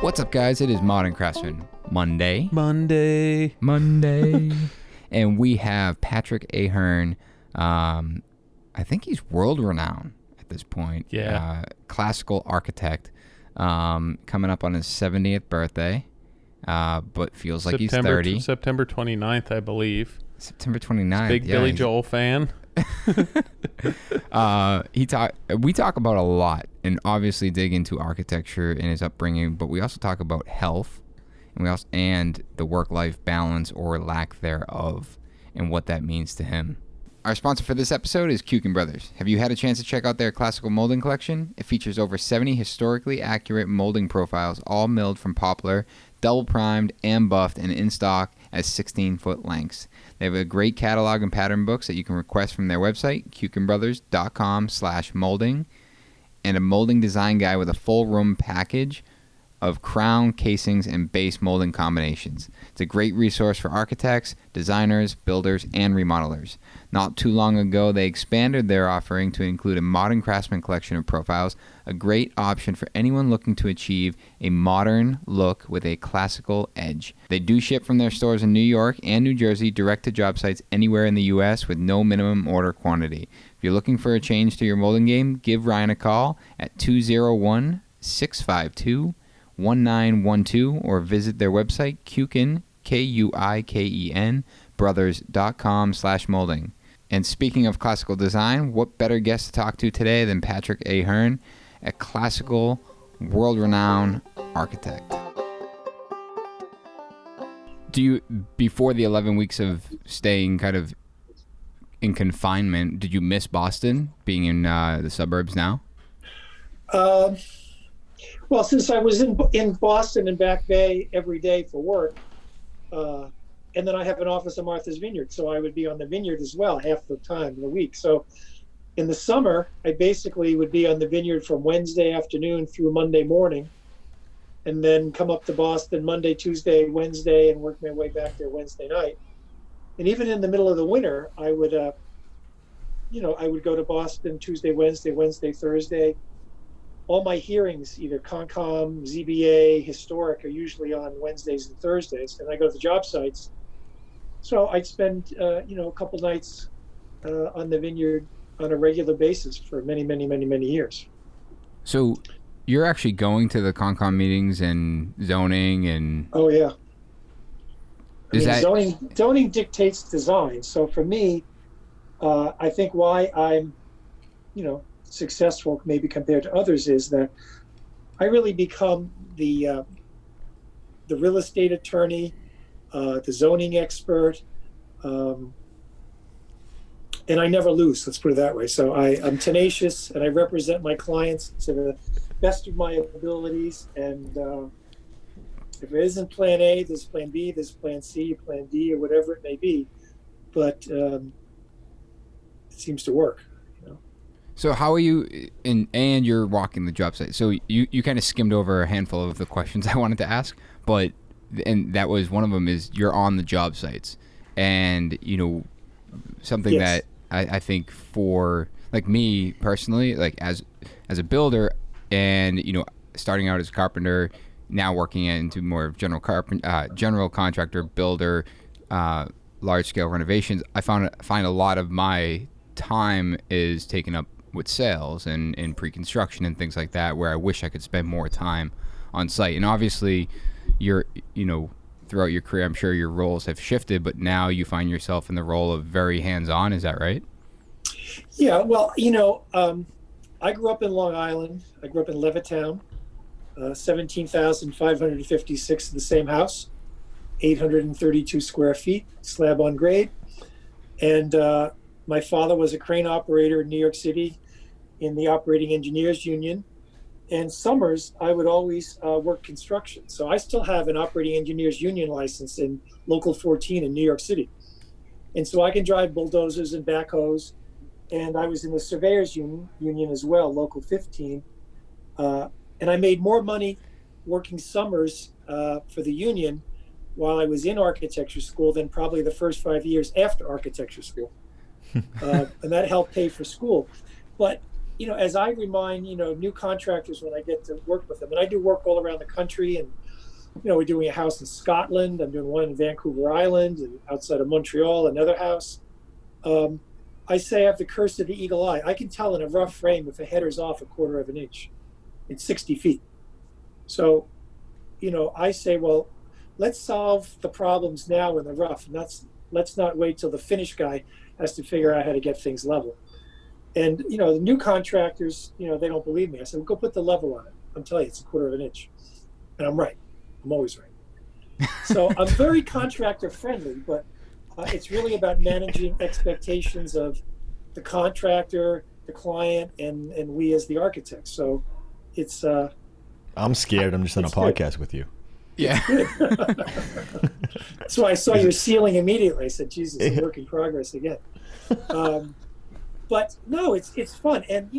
What's up, guys? It is Modern Craftsman Monday. Monday. And we have Patrick Ahearn. I think he's world renowned at this point. Yeah. Classical architect. Coming up on his 70th birthday. But feels like he's 30. September 29th, I believe. September 29th. Big Billy Joel fan. We talk about a lot, and obviously dig into architecture and his upbringing, but we also talk about health, and the work-life balance or lack thereof, and what that means to him. Our sponsor for this episode is Kuiken Brothers. Have you had a chance to check out their classical molding collection? It features over 70 historically accurate molding profiles, all milled from poplar, double primed and buffed, and in stock at 16-foot lengths. They have a great catalog and pattern books that you can request from their website, kuikenbrothers.com/molding, and a molding design guide with a full room package of crown, casings, and base molding combinations. It's a great resource for architects, designers, builders, and remodelers. Not too long ago, they expanded their offering to include a modern craftsman collection of profiles, a great option for anyone looking to achieve a modern look with a classical edge. They do ship from their stores in New York and New Jersey direct to job sites anywhere in the U.S. with no minimum order quantity. If you're looking for a change to your molding game, give Ryan a call at 201-652-1912 or visit their website, Kuiken, Kuiken, brothers.com/molding. And speaking of classical design, what better guest to talk to today than Patrick Ahearn, a classical, world-renowned architect. Before the 11 weeks of staying kind of in confinement, did you miss Boston, being in the suburbs now? Well, since I was in Boston and Back Bay every day for work, and then I have an office on Martha's Vineyard, so I would be on the vineyard as well half the time of the week. So in the summer, I basically would be on the vineyard from Wednesday afternoon through Monday morning, and then come up to Boston Monday, Tuesday, Wednesday, and work my way back there Wednesday night. And even in the middle of the winter, I would go to Boston Tuesday, Wednesday, Thursday. All my hearings, either Concom, ZBA, Historic, are usually on Wednesdays and Thursdays, and I go to the job sites. So I'd spend, a couple nights on the vineyard on a regular basis for many, many, many, many years. So you're actually going to the Concom meetings and zoning and... Oh, yeah. Zoning dictates design. So for me, I think why I'm, successful maybe compared to others is that I really become the real estate attorney, the zoning expert, and I never lose, let's put it that way. So I'm tenacious and I represent my clients to the best of my abilities, and if it isn't plan A, there's plan B, there's plan C, plan D, or whatever it may be, but it seems to work. So how are you, and you're walking the job site, so you kind of skimmed over a handful of the questions I wanted to ask, and that was one of them is you're on the job sites, and something Yes. that I think for like me personally, like as a builder, and starting out as a carpenter, now working into more of general contractor, builder, large scale renovations, I find a lot of my time is taken up with sales and pre-construction and things like that, where I wish I could spend more time on site. And obviously you're throughout your career, I'm sure your roles have shifted, but now you find yourself in the role of very hands-on. Is that right? Yeah, well, I grew up in Long Island. I grew up in Levittown, 17,556 in the same house, 832 square feet, slab on grade. And my father was a crane operator in New York City in the Operating Engineers Union. And summers, I would always work construction. So I still have an Operating Engineers Union license in Local 14 in New York City. And so I can drive bulldozers and backhoes. And I was in the Surveyors Union as well, Local 15. And I made more money working summers for the union while I was in architecture school than probably the first 5 years after architecture school. And that helped pay for school. But as I remind, new contractors when I get to work with them, and I do work all around the country, and, we're doing a house in Scotland. I'm doing one in Vancouver Island and outside of Montreal, another house. I say I have the curse of the eagle eye. I can tell in a rough frame if a header's off a quarter of an inch. It's 60 feet. So, I say, well, let's solve the problems now in the rough. And let's not wait till the finished guy has to figure out how to get things level. And, the new contractors, they don't believe me. I said, well, go put the level on it. I'm telling you, it's a quarter of an inch. And I'm right. I'm always right. So I'm very contractor friendly, but it's really about managing expectations of the contractor, the client, and we as the architects. So it's I'm scared. I'm just on a podcast with you. Yeah. So I saw your ceiling immediately. I said, Jesus, a work in progress again. But no, it's fun. And,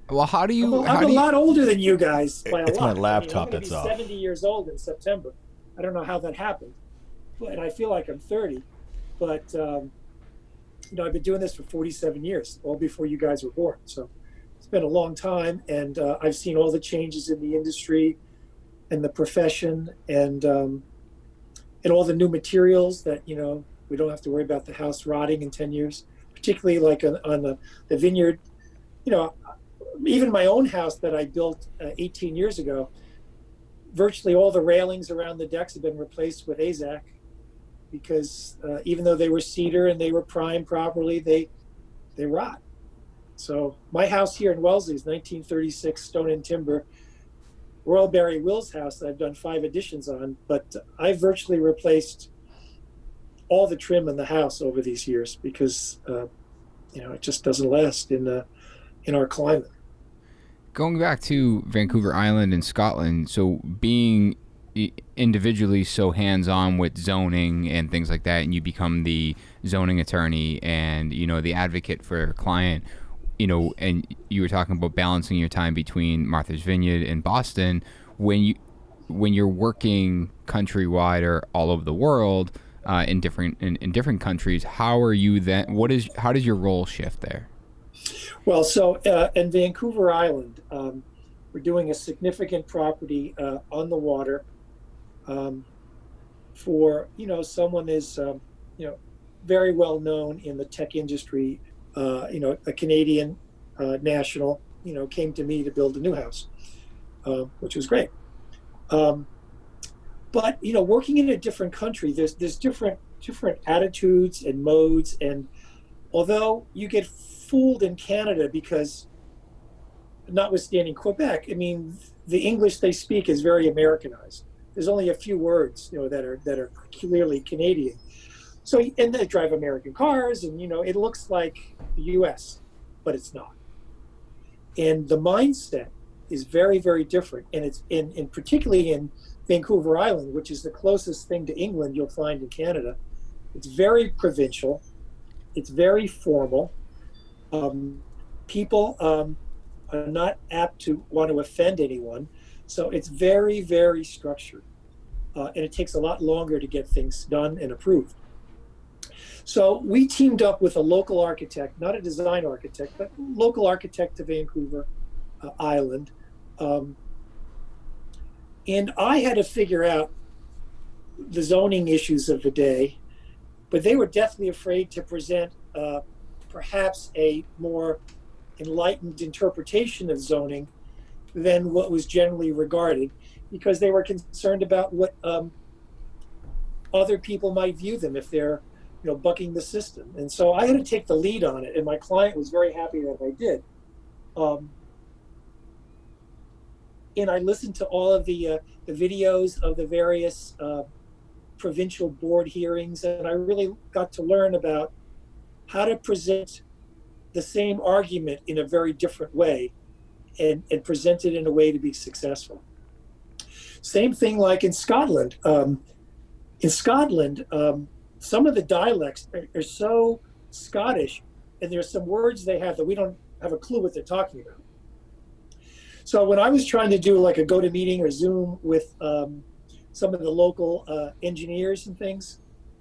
Well, how do you? I'm a lot older than you guys by a lot. It's my laptop I'm that's be off. 70 years old in September. I don't know how that happened, and I feel like I'm 30. But I've been doing this for 47 years, all before you guys were born. So it's been a long time, and I've seen all the changes in the industry and the profession, and all the new materials that we don't have to worry about the house rotting in 10 years. Particularly like on the vineyard, even my own house that I built 18 years ago, virtually all the railings around the decks have been replaced with AZAC because even though they were cedar and they were primed properly, they rot. So my house here in Wellesley is 1936 stone and timber, Royal Barry Wills house that I've done 5 additions on, but I virtually replaced all the trim in the house over these years because it just doesn't last in our climate. Going back to Vancouver Island in Scotland, so being individually so hands-on with zoning and things like that, and you become the zoning attorney and the advocate for your client, and you were talking about balancing your time between Martha's Vineyard and Boston. When you're working countrywide or all over the world, in different countries, how are you then? How does your role shift there? Well, so in Vancouver Island, we're doing a significant property on the water for someone is very well known in the tech industry. A Canadian national came to me to build a new house, which was great. But working in a different country, there's different attitudes and modes, and although you get fooled in Canada because, notwithstanding Quebec, I mean the English they speak is very Americanized. There's only a few words that are clearly Canadian. So and they drive American cars, and it looks like the U.S., but it's not. And the mindset is very, very different, and it's in particularly in Vancouver Island, which is the closest thing to England you'll find in Canada. It's very provincial. It's very formal. People are not apt to want to offend anyone. So it's very, very structured. And it takes a lot longer to get things done and approved. So we teamed up with a local architect, not a design architect, but local architect to Vancouver Island. And I had to figure out the zoning issues of the day, but they were deathly afraid to present perhaps a more enlightened interpretation of zoning than what was generally regarded, because they were concerned about what other people might view them if they're bucking the system. And so I had to take the lead on it, and my client was very happy that I did. And I listened to all of the videos of the various provincial board hearings, and I really got to learn about how to present the same argument in a very different way and present it in a way to be successful. Same thing like in Scotland. In Scotland, some of the dialects are so Scottish, and there's some words they have that we don't have a clue what they're talking about. So when I was trying to do like a GoToMeeting or Zoom with some of the local engineers and things,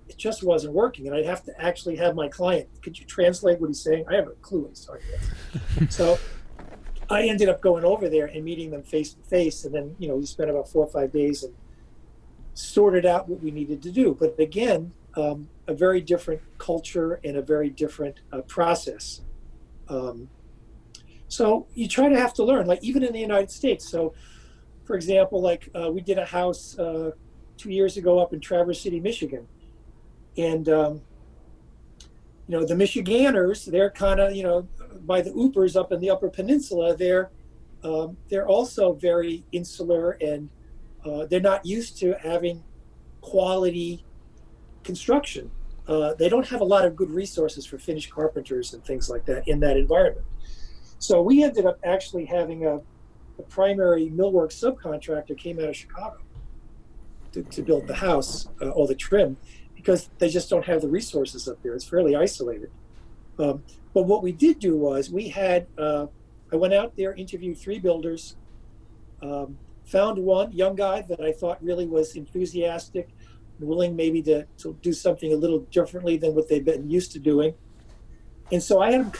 it just wasn't working. And I'd have to actually have my client, could you translate what he's saying? I have a clue what he's talking about. So I ended up going over there and meeting them face to face. And then, we spent about 4 or 5 days and sorted out what we needed to do. But again, a very different culture and a very different process. So you try to have to learn, like even in the United States. So, for example, we did a house 2 years ago up in Traverse City, Michigan. And, the Michiganders, they're kind of, by the Oopers up in the Upper Peninsula, they're also very insular, and they're not used to having quality construction. They don't have a lot of good resources for finished carpenters and things like that in that environment. So we ended up actually having a primary millwork subcontractor came out of Chicago to build the house, all the trim, because they just don't have the resources up there. It's fairly isolated. But what we did do was I went out there, interviewed 3 builders, found one young guy that I thought really was enthusiastic and willing maybe to do something a little differently than what they've been used to doing. And so I had him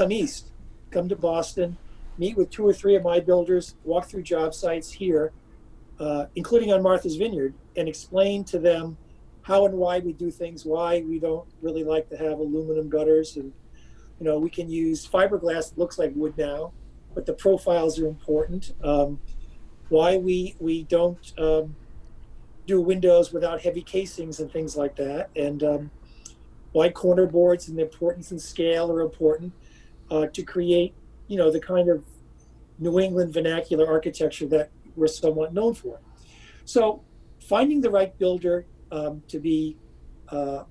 come to Boston, meet with 2 or 3 of my builders, walk through job sites here, including on Martha's Vineyard, and explain to them how and why we do things, why we don't really like to have aluminum gutters. And, we can use fiberglass that looks like wood now, but the profiles are important. Why we don't do windows without heavy casings and things like that. And why corner boards and the importance and scale are important to create, the kind of New England vernacular architecture that we're somewhat known for. So finding the right builder to be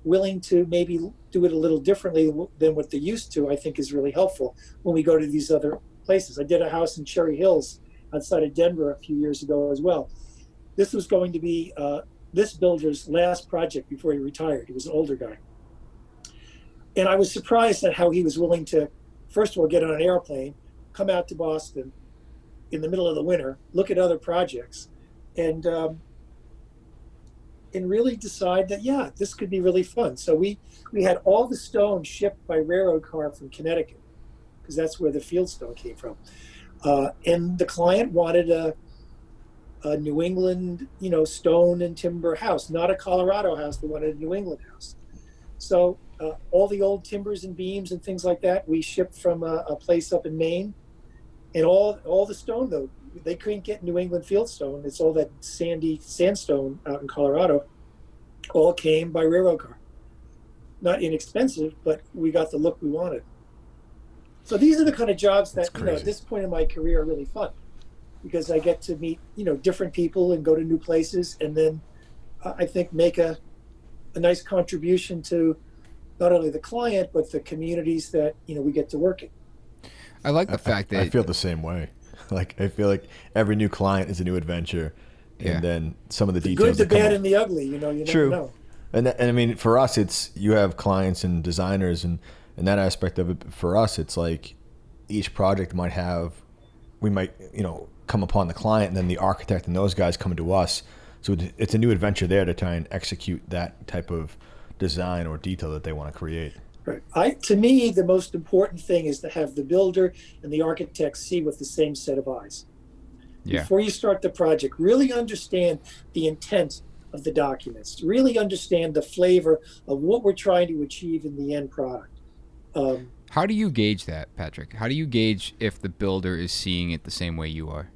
willing to maybe do it a little differently than what they're used to, I think is really helpful when we go to these other places. I did a house in Cherry Hills outside of Denver a few years ago as well. This was going to be this builder's last project before he retired. He was an older guy. And I was surprised at how he was willing to, first of all, get on an airplane, come out to Boston in the middle of the winter, look at other projects, and really decide that, yeah, this could be really fun. So we had all the stone shipped by railroad car from Connecticut, because that's where the fieldstone came from. And the client wanted a New England, stone and timber house, not a Colorado house. They wanted a New England house. So all the old timbers and beams and things like that, we shipped from a place up in Maine. And all the stone, though, they couldn't get New England fieldstone. It's all that sandy sandstone out in Colorado. All came by railroad car. Not inexpensive, but we got the look we wanted. So these are the kind of jobs that, at this point in my career are really fun, because I get to meet, different people and go to new places, and then I think make a nice contribution to not only the client, but the communities that, we get to work in. I like the fact that I feel the same way. Like, I feel like every new client is a new adventure, and then some of the details. Good, the bad, and the ugly. You never know. And I mean, for us, it's you have clients and designers, and that aspect of it. For us, it's like each project we might come upon the client, and then the architect and those guys come to us. So it's a new adventure there to try and execute that type of design or detail that they want to create. Right. To me, the most important thing is to have the builder and the architect see with the same set of eyes. Yeah. Before you start the project, really understand the intent of the documents, really understand the flavor of what we're trying to achieve in the end product. How do you gauge that, Patrick? How do you gauge if the builder is seeing it the same way you are?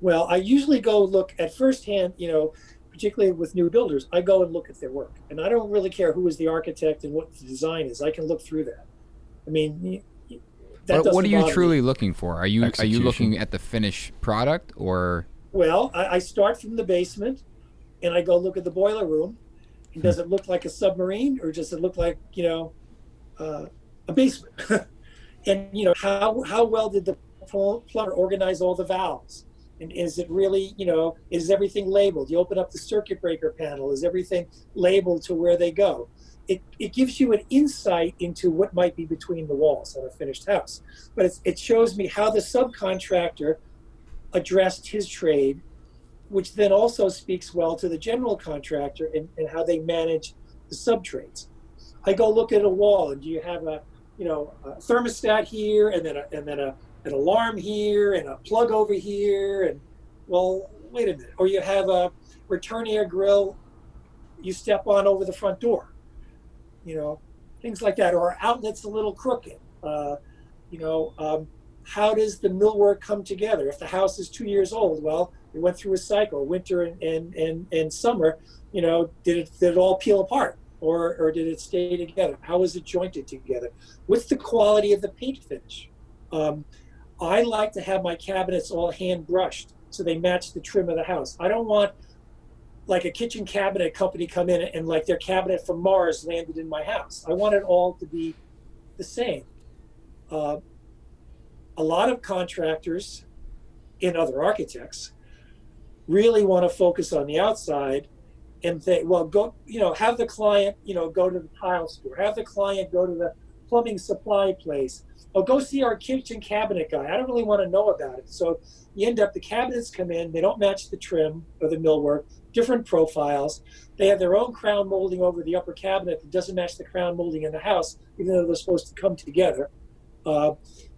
Well, I usually go look at firsthand, particularly with new builders, I go and look at their work. And I don't really care who is the architect and what the design is. I can look through that. I mean, what are you truly looking for? Are you looking at the finished product, or? Well, I start from the basement and I go look at the boiler room. And does it look like a submarine, or does it look like, a basement? And, how well did the plumber organize all the valves? And is it really, is everything labeled? You open up the circuit breaker panel, is everything labeled to where they go? It gives you an insight into what might be between the walls on a finished house. But it shows me how the subcontractor addressed his trade, which then also speaks well to the general contractor and how they manage the sub-trades. I go look at a wall, and do you have a thermostat here, and then an alarm here, and a plug over here, and well, wait a minute. Or you have a return air grill you step on over the front door, things like that. Or our outlet's a little crooked. How does the millwork come together? If the house is 2 years old, well, it went through a cycle, winter and summer. Did it all peel apart, or did it stay together? How is it jointed together? What's the quality of the paint finish? I like to have my cabinets all hand brushed so they match the trim of the house. I don't want like a kitchen cabinet company come in and like their cabinet from Mars landed in my house. I want it all to be the same. A lot of contractors and other architects really want to focus on the outside and think, well, go, have the client, go to the tile store, have the client go to the plumbing supply place, or go see our kitchen cabinet guy. I don't really want to know about it. So you end up, the cabinets come in, they don't match the trim or the millwork, different profiles. They have their own crown molding over the upper cabinet that doesn't match the crown molding in the house, even though they're supposed to come together.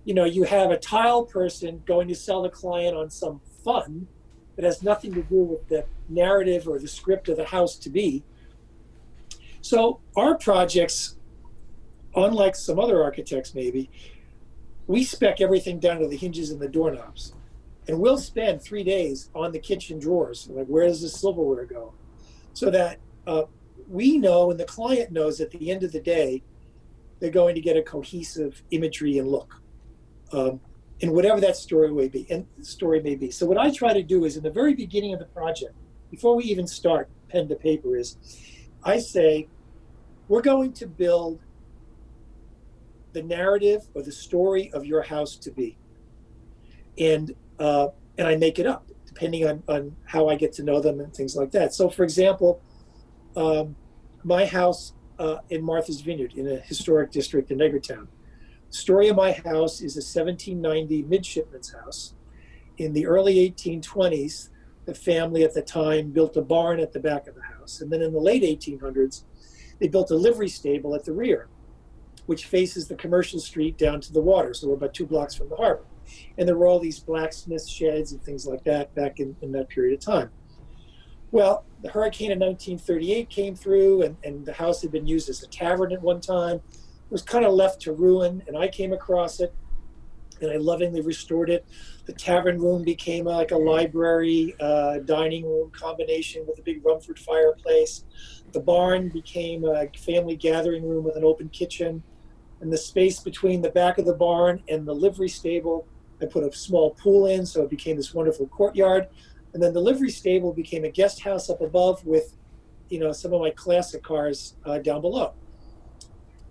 You have a tile person going to sell the client on some fun that has nothing to do with the narrative or the script of the house to be. So our projects, unlike some other architects maybe, we spec everything down to the hinges and the doorknobs. And we'll spend 3 days on the kitchen drawers, like where does the silverware go? So that we know and the client knows at the end of the day, they're going to get a cohesive imagery and look. And whatever that story may be. So what I try to do is in the very beginning of the project, before we even start pen to paper, is I say, we're going to build the narrative or the story of your house to be. And I make it up depending on how I get to know them and things like that. So for example, my house in Martha's Vineyard in a historic district in Edgartown. Story of my house is a 1790 midshipman's house. In the early 1820s, the family at the time built a barn at the back of the house. And then in the late 1800s, they built a livery stable at the rear, which faces the commercial street down to the water. So we're about 2 blocks from the harbor. And there were all these blacksmith sheds and things like that back in that period of time. Well, the hurricane in 1938 came through, and the house had been used as a tavern at one time. It was kind of left to ruin, and I came across it, and I lovingly restored it. The tavern room became like a library, dining room combination with a big Rumford fireplace. The barn became a family gathering room with an open kitchen. And the space between the back of the barn and the livery stable, I put a small pool in, so it became this wonderful courtyard. And then the livery stable became a guest house up above with, some of my classic cars down below.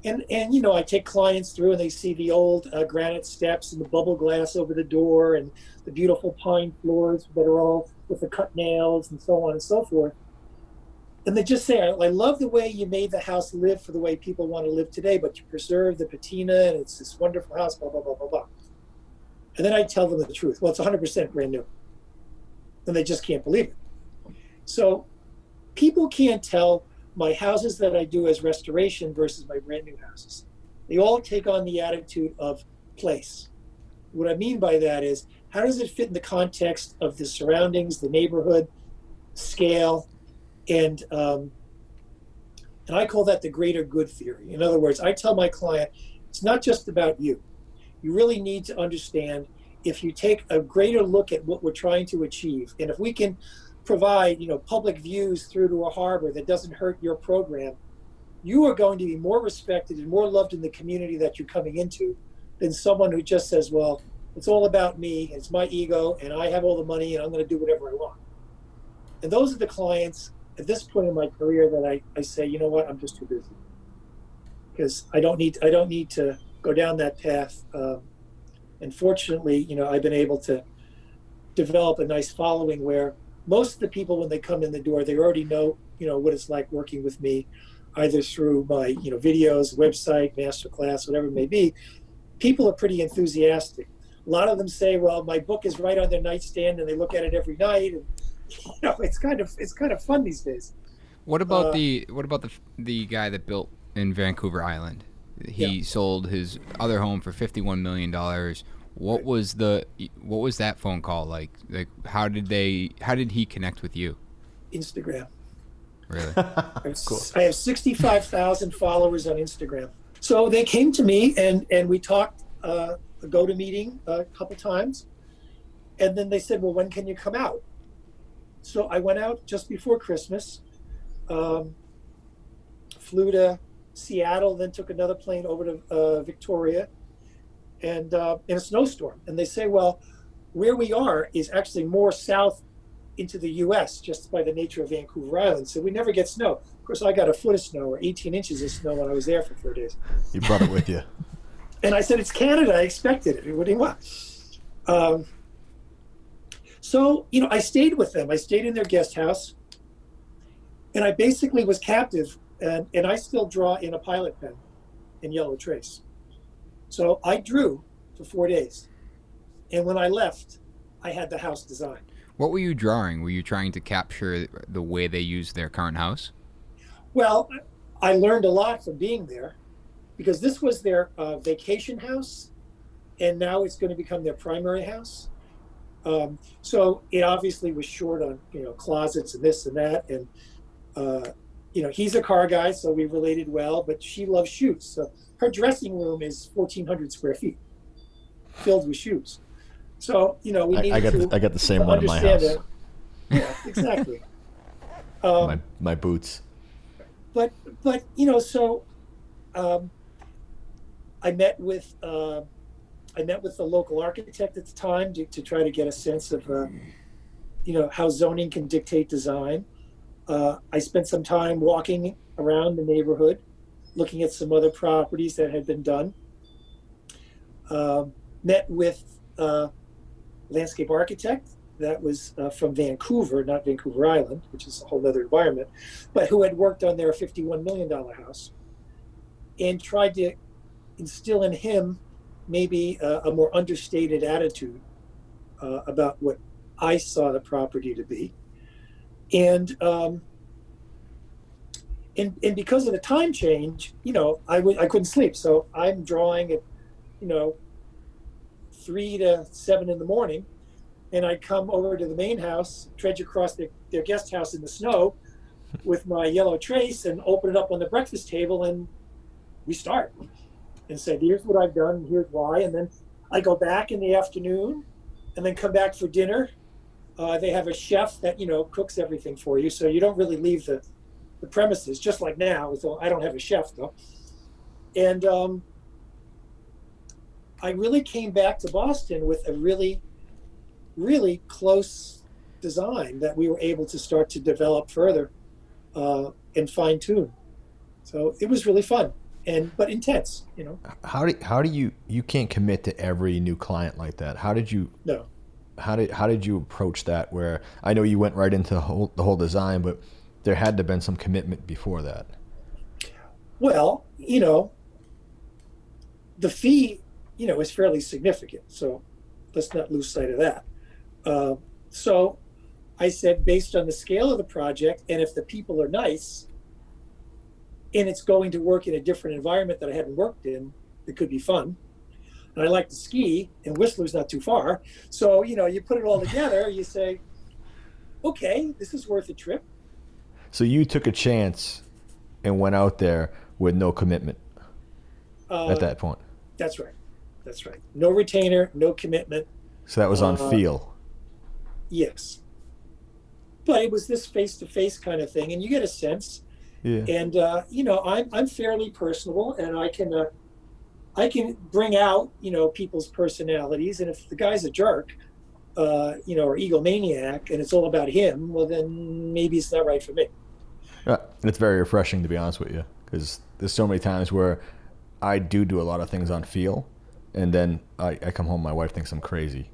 And I take clients through and they see the old granite steps and the bubble glass over the door and the beautiful pine floors that are all with the cut nails and so on and so forth. And they just say, I love the way you made the house live for the way people want to live today, but you preserve the patina and it's this wonderful house, blah, blah, blah, blah, blah. And then I tell them the truth. Well, it's 100% brand new. And they just can't believe it. So people can't tell my houses that I do as restoration versus my brand new houses. They all take on the attitude of place. What I mean by that is, how does it fit in the context of the surroundings, the neighborhood, scale, and I call that the greater good theory. In other words, I tell my client, it's not just about you. You really need to understand, if you take a greater look at what we're trying to achieve, and if we can provide, public views through to a harbor that doesn't hurt your program, you are going to be more respected and more loved in the community that you're coming into than someone who just says, well, it's all about me, it's my ego, and I have all the money, and I'm going to do whatever I want. And those are the clients at this point in my career that I say, you know what, I'm just too busy, because I don't need to go down that path. And fortunately, I've been able to develop a nice following where most of the people, when they come in the door, they already know, what it's like working with me, either through my, videos, website, masterclass, whatever it may be. People are pretty enthusiastic. A lot of them say, well, my book is right on their nightstand and they look at it every night. And, it's kind of fun these days. What about the guy that built in Vancouver Island. He sold his other home for $51 million. What was that phone call like? Like, how did he connect with you? Instagram. Really? Cool. I have 65,000 followers on Instagram. So they came to me and we talked a go-to-meeting a couple times. And then they said, well, when can you come out? So I went out just before Christmas, flew to Seattle, then took another plane over to Victoria, and in a snowstorm. And they say, well, where we are is actually more south into the U.S. just by the nature of Vancouver Island. So we never get snow. Of course, I got a foot of snow or 18 inches of snow when I was there for 4 days. You brought it with you. And I said, it's Canada. I expected it. What do you want? So, I stayed with them. I stayed in their guest house. And I basically was captive. And I still draw in a pilot pen in yellow trace. So I drew for 4 days. And when I left, I had the house designed. What were you drawing? Were you trying to capture the way they use their current house? Well, I learned a lot from being there because this was their vacation house, and now it's going to become their primary house. So it obviously was short on, closets and this and that. And, he's a car guy, so we related well, but she loves shoes. So her dressing room is 1,400 square feet filled with shoes. So, we needed I got the same one in my house. Yeah, exactly. My boots. But so I met with the local architect at the time to try to get a sense of how zoning can dictate design. I spent some time walking around the neighborhood, looking at some other properties that had been done. Met with landscape architect that was from Vancouver, not Vancouver Island, which is a whole other environment, but who had worked on their $51 million house, and tried to instill in him maybe a more understated attitude about what I saw the property to be. And because of the time change, I couldn't sleep. So I'm drawing at, 3 to 7 in the morning, and I come over to the main house, trudge across their guest house in the snow with my yellow trace and open it up on the breakfast table, and we start and said, here's what I've done, here's why. And then I go back in the afternoon and then come back for dinner. They have a chef that, cooks everything for you. So you don't really leave the premises, just like now. So I don't have a chef, though. And I really came back to Boston with a really, really close design that we were able to start to develop further and fine tune. So it was really fun but intense, How do you can't commit to every new client like that? How did you? No. How did you approach that? Where I know you went right into the whole design, but there had to have been some commitment before that. Well, the fee, is fairly significant. So let's not lose sight of that. So I said, based on the scale of the project, and if the people are nice, and it's going to work in a different environment that I hadn't worked in, it could be fun. And I like to ski, and Whistler's not too far. So, you put it all together, you say, okay, this is worth a trip. So you took a chance and went out there with no commitment at that point. That's right. No retainer, no commitment. So that was on feel. Yes. But it was this face-to-face kind of thing, and you get a sense. Yeah. And, I'm fairly personable, and I can bring out, people's personalities. And if the guy's a jerk, or egomaniac, and it's all about him, well, then maybe it's not right for me. It's very refreshing, to be honest with you, because there's so many times where I do a lot of things on feel, and then I come home, my wife thinks I'm crazy,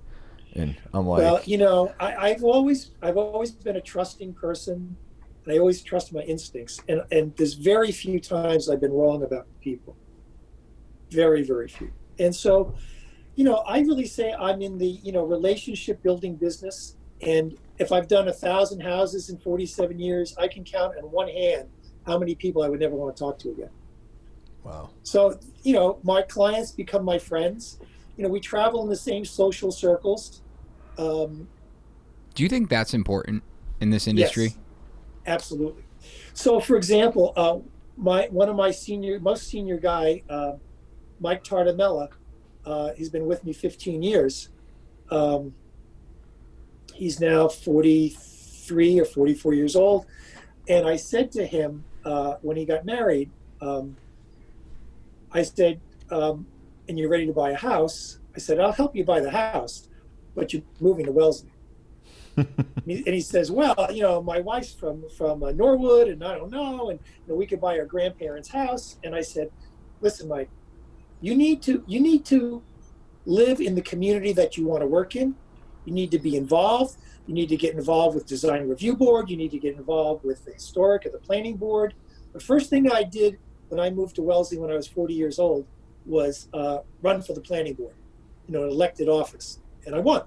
and I'm like, well, I've always been a trusting person, and I always trust my instincts, and there's very few times I've been wrong about people. Very, very few. And so, I really say I'm in the, relationship building business. And if I've done 1,000 houses in 47 years, I can count on one hand how many people I would never want to talk to again. Wow. So, my clients become my friends. We travel in the same social circles. Um, Do you think that's important in this industry? yes, absolutely. So, for example, one of my most senior guy, Mike Tardamella, he's been with me 15 years. Um, he's now 43 or 44 years old. And I said to him when he got married, I said, and you're ready to buy a house? I said, I'll help you buy the house, but you're moving to Wellesley. And he says, well, my wife's from Norwood, and I don't know, and we could buy our grandparents' house. And I said, listen, Mike, you need to live in the community that you want to work in. You need to be involved. You need to get involved with design review board. You need to get involved with the historic or the planning board. The first thing I did when I moved to Wellesley when I was 40 years old was run for the planning board, an elected office, and I won.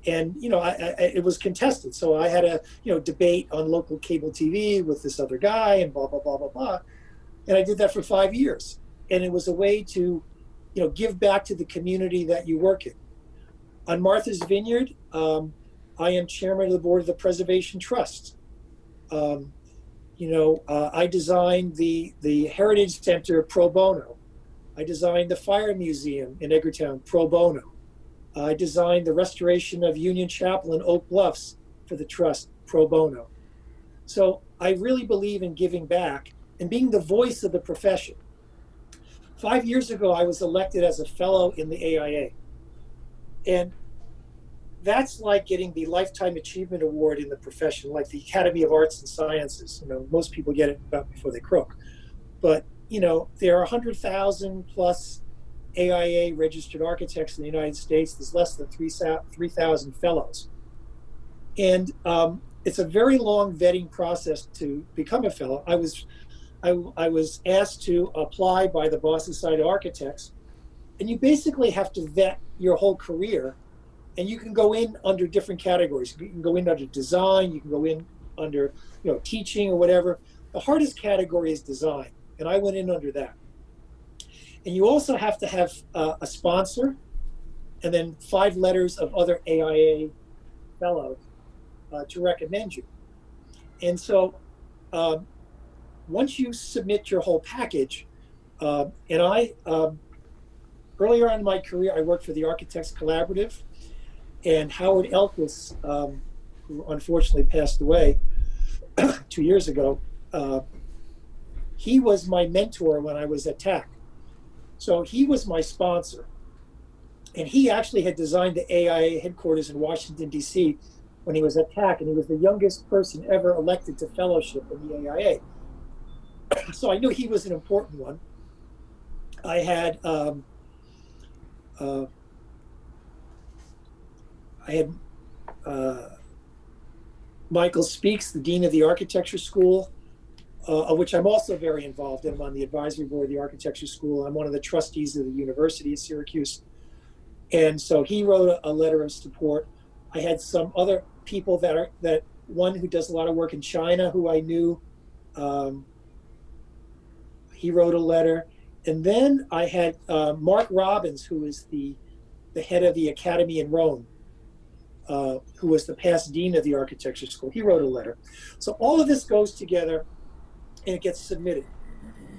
And it was contested, so I had a debate on local cable TV with this other guy, and blah blah blah blah blah. And I did that for 5 years, and it was a way to give back to the community that you work in. On Martha's Vineyard, I am chairman of the board of the Preservation Trust. I designed the Heritage Center pro bono. I designed the Fire Museum in Edgartown pro bono. I designed the restoration of Union Chapel in Oak Bluffs for the trust pro bono. So I really believe in giving back and being the voice of the profession. 5 years ago, I was elected as a fellow in the AIA. And that's like getting the Lifetime Achievement Award in the profession, like the Academy of Arts and Sciences. Most people get it about before they croak. But, there are 100,000 plus AIA registered architects in the United States. There's less than 3,000 fellows. And it's a very long vetting process to become a fellow. I was asked to apply by the Boston Society of Architects, and you basically have to vet your whole career, and you can go in under different categories. You can go in under design, you can go in under teaching or whatever. The hardest category is design, and I went in under that. And you also have to have a sponsor, and then 5 letters of other AIA fellows to recommend you. And so once you submit your whole package, and I, earlier on in my career, I worked for the Architects Collaborative, and Howard Elkis, who unfortunately passed away 2 years ago, he was my mentor when I was at TAC. So he was my sponsor, and he actually had designed the AIA headquarters in Washington, D.C. when he was at TAC, and he was the youngest person ever elected to fellowship in the AIA. So I knew he was an important one. I had Michael Speaks, the Dean of the Architecture School, of which I'm also very involved in. I'm on the advisory board of the Architecture School. I'm one of the trustees of the University of Syracuse. And so he wrote a letter of support. I had some other people that one who does a lot of work in China who I knew, he wrote a letter. And then I had Mark Robbins, who is the head of the Academy in Rome, who was the past dean of the Architecture School. He wrote a letter. So all of this goes together and it gets submitted.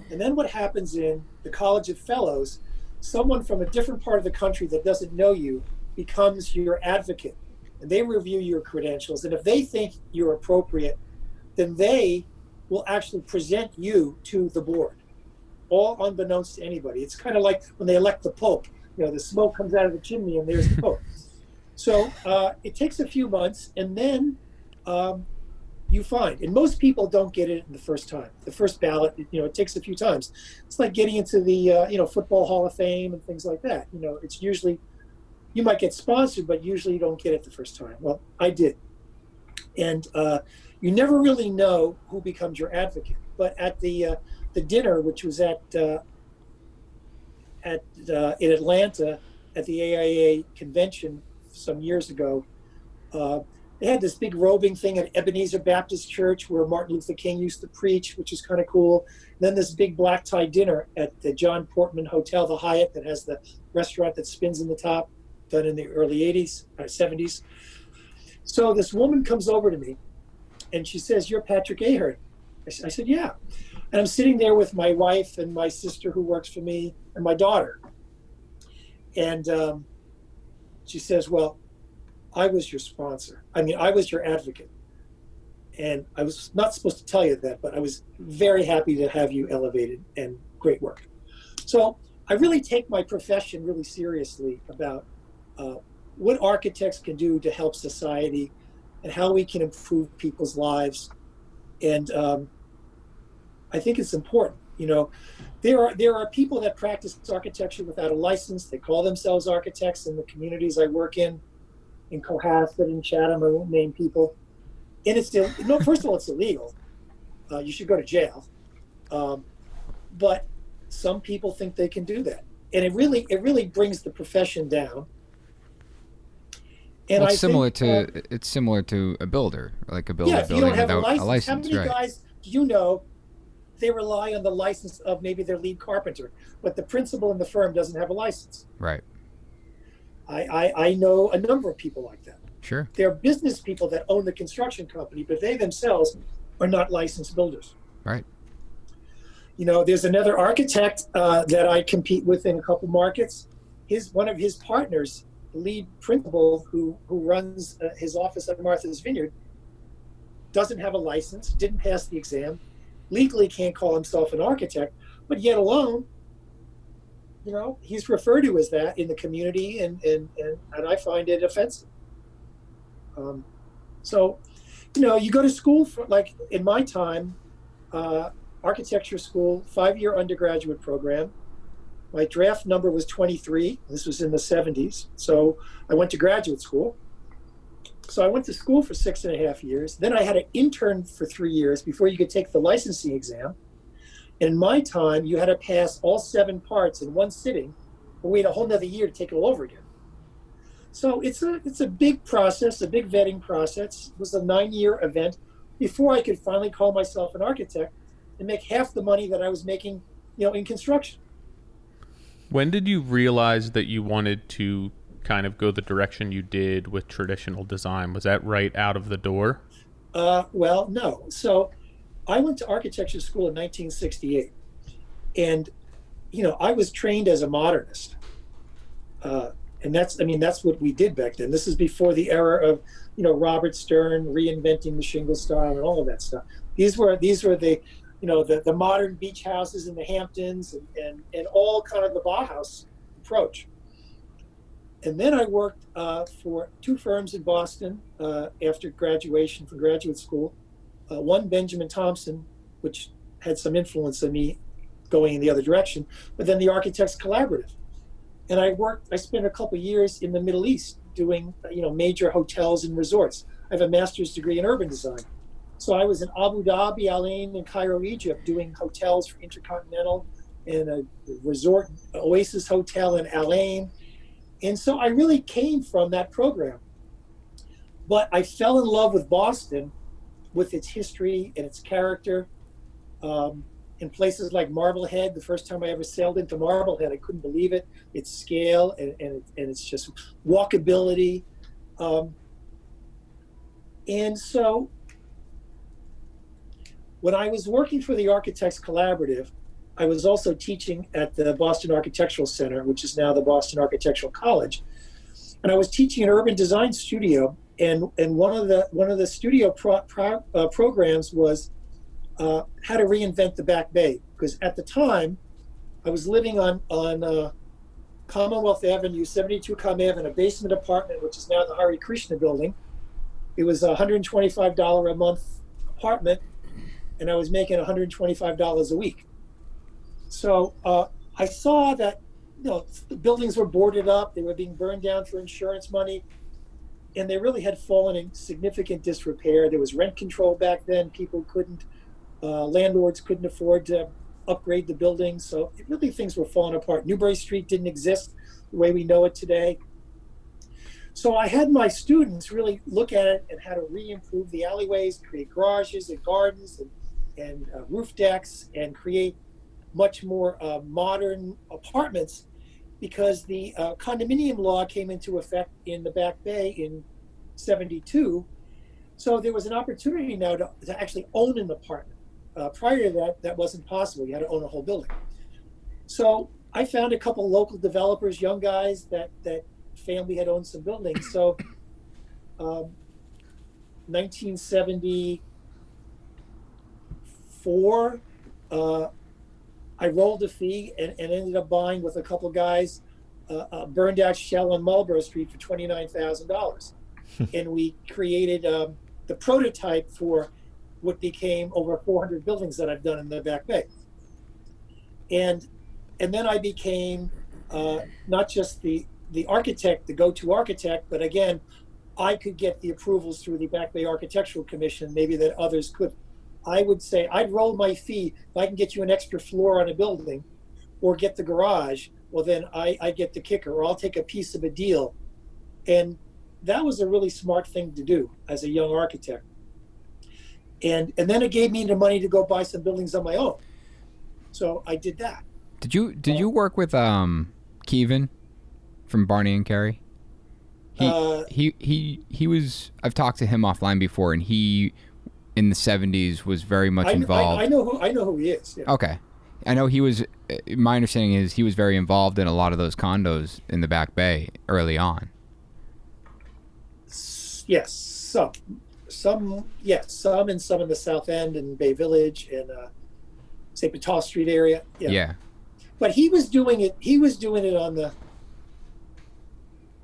And then what happens in the College of Fellows, someone from a different part of the country that doesn't know you becomes your advocate, and they review your credentials. And if they think you're appropriate, then they will actually present you to the board, all unbeknownst to anybody. It's kind of like when they elect the Pope. The smoke comes out of the chimney and there's the Pope. So it takes a few months, and then you find, and most people don't get it in the first time. The first ballot, it takes a few times. It's like getting into the Football Hall of Fame and things like that. It's usually, you might get sponsored, but usually you don't get it the first time. Well, I did. And you never really know who becomes your advocate. But at the dinner, which was in Atlanta at the AIA convention some years ago, They had this big robing thing at Ebenezer Baptist Church where Martin Luther King used to preach, which is kind of cool. And then this big black tie dinner at the John Portman Hotel, the Hyatt, that has the restaurant that spins in the top, done in the early 80s, 70s. So this woman comes over to me and she says, "You're Patrick Ahearn." I said, "Yeah." And I'm sitting there with my wife and my sister who works for me and my daughter. And she says, "Well, I was your sponsor. I mean, I was your advocate. And I was not supposed to tell you that, but I was very happy to have you elevated, and great work." So I really take my profession really seriously about what architects can do to help society and how we can improve people's lives. And I think it's important. You know, there are people that practice architecture without a license. They call themselves architects in the communities I work in Cohasset and Chatham. I won't name people. And it's still, no, first of all, it's illegal. You should go to jail. But some people think they can do that. And it really brings the profession down. And well, it's it's similar to a builder, like a builder yeah, if you building don't have without a license, how many right? guys do you know, they rely on the license of maybe their lead carpenter, but the principal in the firm doesn't have a license? Right. I know a number of people like that. Sure. They're business people that own the construction company, but they themselves are not licensed builders. Right. You know, there's another architect that I compete with in a couple markets. One of his partners, the lead principal who runs his office at Martha's Vineyard, doesn't have a license, didn't pass the exam, legally can't call himself an architect, but yet alone, you know, he's referred to as that in the community, and I find it offensive. So, you know, you go to school for, like in my time, architecture school, 5-year undergraduate program. My draft number was 23. This was in the 70s. So I went to graduate school. So I went to school for 6.5 years. Then I had an intern for 3 years before you could take the licensing exam. In my time, you had to pass all 7 parts in one sitting, or wait a whole nother year to take it all over again. So it's a big process, a big vetting process. It was a 9-year event before I could finally call myself an architect and make half the money that I was making, you know, in construction. When did you realize that you wanted to kind of go the direction you did with traditional design? Was that right out of the door? Well, no. So I went to architecture school in 1968, and you know, I was trained as a modernist, and that's what we did back then. This is before the era of, you know, Robert Stern reinventing the shingle style and all of that stuff. These were the, you know, the modern beach houses in the Hamptons and all kind of the Bauhaus approach. And then I worked for 2 firms in Boston after graduation from graduate school. One, Benjamin Thompson, which had some influence on me going in the other direction, but then the Architects Collaborative. And I spent a couple years in the Middle East doing, you know, major hotels and resorts. I have a master's degree in urban design. So I was in Abu Dhabi, Al Ain, and Cairo, Egypt, doing hotels for Intercontinental and a resort Oasis Hotel in Al Ain. And so I really came from that program. But I fell in love with Boston, with its history and its character. In places like Marblehead, the first time I ever sailed into Marblehead, I couldn't believe it. Its scale and it's just walkability. And so when I was working for the Architects Collaborative, I was also teaching at the Boston Architectural Center, which is now the Boston Architectural College. And I was teaching an urban design studio, and one of the studio programs was how to reinvent the Back Bay. Because at the time, I was living on Commonwealth Avenue, 72 Com Ave, in a basement apartment, which is now the Hare Krishna building. It was a $125 a month apartment, and I was making $125 a week. So I saw that, you know, the buildings were boarded up, they were being burned down for insurance money, and they really had fallen in significant disrepair. There was rent control back then. People landlords couldn't afford to upgrade the buildings. So really things were falling apart. Newbury Street didn't exist the way we know it today. So I had my students really look at it and how to re-improve the alleyways, create garages and gardens and roof decks, and create much more modern apartments, because the condominium law came into effect in the Back Bay in '72. So there was an opportunity now to actually own an apartment. Prior to that, that wasn't possible. You had to own a whole building. So I found a couple local developers, young guys that family had owned some buildings. So 1974, I rolled a fee and ended up buying with a couple guys a burned out shell on Marlborough Street for $29,000. And we created the prototype for what became over 400 buildings that I've done in the Back Bay. And then I became not just the architect, the go-to architect, but again, I could get the approvals through the Back Bay Architectural Commission, maybe that others could. I would say I'd roll my fee if I can get you an extra floor on a building or get the garage, well then I get the kicker, or I'll take a piece of a deal. And that was a really smart thing to do as a young architect. And then it gave me the money to go buy some buildings on my own. So I did that. Did you work with Kuiken from Barney and Carey? He was, I've talked to him offline before, and he in the 70s was very much involved. I know who he is. Yeah. Okay. I know he was, my understanding is he was very involved in a lot of those condos in the Back Bay early on. Yes, some and some in the South End and Bay Village and St. Paul Street area. Yeah. But he was doing it on the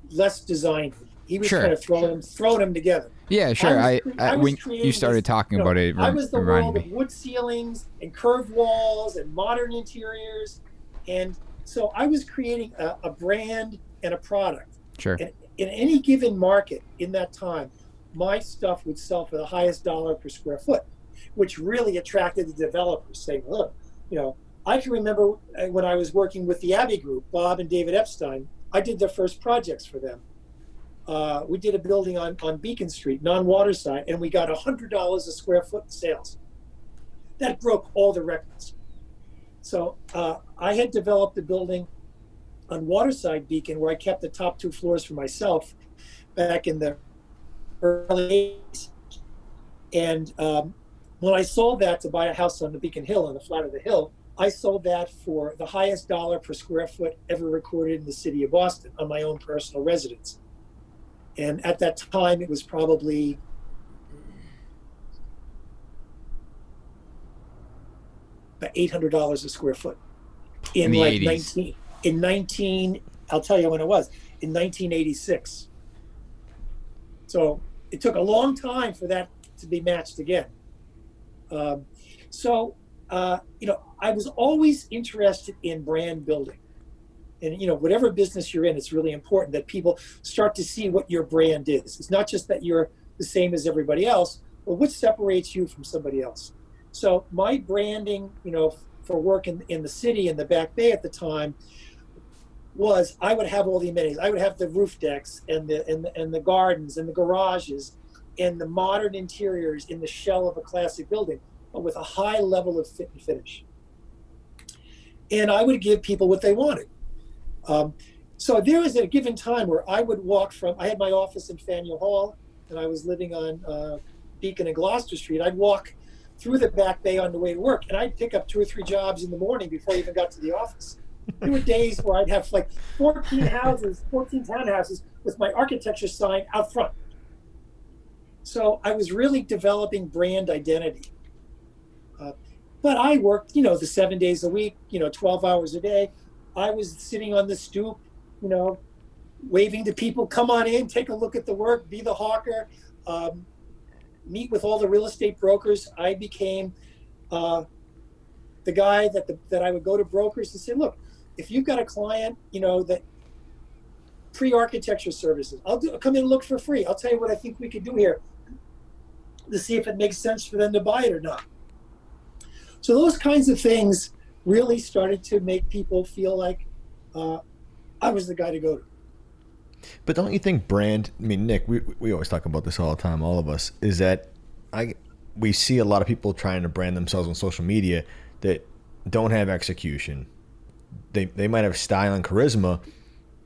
less designed. He was kind of throwing them together. Yeah, sure. I when you started talking about it, I was the world of wood ceilings and curved walls and modern interiors, and so I was creating a brand and a product. Sure. And in any given market in that time, my stuff would sell for the highest dollar per square foot, which really attracted the developers, saying, "Look, I can remember when I was working with the Abbey Group, Bob and David Epstein. I did their first projects for them. We did a building on Beacon Street, non-waterside, and we got $100 a square foot in sales. That broke all the records. So I had developed a building on Waterside Beacon where I kept the top 2 floors for myself back in the early 80s. And when I sold that to buy a house on the Beacon Hill, on the flat of the hill, I sold that for the highest dollar per square foot ever recorded in the city of Boston on my own personal residence. And at that time, it was probably about $800 a square foot in the like 80s. I'll tell you when it was, in 1986. So it took a long time for that to be matched again. I was always interested in brand building. And, whatever business you're in, it's really important that people start to see what your brand is. It's not just that you're the same as everybody else, but what separates you from somebody else. So my branding, for work in the city, in the Back Bay at the time, was I would have all the amenities. I would have the roof decks and the gardens and the garages and the modern interiors in the shell of a classic building, but with a high level of fit and finish. And I would give people what they wanted. So there was a given time where I would I had my office in Faneuil Hall, and I was living on Beacon and Gloucester Street. I'd walk through the Back Bay on the way to work, and I'd pick up 2 or 3 jobs in the morning before I even got to the office. There were days where I'd have like 14 townhouses with my architecture sign out front. So I was really developing brand identity. But I worked, the 7 days a week, 12 hours a day. I was sitting on the stoop, waving to people, come on in, take a look at the work, be the hawker, meet with all the real estate brokers. I became the guy that I would go to brokers and say, look, if you've got a client, that pre-architecture services, I'll come in and look for free. I'll tell you what I think we could do here to see if it makes sense for them to buy it or not. So those kinds of things really started to make people feel like I was the guy to go to. But don't you think brand? I mean, Nick, we always talk about this all the time. All of us is that we see a lot of people trying to brand themselves on social media that don't have execution. They might have style and charisma.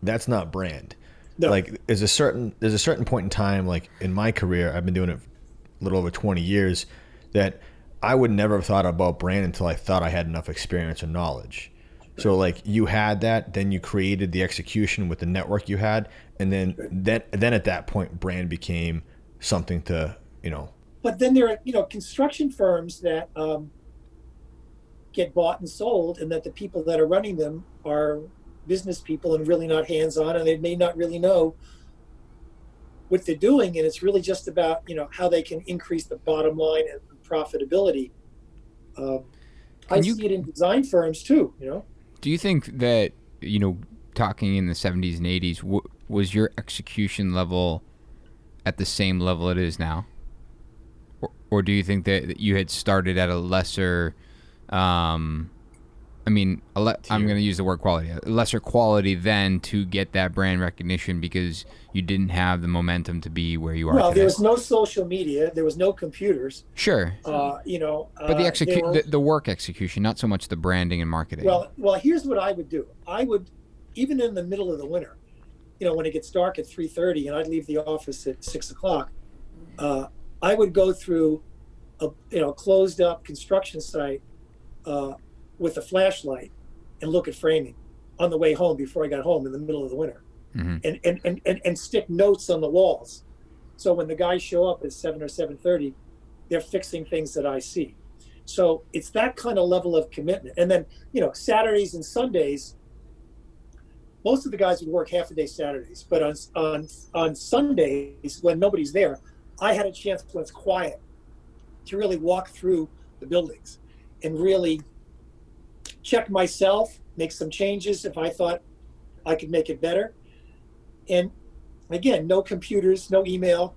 That's not brand. No. Like there's a certain point in time, like in my career, I've been doing it a little over 20 years, that I would never have thought about brand until I thought I had enough experience and knowledge. So like you had that, then you created the execution with the network you had, and then at that point, brand became something to, you know. But then there are, construction firms that get bought and sold, and that the people that are running them are business people and really not hands-on, and they may not really know what they're doing, and it's really just about how they can increase the bottom line and profitability. I see it in design firms too. Do you think that talking in the 70s and 80s, was your execution level at the same level it is now, or do you think that you had started at a lesser I'm going to use the word quality, lesser quality then to get that brand recognition because you didn't have the momentum to be where you are Well, today? there was no social media. There was no computers. Sure. But the work execution, not so much the branding and marketing. Well, here's what I would do. I would, even in the middle of the winter, when it gets dark at 3:30 and I'd leave the office at 6 o'clock, I would go through a closed up construction site with a flashlight and look at framing on the way home before I got home in the middle of the winter, and stick notes on the walls. So when the guys show up at 7 or 7:30, they're fixing things that I see. So it's that kind of level of commitment. And then, Saturdays and Sundays, most of the guys would work half a day Saturdays, but on Sundays when nobody's there, I had a chance when it's quiet to really walk through the buildings and really check myself, make some changes if I thought I could make it better. And again, no computers, no email.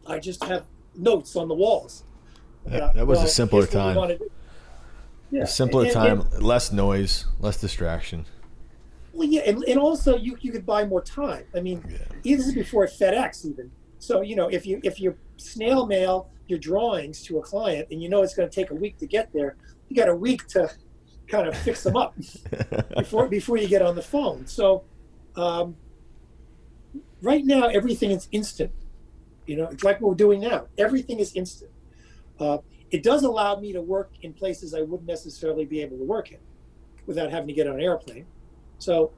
I just have notes on the walls. That was a simpler time. Yeah. A simpler time, less noise, less distraction. Well, yeah, and also you could buy more time. I mean, this is before FedEx even. So, if you snail mail your drawings to a client and it's going to take a week to get there, you got a week to kind of fix them up before you get on the phone. So right now, everything is instant. It's like what we're doing now. Everything is instant. It does allow me to work in places I wouldn't necessarily be able to work in without having to get on an airplane. So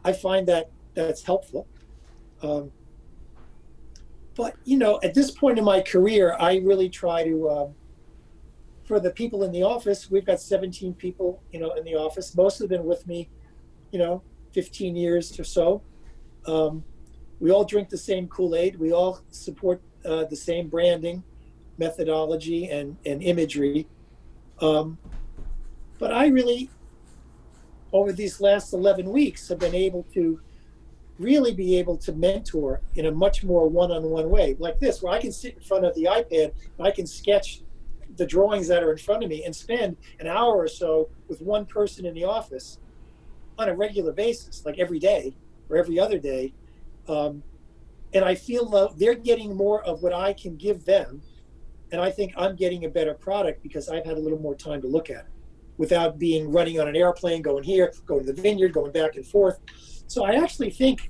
I find that that's helpful. But, at this point in my career, I really try to, for the people in the office, we've got 17 people, in the office. Most have been with me, 15 years or so. We all drink the same Kool-Aid. We all support the same branding methodology and imagery. But I really, over these last 11 weeks, have been able to really be able to mentor in a much more one-on-one way, like this, where I can sit in front of the iPad and I can sketch the drawings that are in front of me and spend an hour or so with one person in the office on a regular basis, like every day or every other day. And I feel they're getting more of what I can give them. And I think I'm getting a better product because I've had a little more time to look at it without running on an airplane, going here, going to the vineyard, going back and forth. So I actually think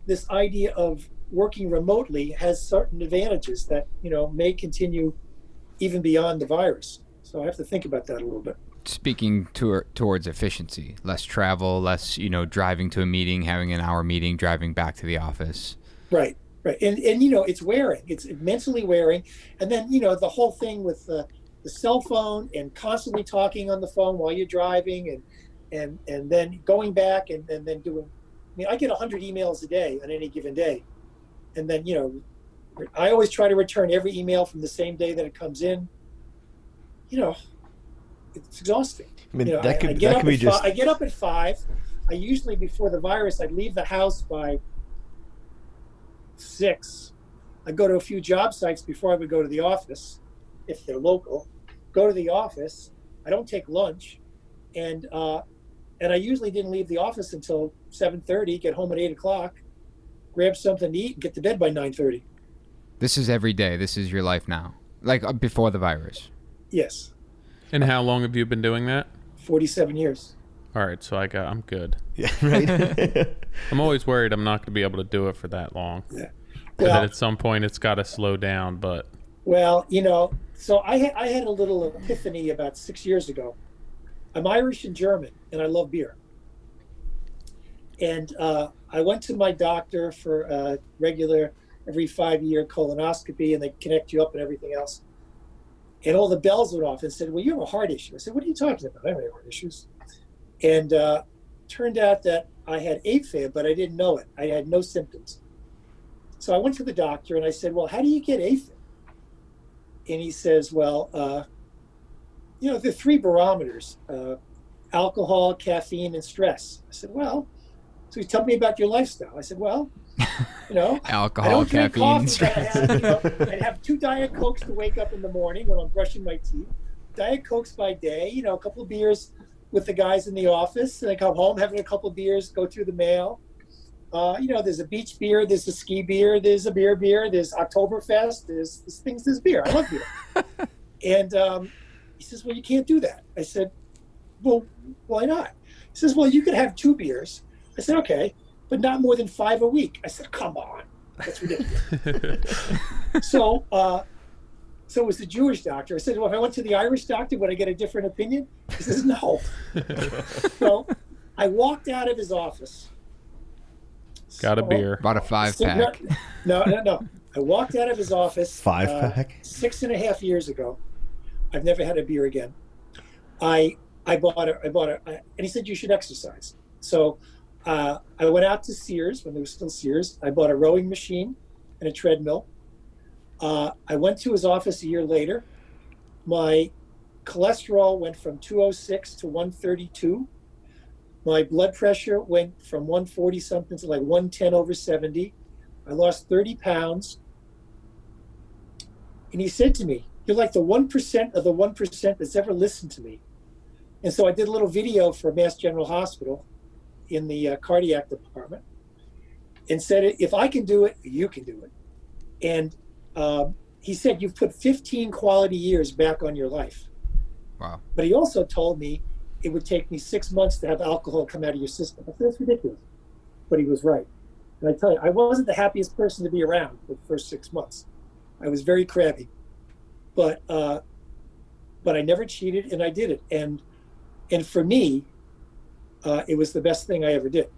this idea of working remotely has certain advantages that, may continue even beyond the virus. So I have to think about that a little bit. Speaking towards efficiency, less travel, less, driving to a meeting, having an hour meeting, driving back to the office. Right. And it's wearing. It's mentally wearing. And then, the whole thing with the cell phone and constantly talking on the phone while you're driving and then going back and then doing, I get 100 emails a day on any given day. And then, I always try to return every email from the same day that it comes in. It's exhausting. I get up at 5. I usually, before the virus, I'd leave the house by 6. I go to a few job sites before I would go to the office, if they're local. Go to the office. I don't take lunch, and I usually didn't leave the office until 7:30. Get home at 8 o'clock, grab something to eat, and get to bed by 9:30. This is every day. This is your life now. Like before the virus. Yes, And how long have you been doing that? 47 years. All right, so I'm good. Yeah, right. I'm always worried I'm not going to be able to do it for that long. Yeah. And Well, that at some point it's got to slow down, but well, so I had a little epiphany about 6 years ago. I'm Irish and German, and I love beer. And I went to my doctor for a regular every 5-year colonoscopy, and they connect you up and everything else. And all the bells went off and said, well, you have a heart issue. I said, what are you talking about? I don't have any heart issues. And turned out that I had AFib, but I didn't know it. I had no symptoms. So I went to the doctor and I said, well, how do you get AFib? And he says, well, there are 3 barometers, alcohol, caffeine, and stress. I said, well, so he told me about your lifestyle. I said, well, Alcohol, I don't drink caffeine, coffee, but I'd have 2 Diet Cokes to wake up in the morning when I'm brushing my teeth. Diet Cokes by day, a couple of beers with the guys in the office. And I come home, having a couple of beers, go through the mail. There's a beach beer, there's a ski beer, there's a beer, there's Oktoberfest, there's beer. I love beer. And he says, well, you can't do that. I said, well, why not? He says, well, you could have 2 beers. I said, okay, but not more than 5 a week. I said, come on, that's ridiculous. So it was the Jewish doctor. I said, well, if I went to the Irish doctor, would I get a different opinion? He says, no. So I walked out of his office. got a beer. About a 5-pack. No. I walked out of his office 5-pack? 6.5 years ago. I've never had a beer again. I bought it, and he said, you should exercise. So I went out to Sears when there was still Sears. I bought a rowing machine and a treadmill. I went to his office a year later. My cholesterol went from 206 to 132. My blood pressure went from 140 something to like 110/70. I lost 30 pounds. And he said to me, you're like the 1% of the 1% that's ever listened to me. And so I did a little video for Mass General Hospital in the cardiac department and said, if I can do it, you can do it. And he said, you've put 15 quality years back on your life. Wow. But he also told me it would take me 6 months to have alcohol come out of your system. I said, that's ridiculous. But he was right. And I tell you, I wasn't the happiest person to be around for the first 6 months. I was very crabby. But I never cheated, and I did it. And for me, it was the best thing I ever did.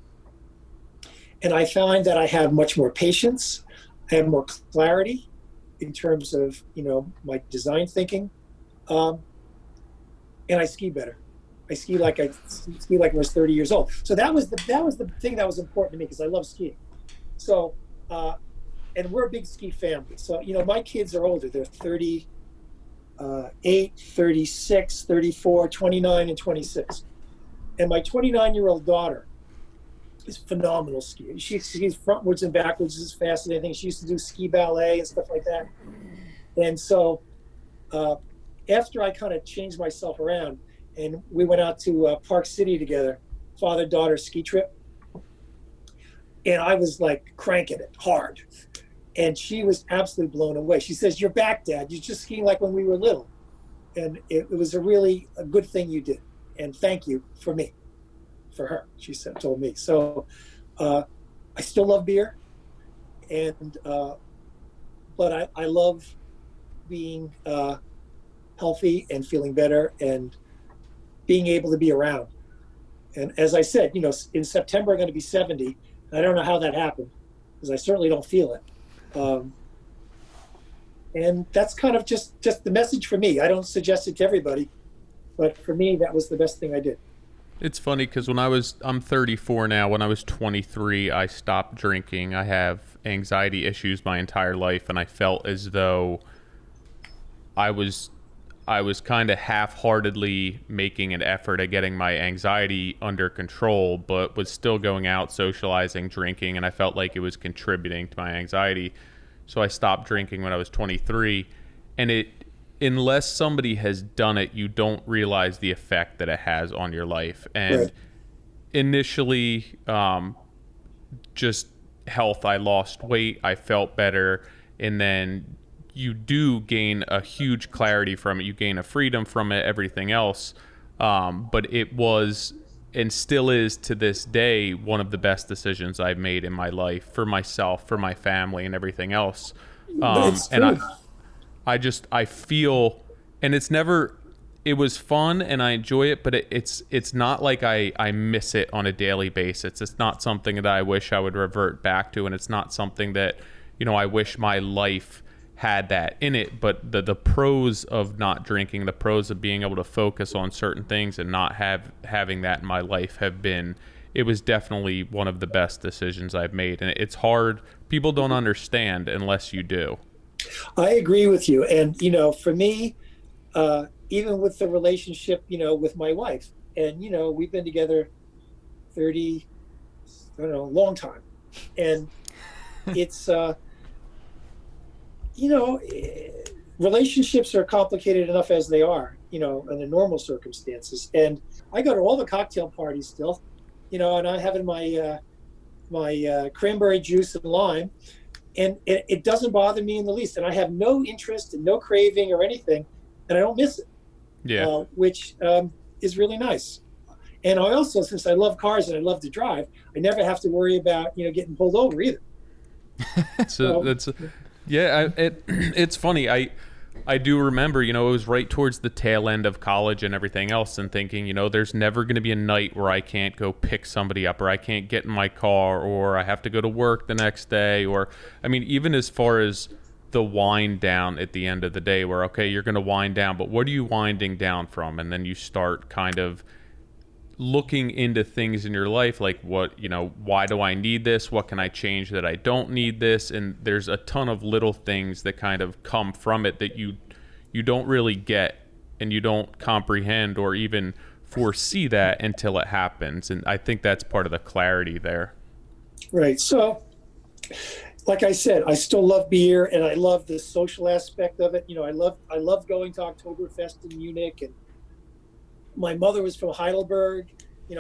And I find that I have much more patience. I have more clarity in terms of, my design thinking. And I ski better. I ski like I was 30 years old. So that was the thing that was important to me because I love skiing. So, and we're a big ski family. So, my kids are older. They're 38, 36, 34, 29, and 26. And my 29-year-old daughter is phenomenal skier. She skis frontwards and backwards as fast as anything. She used to do ski ballet and stuff like that. And so after I kind of changed myself around and we went out to Park City together, father-daughter ski trip, and I was like cranking it hard. And she was absolutely blown away. She says, you're back, Dad. You're just skiing like when we were little. And it was a good thing you did. And thank you for her, she told me. So I still love beer, and but I love being healthy and feeling better and being able to be around. And as I said, in September I'm going to be 70. And I don't know how that happened because I certainly don't feel it. And that's kind of just the message for me. I don't suggest it to everybody, but for me, that was the best thing I did. It's funny because I'm 34 now. When I was 23, I stopped drinking. I have anxiety issues my entire life, and I felt as though I was kind of half-heartedly making an effort at getting my anxiety under control, but was still going out, socializing, drinking, and I felt like it was contributing to my anxiety. So I stopped drinking when I was 23, and unless somebody has done it, you don't realize the effect that it has on your life. And Right. Initially, just health. I lost weight, I felt better, and then you do gain a huge clarity from it. You gain a freedom from it, everything else. But it was and still is to this day one of the best decisions I've made in my life, for myself, for my family, and everything else. And I feel, and it was fun and I enjoy it, but it's not like I miss it on a daily basis. It's not something that I wish I would revert back to, and it's not something that, I wish my life had that in it. But the pros of not drinking, the pros of being able to focus on certain things and not having that in my life it was definitely one of the best decisions I've made. And it's hard. People don't understand unless you do. I agree with you. And, for me, even with the relationship, with my wife, and, we've been together 30, long time. And it's, relationships are complicated enough as they are, under normal circumstances. And I go to all the cocktail parties still, and I'm having my cranberry juice and lime, and it doesn't bother me in the least. And I have no interest and no craving or anything, and I don't miss it. Yeah. Which is really nice. And I also, since I love cars and I love to drive, I never have to worry about, getting pulled over either. It's funny. I do remember, it was right towards the tail end of college and everything else, and thinking, there's never going to be a night where I can't go pick somebody up, or I can't get in my car, or I have to go to work the next day, or, even as far as the wind down at the end of the day, where, okay, you're going to wind down, but what are you winding down from? And then you start kind of looking into things in your life, like why do I need this? What can I change that I don't need this? And there's a ton of little things that kind of come from it that you don't really get, and you don't comprehend or even foresee that until it happens. And I think that's part of the clarity there. Right. So, like I said, I still love beer, and I love the social aspect of it. I love going to Oktoberfest in Munich, and my mother was from Heidelberg.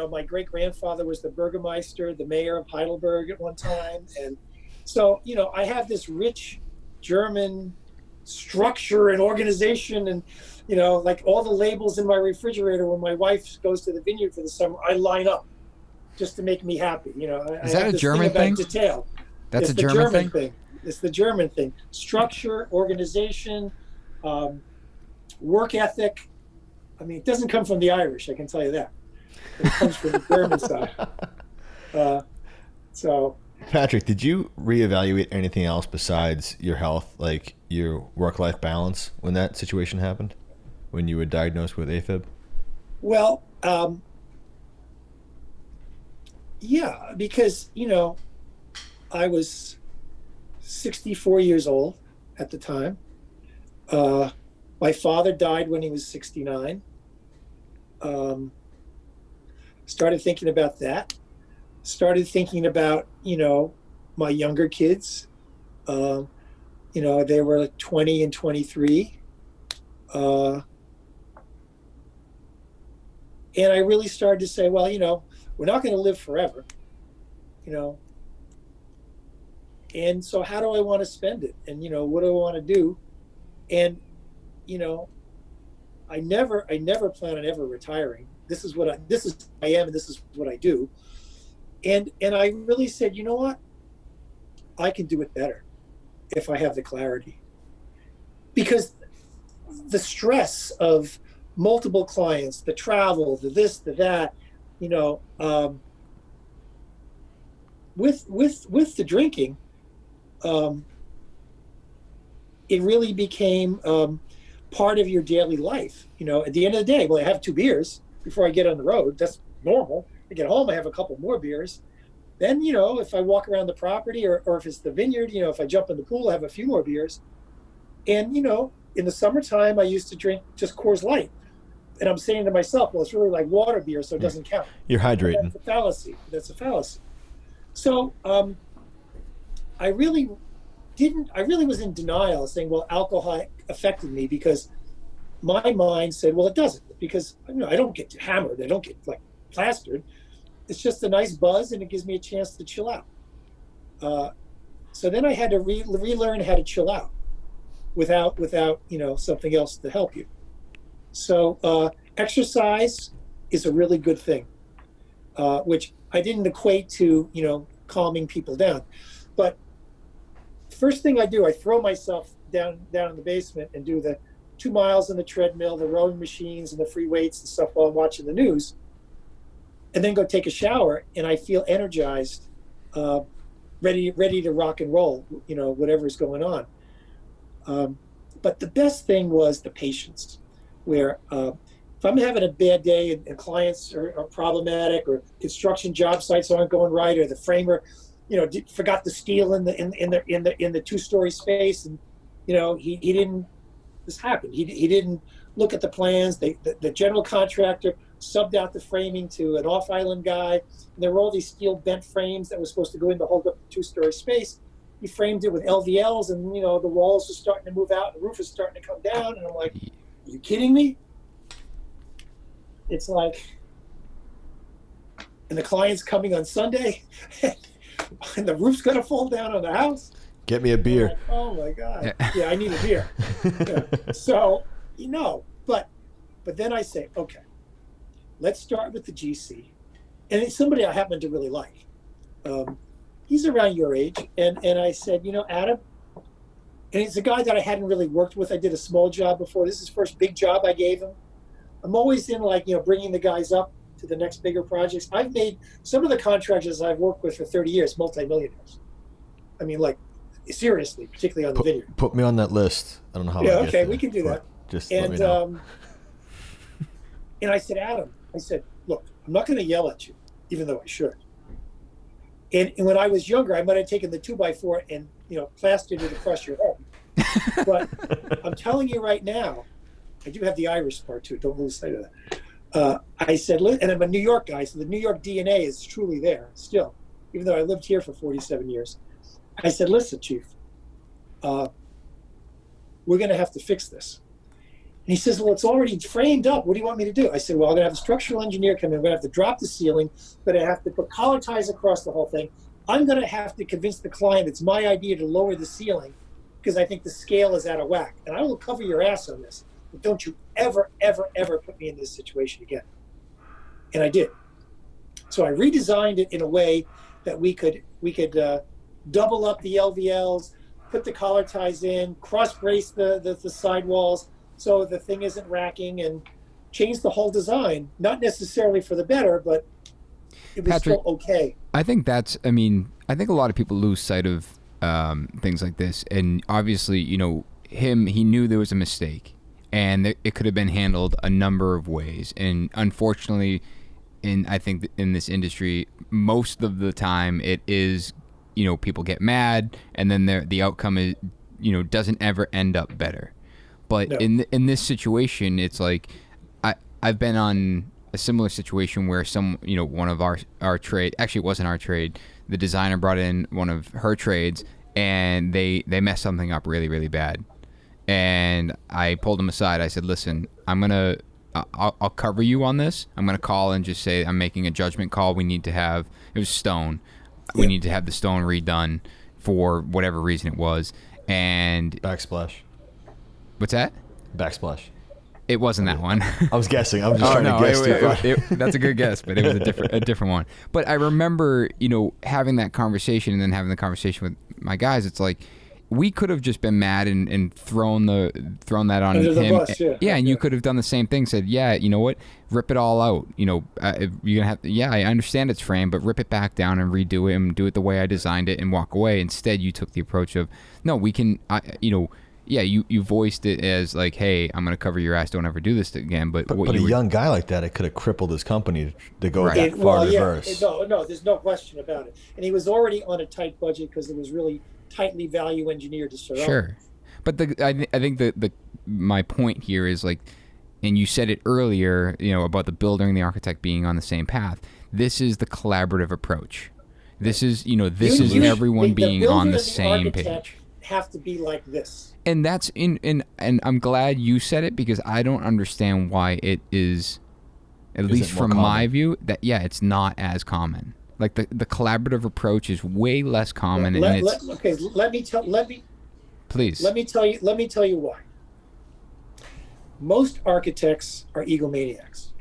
My great grandfather was the Burgermeister, the mayor of Heidelberg at one time. And so, I have this rich German structure and organization, and, like all the labels in my refrigerator, when my wife goes to the vineyard for the summer, I line up just to make me happy. Is that a German thing? Detail. That's a German thing? It's the German thing. Structure, organization, work ethic. It doesn't come from the Irish, I can tell you that. It comes from the German side. So, Patrick, did you reevaluate anything else besides your health, like your work-life balance, when that situation happened, when you were diagnosed with AFib? Well, yeah, because, I was 64 years old at the time. My father died when he was 69. Started thinking about that. Started thinking about, my younger kids. They were like 20 and 23. And I really started to say, well, we're not going to live forever, and so how do I want to spend it? And, what do I want to do? And, I never plan on ever retiring. This is who I am, and this is what I do. And I really said, you know what? I can do it better if I have the clarity. Because the stress of multiple clients, the travel, the this, the that, with the drinking, it really became part of your daily life. At the end of the day, well, I have 2 beers before I get on the road. That's normal. I get home, I have a couple more beers. Then, if I walk around the property, or if it's the vineyard, if I jump in the pool, I have a few more beers. And, in the summertime, I used to drink just Coors Light. And I'm saying to myself, well, it's really like water beer, so it doesn't count. You're hydrating. That's a fallacy. So I really was in denial, saying, well, alcohol affected me, because my mind said, well, it doesn't, because I don't get hammered. I don't get plastered. It's just a nice buzz, and it gives me a chance to chill out. So then I had to relearn how to chill out without something else to help you. So exercise is a really good thing, which I didn't equate to calming people down. But first thing I do, I throw myself down in the basement and do the 2 miles on the treadmill, the rowing machines, and the free weights and stuff while I'm watching the news, and then go take a shower, and I feel energized, ready to rock and roll, whatever's going on. But the best thing was the patience, where if I'm having a bad day and clients are problematic, or construction job sites aren't going right, or the framer, forgot the steel in the 2-story space, and he didn't. This happened. He didn't look at the plans. The general contractor subbed out the framing to an off-island guy, and there were all these steel bent frames that were supposed to go in to hold up the 2-story space. He framed it with LVLs, and the walls are starting to move out, and the roof is starting to come down, and I'm like, are you kidding me? It's like, and the client's coming on Sunday, and the roof's gonna fall down on the house. Get me a beer. Like, oh my God. Yeah, I need a beer. Yeah. So, but then I say, okay, let's start with the GC. And it's somebody I happen to really like. He's around your age. And I said, Adam, and it's a guy that I hadn't really worked with. I did a small job before. This is the first big job I gave him. I'm always in bringing the guys up to the next bigger projects. I've made some of the contractors I've worked with for 30 years, multi-millionaires. I mean, seriously, particularly on the vineyard. Put me on that list. I don't know how. Yeah, okay, we can do that. Just let me know. And I said, Adam, look, I'm not going to yell at you, even though I should. And when I was younger, I might have taken the 2x4 and plastered it across your head. But I'm telling you right now, I do have the Irish part too. Don't lose sight of that. I said, and I'm a New York guy, so the New York DNA is truly there still, even though I lived here for 47 years. I said, listen, Chief, we're going to have to fix this. And he says, well, it's already framed up. What do you want me to do? I said, well, I'm going to have a structural engineer come in. I'm going to have to drop the ceiling. I'm going to have to put collar ties across the whole thing. I'm going to have to convince the client it's my idea to lower the ceiling because I think the scale is out of whack. And I will cover your ass on this. But don't you ever, ever, ever put me in this situation again. And I did. So I redesigned it in a way that we could double up the LVLs, put the collar ties in, cross brace the sidewalls so the thing isn't racking, and change the whole design. Not necessarily for the better, but it was Patrick, still okay. I think I think a lot of people lose sight of things like this. And obviously, he knew there was a mistake, and it could have been handled a number of ways. And unfortunately, I think in this industry, most of the time it is, people get mad, and then the outcome is, doesn't ever end up better. But no. in this situation, it's like I've been on a similar situation where one of our trade, actually it wasn't our trade, the designer brought in one of her trades, and they messed something up really, really bad. And I pulled them aside. I said, listen, I'll cover you on this. I'm going to call and just say I'm making a judgment call. We need to have, it was stone. We need to have the stone redone for whatever reason it was. And backsplash. What's that? Backsplash. It wasn't that one. I was guessing. I'm just trying to guess. That's a good guess, but it was a different one. But I remember, having that conversation and then having the conversation with my guys. It's like, we could have just been mad and thrown that on under him. The bus, yeah. And you could have done the same thing. Said, yeah, you know what? Rip it all out. You're gonna have to. Yeah, I understand it's framed, but rip it back down and redo it and do it the way I designed it and walk away. Instead, you took the approach of, no, we can. You voiced it as like, hey, I'm gonna cover your ass. Don't ever do this again. But a young guy like that, it could have crippled his company to go that far reverse. No, there's no question about it. And he was already on a tight budget because it was really tightly value engineered to surround. Sure, but I think my point here is like, and you said it earlier, about the builder and the architect being on the same path. This is the collaborative approach. This is everyone being on the same page. Have to be like this. And that's and I'm glad you said it, because I don't understand why it is, at least from my view, that it's not as common. Like the collaborative approach is way less common. Please. Let me tell you why. Most architects are egomaniacs.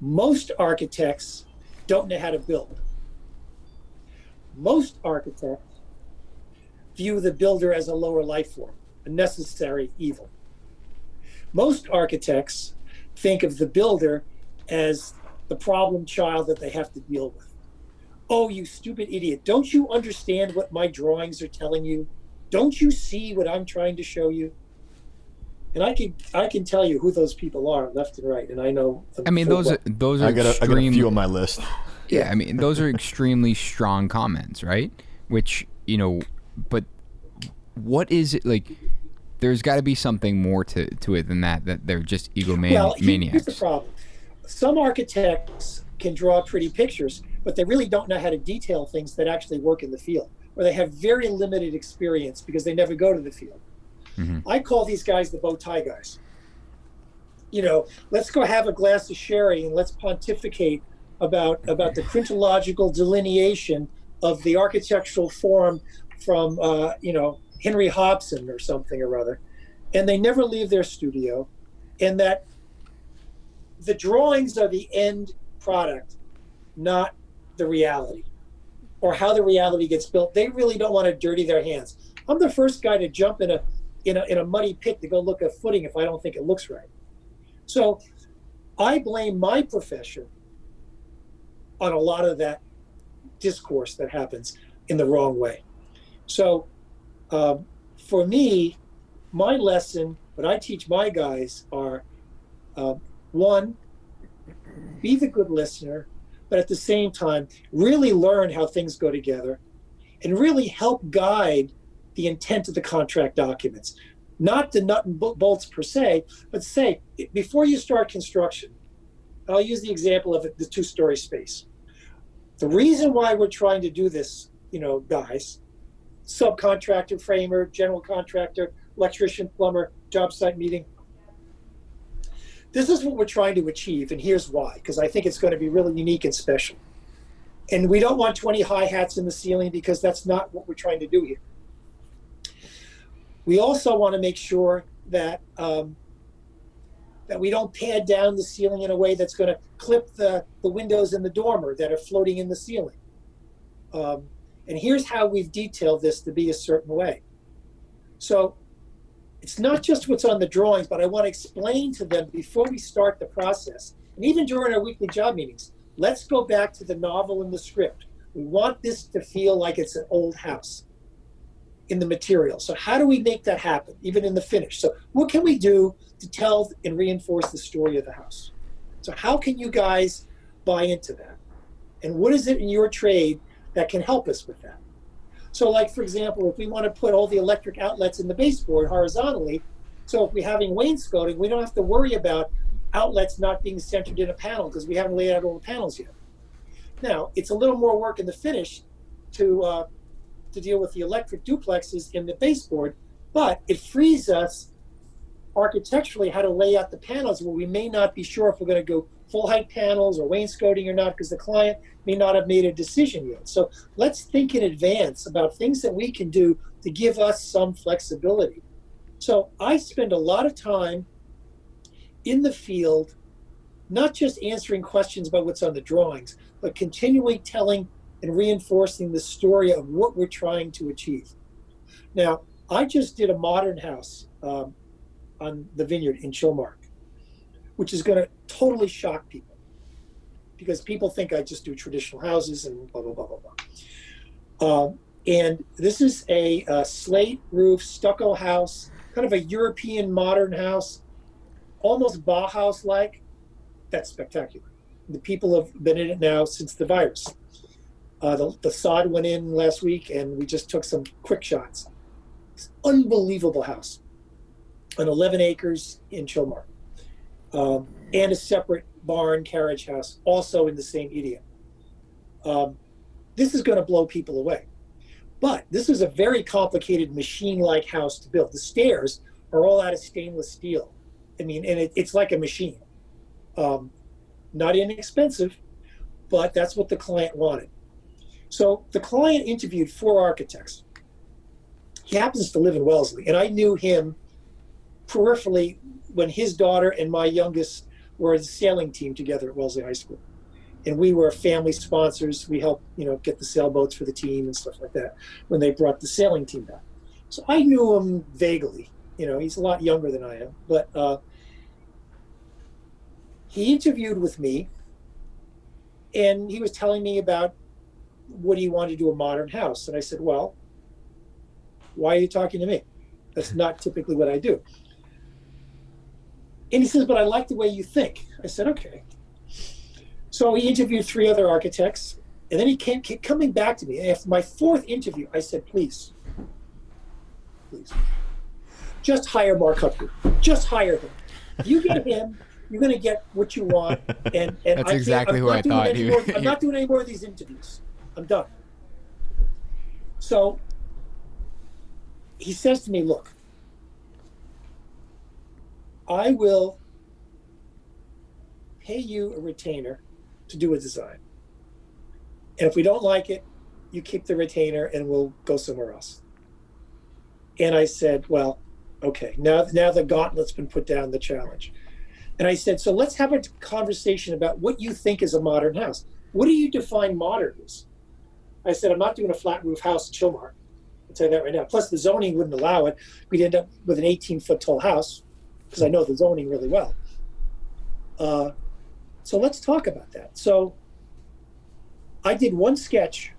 Most architects don't know how to build. Most architects view the builder as a lower life form, a necessary evil. Most architects think of the builder as the problem child that they have to deal with. Oh, you stupid idiot. Don't you understand what my drawings are telling you? Don't you see what I'm trying to show you? And I can tell you who those people are left and right, and I know. I mean, those are I got a few on my list. Yeah, I mean, those are extremely strong comments, right? Which, but what is it like? There's got to be something more to it than that they're just egomaniacs. Here's the problem. Some architects can draw pretty pictures, but they really don't know how to detail things that actually work in the field, or they have very limited experience because they never go to the field. Mm-hmm. I call these guys the bow tie guys. Let's go have a glass of sherry and let's pontificate about the chronological delineation of the architectural form from Henry Hobson or something or other, and they never leave their studio, and that the drawings are the end product, not the reality, or how the reality gets built. They really don't want to dirty their hands. I'm the first guy to jump in a muddy pit to go look at footing if I don't think it looks right. So I blame my profession on a lot of that discourse that happens in the wrong way. So for me, my lesson, what I teach my guys are, one, be the good listener, but at the same time, really learn how things go together and really help guide the intent of the contract documents. Not the nut and bolts per se, but say, before you start construction, I'll use the example of the two-story space. The reason why we're trying to do this, guys, subcontractor, framer, general contractor, electrician, plumber, job site meeting, this is what we're trying to achieve, and here's why, because I think it's going to be really unique and special. And we don't want 20 hi-hats in the ceiling because that's not what we're trying to do here. We also want to make sure that that we don't pad down the ceiling in a way that's going to clip the windows in the dormer that are floating in the ceiling. And here's how we've detailed this to be a certain way. So it's not just what's on the drawings, but I want to explain to them before we start the process, and even during our weekly job meetings, let's go back to the novel and the script. We want this to feel like it's an old house in the material. So how do we make that happen, even in the finish? So what can we do to tell and reinforce the story of the house? So how can you guys buy into that? And what is it in your trade that can help us with that? So like, for example, if we want to put all the electric outlets in the baseboard horizontally, so if we're having wainscoting, we don't have to worry about outlets not being centered in a panel because we haven't laid out all the panels yet. Now, it's a little more work in the finish to deal with the electric duplexes in the baseboard, but it frees us architecturally how to lay out the panels where we may not be sure if we're going to go full height panels or wainscoting or not because the client may not have made a decision yet. So let's think in advance about things that we can do to give us some flexibility. So I spend a lot of time in the field, not just answering questions about what's on the drawings, but continually telling and reinforcing the story of what we're trying to achieve. Now, I just did a modern house on the Vineyard in Chilmark, which is going to totally shock people because people think I just do traditional houses and blah, blah, blah, blah, blah. And this is a slate roof, stucco house, kind of a European modern house, almost Bauhaus-like. That's spectacular. The people have been in it now since the virus. The sod went in last week and we just took some quick shots. It's an unbelievable house on 11 acres in Chilmark. And a separate barn carriage house also in the same idiom. This is going to blow people away. But this is a very complicated machine-like house to build. The stairs are all out of stainless steel. I mean, and it's like a machine. Not inexpensive, but that's what the client wanted. So the client interviewed 4 architects. He happens to live in Wellesley, and I knew him peripherally when his daughter and my youngest were on the sailing team together at Wellesley High School. And we were family sponsors. We helped, get the sailboats for the team and stuff like that when they brought the sailing team back. So I knew him vaguely. He's a lot younger than I am, but he interviewed with me, and he was telling me about what he wanted to do a modern house. And I said, well, why are you talking to me? That's not typically what I do. And he says, but I like the way you think. I said, okay. So he interviewed 3 other architects, and then he kept coming back to me. And after my 4th interview, I said, please, just hire Mark Hutker. Just hire him. If you get him, you're going to get what you want. And that's exactly who I thought. I'm not doing any more of these interviews. I'm done. So he says to me, look, I will pay you a retainer to do a design. And if we don't like it, you keep the retainer and we'll go somewhere else. And I said, well, okay, now the gauntlet's been put down, the challenge. And I said, so let's have a conversation about what you think is a modern house. What do you define modern as? I said, I'm not doing a flat roof house in Chilmar. I'll tell you that right now. Plus the zoning wouldn't allow it. We'd end up with an 18-foot tall house because I know the zoning really well. So let's talk about that. So I did one sketch,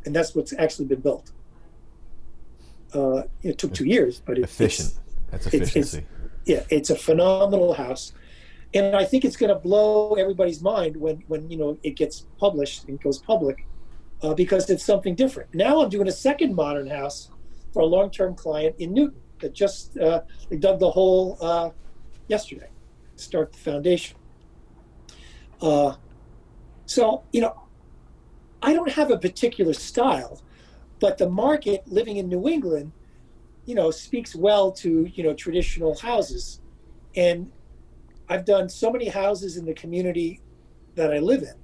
and that's what's actually been built. It took 2 years, but it's efficient. That's efficiency. It's a phenomenal house, and I think it's going to blow everybody's mind when it gets published and goes public, because it's something different. Now I'm doing a second modern house for a long-term client in Newton that just they dug the hole yesterday to start the foundation. So I don't have a particular style, but the market living in New England, speaks well to, traditional houses. And I've done so many houses in the community that I live in.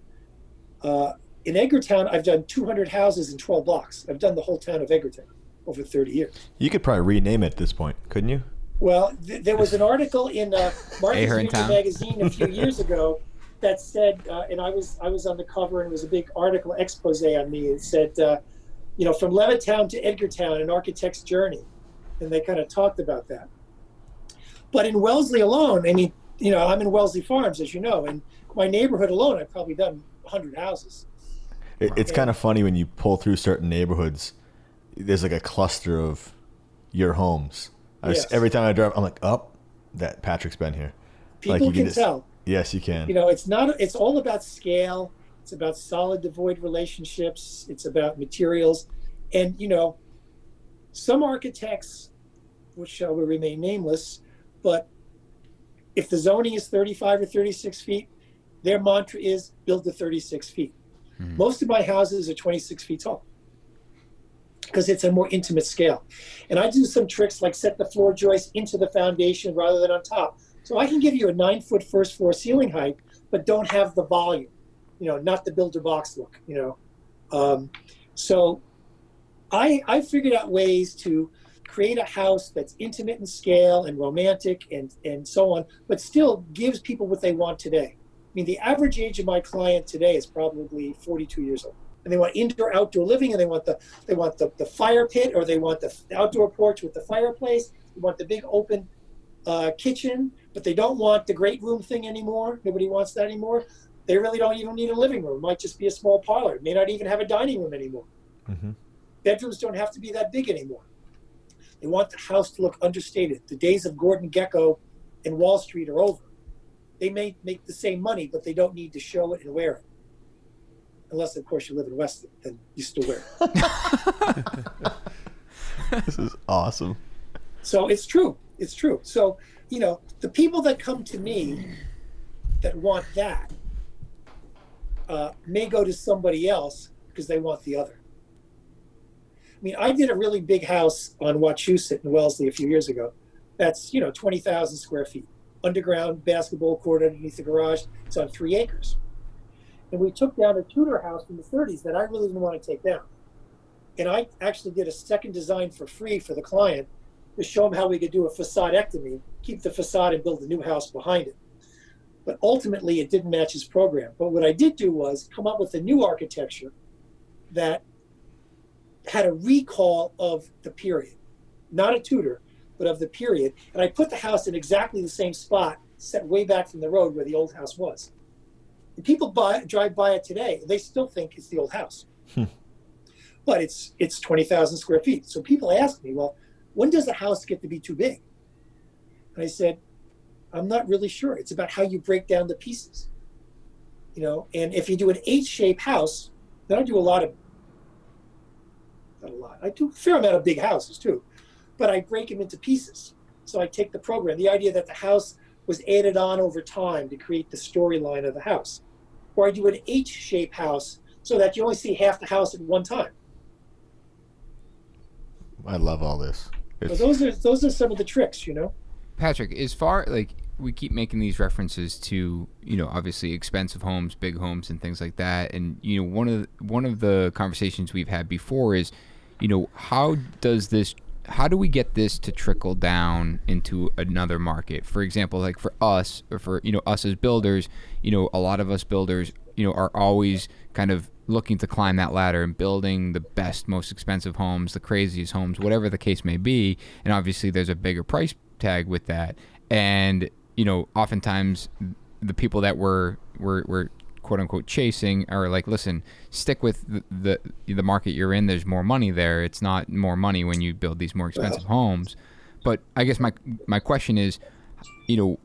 In Edgartown, I've done 200 houses in 12 blocks. I've done the whole town of Edgartown over 30 years. You could probably rename it at this point, couldn't you? Well, there was an article in Martha's Vineyard magazine a few years ago that said, and I was on the cover, and it was a big article expose on me. It said, from Levittown to Edgartown, an architect's journey. And they kind of talked about that. But in Wellesley alone, I'm in Wellesley Farms, as you know, and my neighborhood alone, I've probably done 100 houses. It's kind of funny when you pull through certain neighborhoods, there's like a cluster of your homes. Yes. Every time I drive, I'm like, that Patrick's been here. People can tell. Yes, you can. It's all about scale. It's about solid to void relationships. It's about materials. And, some architects, which shall remain nameless, but if the zoning is 35 or 36 feet, their mantra is build to 36 feet. Mm-hmm. Most of my houses are 26 feet tall because it's a more intimate scale. And I do some tricks like set the floor joist into the foundation rather than on top. So I can give you a 9-foot first floor ceiling height, but don't have the volume, not the builder box look, So I figured out ways to create a house that's intimate in scale and romantic and so on, but still gives people what they want today. The average age of my client today is probably 42 years old. And they want indoor outdoor living, and they want the fire pit, or they want the outdoor porch with the fireplace. They want the big open kitchen, but they don't want the great room thing anymore. Nobody wants that anymore. They really don't even need a living room. It might just be a small parlor. It may not even have a dining room anymore. Mm-hmm. Bedrooms don't have to be that big anymore. They want the house to look understated. The days of Gordon Gekko and Wall Street are over. They may make the same money, but they don't need to show it and wear it. Unless, of course, you live in Weston, then you still wear it. This is awesome. So it's true. It's true. So, the people that come to me that want that may go to somebody else because they want the other. I did a really big house on Wachusett in Wellesley a few years ago. That's, 20,000 square feet. Underground basketball court underneath the garage. It's on 3 acres. And we took down a Tudor house from the 30s that I really didn't want to take down. And I actually did a second design for free for the client to show him how we could do a facadectomy, keep the facade and build a new house behind it. But ultimately, it didn't match his program. But what I did do was come up with a new architecture that had a recall of the period, not a Tudor, but of the period. And I put the house in exactly the same spot, set way back from the road where the old house was. And people drive by it today, they still think it's the old house. But it's 20,000 square feet. So people ask me, well, when does a house get to be too big? And I said, I'm not really sure. It's about how you break down the pieces. And if you do an H-shaped house, then I do I do a fair amount of big houses too, but I break them into pieces. So I take the program, the idea that the house was added on over time to create the storyline of the house. Or I do an H-shaped house so that you only see half the house at one time. I love all this. So those are some of the tricks, Patrick, as far we keep making these references to, obviously expensive homes, big homes, and things like that. And one of the conversations we've had before is, how do we get this to trickle down into another market? For example, like for us, or for us as builders, a lot of us builders, are always kind of looking to climb that ladder and building the best, most expensive homes, the craziest homes, whatever the case may be. And obviously, there's a bigger price tag with that. And oftentimes the people that we're quote unquote chasing are like, listen, stick with the market you're in. There's more money there. It's not more money when you build these more expensive homes. But I guess my question is,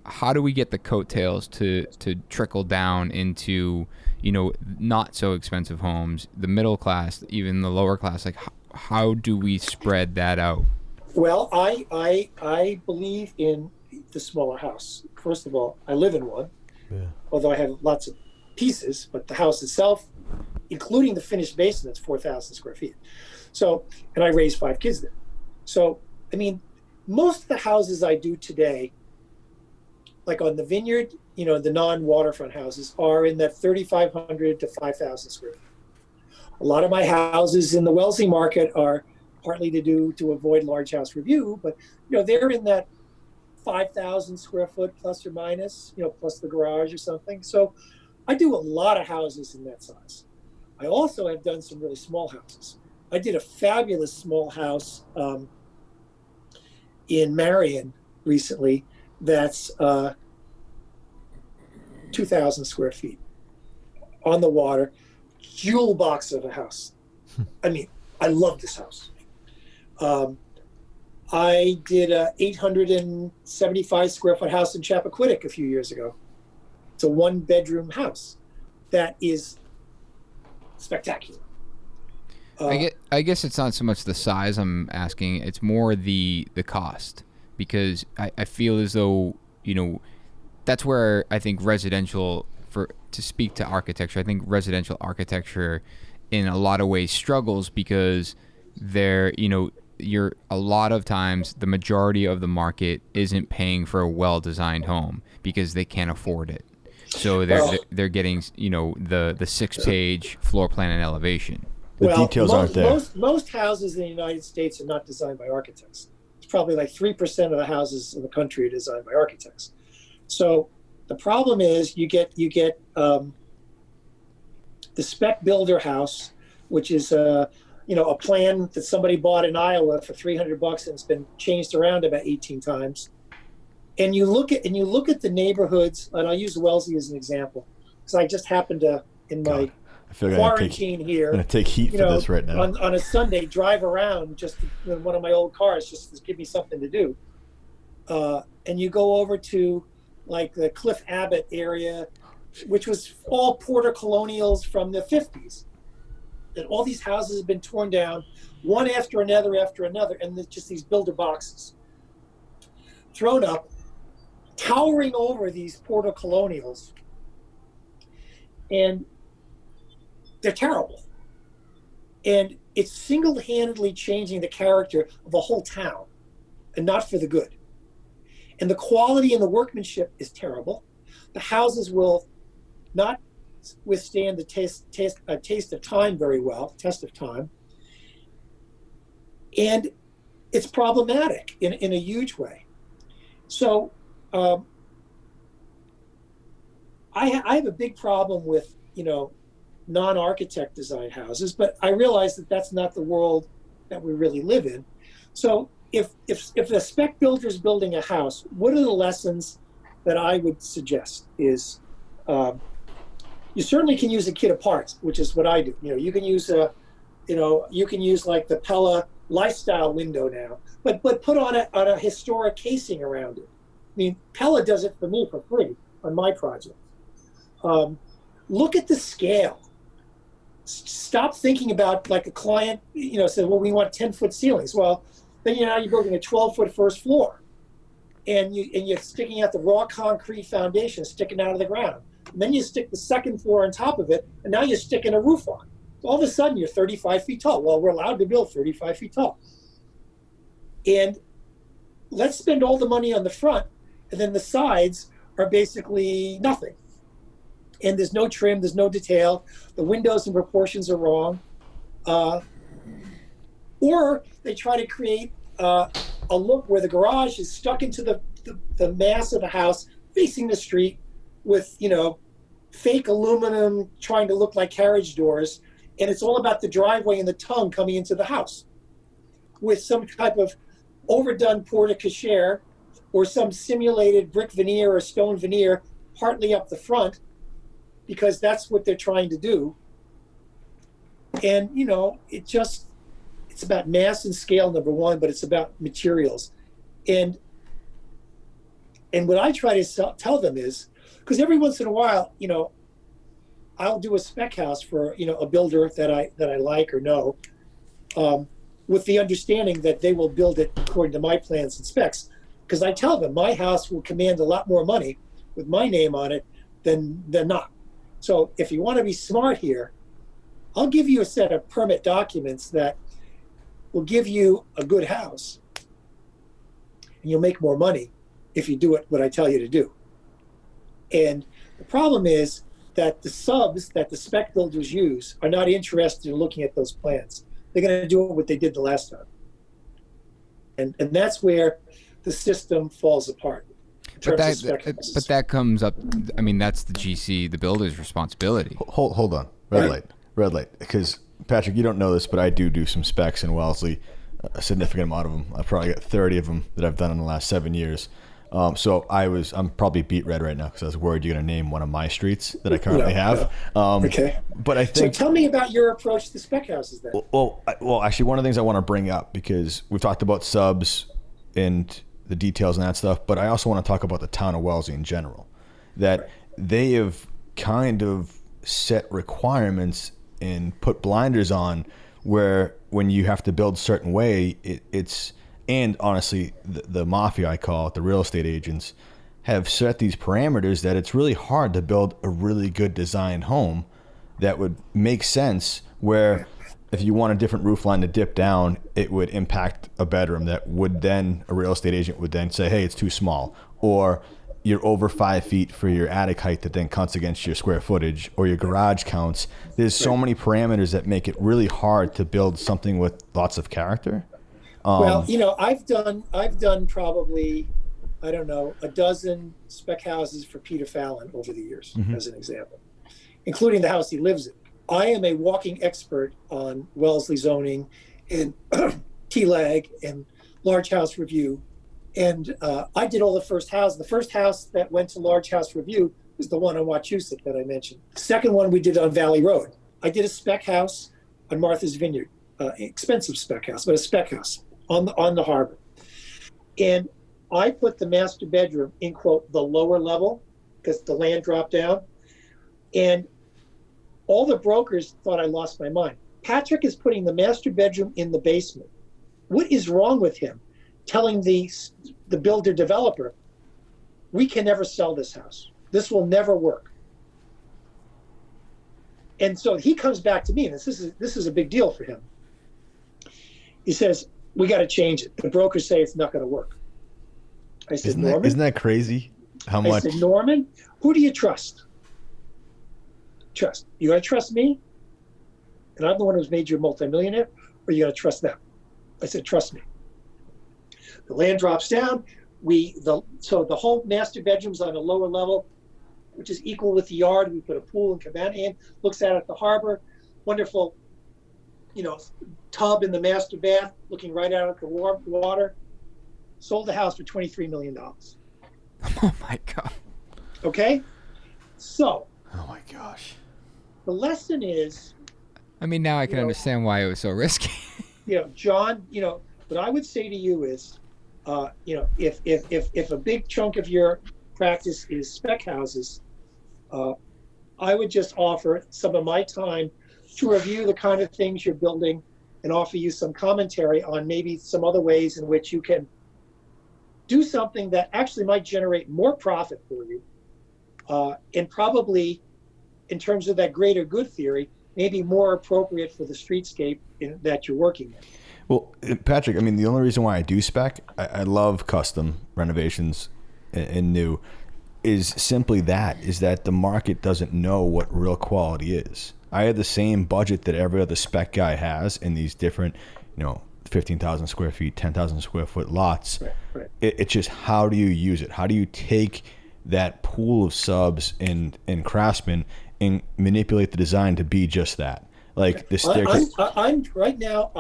how do we get the coattails to trickle down into, not so expensive homes, the middle class, even the lower class? Like, how do we spread that out? Well, I believe in the smaller house. First of all, I live in one, although I have lots of pieces, but the house itself, including the finished basement, is 4,000 square feet. So, and I raised 5 kids there. So, I mean, most of the houses I do today, like on the Vineyard, the non-waterfront houses, are in that 3,500 to 5,000 square feet. A lot of my houses in the Wellesley market are partly to avoid large house review, but they're in that 5,000 square foot plus or minus, plus the garage or something. So I do a lot of houses in that size. I also have done some really small houses. I did a fabulous small house in Marion recently that's 2,000 square feet on the water, jewel box of a house. I mean, I love this house. I did a 875 square foot house in Chappaquiddick a few years ago. It's a 1-bedroom house that is spectacular. I guess it's not so much the size I'm asking, it's more the cost, because I feel as though, that's where I think to speak to architecture, I think residential architecture in a lot of ways struggles because you're a lot of times the majority of the market isn't paying for a well-designed home because they can't afford it. So they're getting the 6-page floor plan and elevation. The details aren't there. Most houses in the United States are not designed by architects. It's probably like 3% of the houses in the country are designed by architects. So the problem is you get the spec builder house, which is a plan that somebody bought in Iowa for $300 and it's been changed around about 18 times. And you look at the neighborhoods, and I'll use Wellesley as an example, because I just happened to, in my quarantine here, I'm going to take heat for this right now. On a Sunday, drive around just in one of my old cars just to give me something to do. And you go over to like the Cliff Abbott area, which was all Porter Colonials from the 50s. And all these houses have been torn down, one after another, and there's just these builder boxes thrown up, towering over these Porter Colonials. And they're terrible. And it's single-handedly changing the character of a whole town, and not for the good. And the quality and the workmanship is terrible. The houses will not withstand the taste of time very well, test of time. And it's problematic in a huge way. So I have a big problem with, non-architect design houses, but I realize that that's not the world that we really live in. So if a spec builder is building a house, what are the lessons that I would suggest is, you certainly can use a kit of parts, which is what I do. You can use like the Pella lifestyle window now, but put on a historic casing around it. I mean, Pella does it for me for free on my project. Look at the scale. Stop thinking about like a client, said, well, we want 10-foot ceilings. Well, then you're building a 12-foot first floor, and you're sticking out the raw concrete foundation sticking out of the ground. And then you stick the second floor on top of it, and now you're sticking a roof on. All of a sudden, you're 35 feet tall. Well, we're allowed to build 35 feet tall. And let's spend all the money on the front, and then the sides are basically nothing. And there's no trim, there's no detail. The windows and proportions are wrong. Or they try to create a look where the garage is stuck into the mass of the house facing the street with, fake aluminum trying to look like carriage doors. And it's all about the driveway and the tongue coming into the house with some type of overdone porte-cochere or some simulated brick veneer or stone veneer partly up the front, because that's what they're trying to do. And, it's about mass and scale, number one, but it's about materials. And what I try to tell them is, because every once in a while, I'll do a spec house for, a builder that I like or know, with the understanding that they will build it according to my plans and specs. Because I tell them my house will command a lot more money with my name on it than not. So if you want to be smart here, I'll give you a set of permit documents that will give you a good house, and you'll make more money if you do what I tell you to do. And the problem is that the subs that the spec builders use are not interested in looking at those plans. They're going to do what they did the last time. And that's where the system falls apart. But that comes up. I mean, that's the GC, the builder's responsibility. Hold on, red light. Because Patrick, you don't know this, but I do some specs in Wellesley, a significant amount of them. I probably got 30 of them that I've done in the last 7 years. So I'm probably beat red right now because I was worried you're going to name one of my streets that I currently have. Okay. But I think. So tell me about your approach to spec houses then. Well, actually, one of the things I want to bring up, because we've talked about subs and the details and that stuff, but I also want to talk about the town of Wellesley in general, that they have kind of set requirements and put blinders on where when you have to build a certain way, it's, and honestly, the mafia, I call it, the real estate agents, have set these parameters that it's really hard to build a really good designed home that would make sense, where if you want a different roof line to dip down, it would impact a bedroom that would then, a real estate agent would then say, hey, it's too small. Or you're over 5 feet for your attic height that then counts against your square footage, or your garage counts. There's so many parameters that make it really hard to build something with lots of character. Well, I've done probably, I don't know, a dozen spec houses for Peter Fallon over the years, as an example, including the house he lives in. I am a walking expert on Wellesley zoning and TLAG and large house review. And I did all the first house. The first house that went to large house review was the one on Wachusett that I mentioned. The second one we did on Valley Road. I did a spec house on Martha's Vineyard, expensive spec house, but a spec house on the harbor. And I put the master bedroom in, quote, the lower level, because the land dropped down. And all the brokers thought I lost my mind. Patrick is putting the master bedroom in the basement. What is wrong with him? Telling the builder developer, we can never sell this house. This will never work. And so he comes back to me, and this is a big deal for him. He says, we got to change it. The brokers say it's not going to work. I said, Norman? Isn't that crazy? How much? I said, Norman, who do you trust? Trust. You gotta trust me, and I'm the one who's made you a multimillionaire, or you gotta trust them. I said, trust me. The land drops down. So the whole master bedroom's on a lower level, which is equal with the yard. We put a pool and cabana in, looks out at the harbor, wonderful, tub in the master bath, looking right out at the water. Sold the house for $23 million. Oh my God. Okay? So. Oh my gosh. The lesson is. I mean, now I can understand why it was so risky. John, what I would say to you is, if a big chunk of your practice is spec houses, I would just offer some of my time to review the kind of things you're building and offer you some commentary on maybe some other ways in which you can do something that actually might generate more profit for you, and probably, in terms of that greater good theory, maybe more appropriate for the streetscape that you're working in. Well, Patrick, I mean, the only reason why I do spec, I love custom renovations and new, is simply is that the market doesn't know what real quality is. I had the same budget that every other spec guy has in these different, 15,000 square feet, 10,000 square foot lots. Right. It's just, how do you use it? How do you take that pool of subs and craftsmen and manipulate the design to be just that? Like the staircase. I'm right now.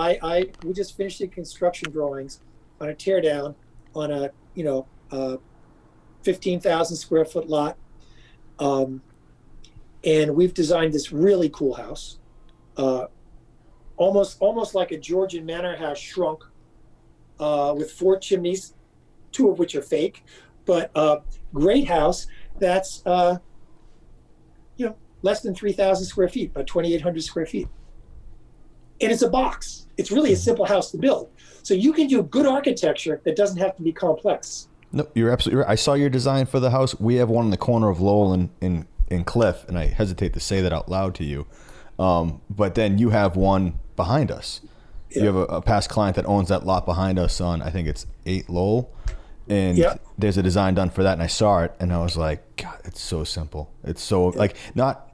We just finished the construction drawings on a tear down on a 15,000 square foot lot, and we've designed this really cool house, almost like a Georgian manor house shrunk, with 4 chimneys, 2 of which are fake, but great house that's less than 3,000 square feet, about 2,800 square feet. And it's a box. It's really a simple house to build. So you can do good architecture that doesn't have to be complex. No, you're absolutely right. I saw your design for the house. We have one in the corner of Lowell and Cliff, and I hesitate to say that out loud to you. But then you have one behind us. Yeah. You have a past client that owns that lot behind us on, I think it's 8 Lowell. And there's a design done for that, and I saw it, and I was like, God, it's so simple. It's so, like, not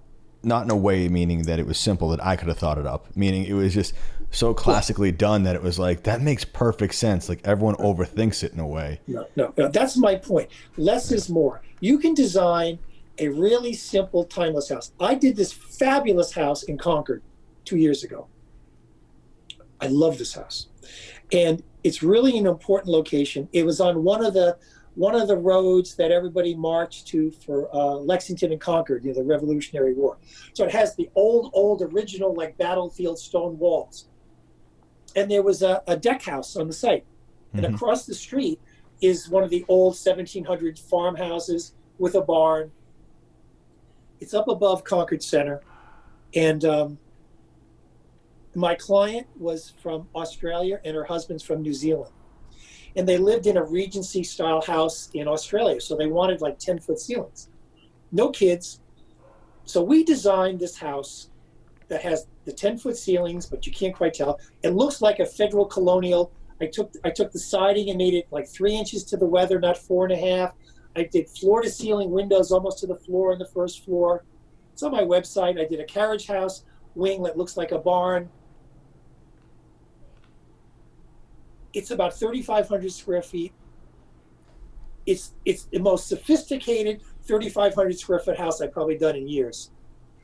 in a way meaning that it was simple that I could have thought it up, meaning it was just so classically done that it was like, that makes perfect sense. Like, everyone overthinks it in a way. No, that's my point. Less is more. You can design a really simple, timeless house. I did this fabulous house in Concord 2 years ago. I love this house. And it's really an important location. It was on one of the roads that everybody marched to for Lexington and Concord, the Revolutionary War. So it has the old original, like, battlefield stone walls. And there was a deck house on the site. And across the street is one of the old 1700s farmhouses with a barn. It's up above Concord Center. And my client was from Australia and her husband's from New Zealand. And they lived in a Regency style house in Australia. So they wanted like 10-foot ceilings. No kids. So we designed this house that has the 10-foot ceilings, but you can't quite tell. It looks like a federal colonial. I took the siding and made it like 3 inches to the weather, not 4.5. I did floor to ceiling windows almost to the floor on the first floor. It's on my website. I did a carriage house wing that looks like a barn. It's about 3,500 square feet. It's the most sophisticated 3,500 square foot house I've probably done in years.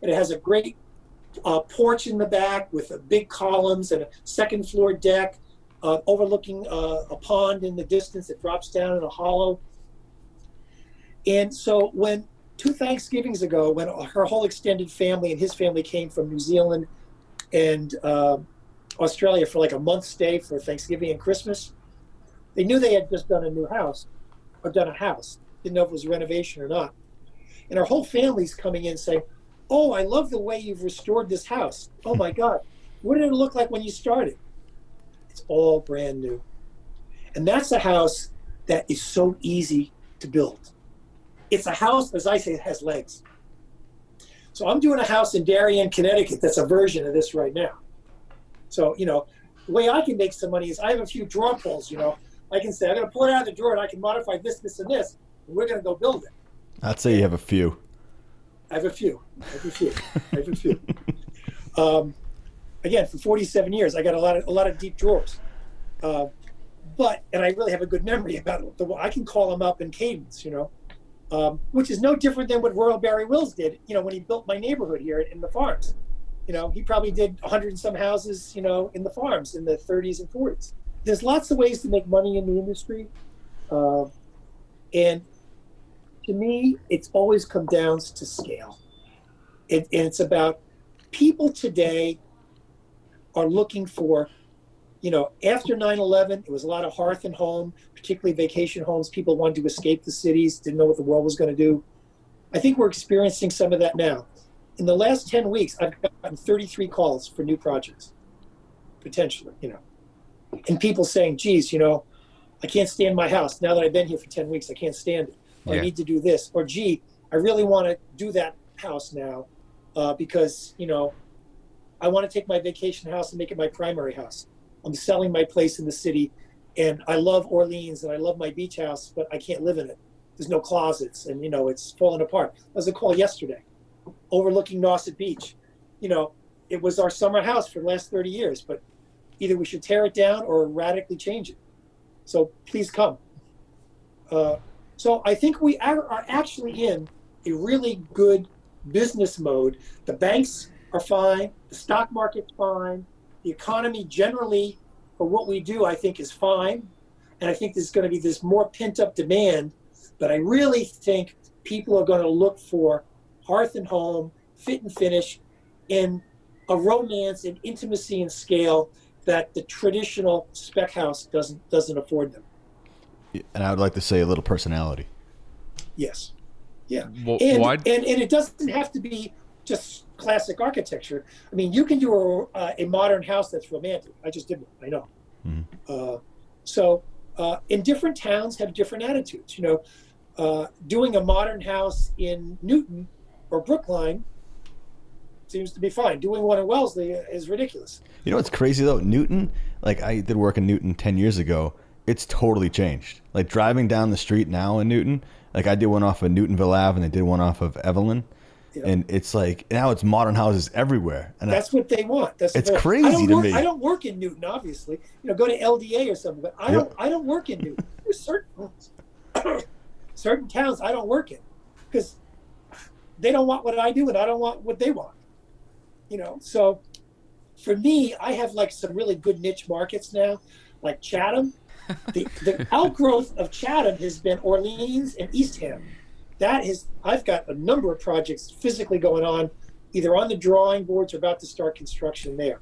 And it has a great porch in the back with big columns and a second floor deck overlooking a pond in the distance that drops down in a hollow. And so when 2 Thanksgivings ago, when her whole extended family and his family came from New Zealand and Australia for like a month stay for Thanksgiving and Christmas, they knew they had just done a new house, or done a house. Didn't know if it was renovation or not. And our whole family's coming in saying, "Oh, I love the way you've restored this house. Oh my God, what did it look like when you started?" It's all brand new. And that's a house that is so easy to build. It's a house, as I say, it has legs. So I'm doing a house in Darien, Connecticut that's a version of this right now. So, the way I can make some money is I have a few drawer pulls, I can say, I'm going to pull it out of the drawer and I can modify this, this, and this, and we're going to go build it. I'd say you have a few. I have a few. Again, for 47 years, I got a lot of deep drawers. And I really have a good memory about it. I can call them up in cadence, which is no different than what Royal Barry Wills did, when he built my neighborhood here in the farms. He probably did 100 and some houses, in the farms in the 30s and 40s. There's lots of ways to make money in the industry. And to me, it's always come down to scale. And it's about people today are looking for, after 9/11, it was a lot of hearth and home, particularly vacation homes. People wanted to escape the cities, didn't know what the world was going to do. I think we're experiencing some of that now. In the last 10 weeks, I've gotten 33 calls for new projects, potentially, and people saying, geez, I can't stand my house. Now that I've been here for 10 weeks, I can't stand it. Or I need to do this. Or, gee, I really want to do that house now because, I want to take my vacation house and make it my primary house. I'm selling my place in the city, and I love Orleans, and I love my beach house, but I can't live in it. There's no closets, and, it's falling apart. There was a call yesterday overlooking Nauset Beach. It was our summer house for the last 30 years, but either we should tear it down or radically change it. So please come. So I think we are actually in a really good business mode. The banks are fine. The stock market's fine. The economy generally, for what we do, I think is fine. And I think there's going to be this more pent-up demand. But I really think people are going to look for hearth and home, fit and finish, in a romance and intimacy and scale that the traditional spec house doesn't afford them. And I would like to say a little personality. Yes. Yeah. Well, and it doesn't have to be just classic architecture. I mean, you can do a modern house that's romantic. I just did one. I know. Mm-hmm. In different towns have different attitudes. Doing a modern house in Newton or Brookline seems to be fine. Doing one in Wellesley is ridiculous. What's crazy though? Newton, like I did work in Newton 10 years ago. It's totally changed. Like driving down the street now in Newton, like I did one off of Newtonville Ave and I did one off of Evelyn. Yeah. And it's like, now it's modern houses everywhere. And that's what they want. It's crazy to me. I don't work in Newton, obviously. Go to LDA or something, but I don't work in Newton. There's certain towns I don't work in because they don't want what I do and I don't want what they want. So for me, I have like some really good niche markets now, like Chatham. The outgrowth of Chatham has been Orleans and Eastham. I've got a number of projects physically going on, either on the drawing boards or about to start construction there.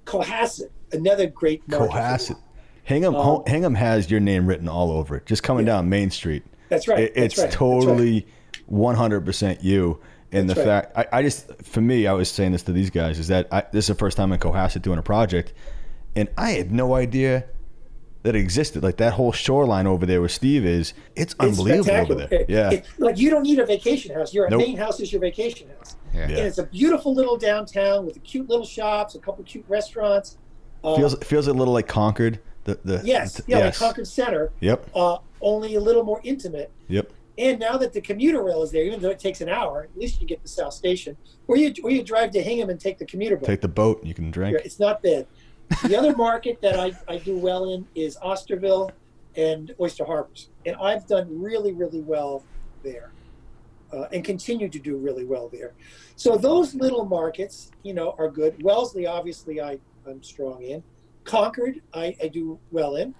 Cohasset, another great market. Cohasset. Hingham has your name written all over it, just coming down Main Street. That's right. It's totally 100% you. And the fact, I just, for me, I was saying this to these guys, is that this is the first time in Cohasset doing a project, and I had no idea that it existed. Like that whole shoreline over there where Steve is, it's unbelievable over there. Yeah. Like you don't need a vacation house. Your main house is your vacation house. Yeah. And it's a beautiful little downtown with cute little shops, a couple cute restaurants. Feels a little like Concord. Yes. Like Concord Center. Yep. Only a little more intimate. Yep. And now that the commuter rail is there, even though it takes an hour, at least you get to South Station. Or you drive to Hingham and take the commuter boat. Take the boat, you can drink. It's not bad. The other market that I do well in is Osterville and Oyster Harbors. And I've done really, really well there and continue to do really well there. So those little markets, are good. Wellesley, obviously, I'm strong in. Concord, I do well in.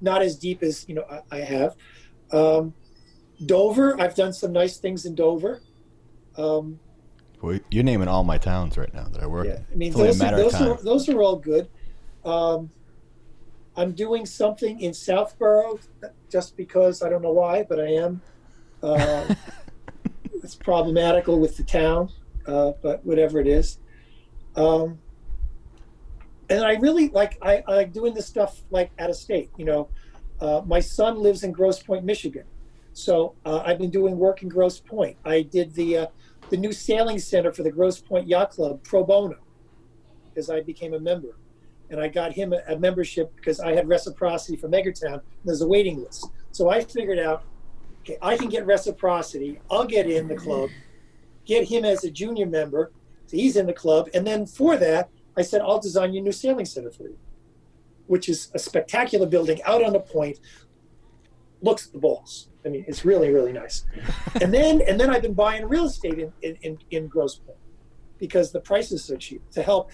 Not as deep as, I have. Dover, I've done some nice things in Dover. Well, you're naming all my towns right now that I work in. I mean, those are all good. I'm doing something in Southborough just because I don't know why, but I am. It's problematical with the town, but whatever it is. And I really I like doing this stuff like out of state. My son lives in Grosse Pointe, Michigan, so I've been doing work in Grosse Pointe. I did the new sailing center for the Grosse Pointe Yacht Club pro bono because I became a member, and I got him a membership because I had reciprocity from Eggertown. And there's a waiting list, so I figured out okay, I can get reciprocity. I'll get in the club, get him as a junior member. So he's in the club. And then for that, I said, I'll design you a new sailing center for you, which is a spectacular building out on the point. Looks at the balls. I mean, it's really, really nice. And then I've been buying real estate in Grosse Pointe because the price is so cheap to help.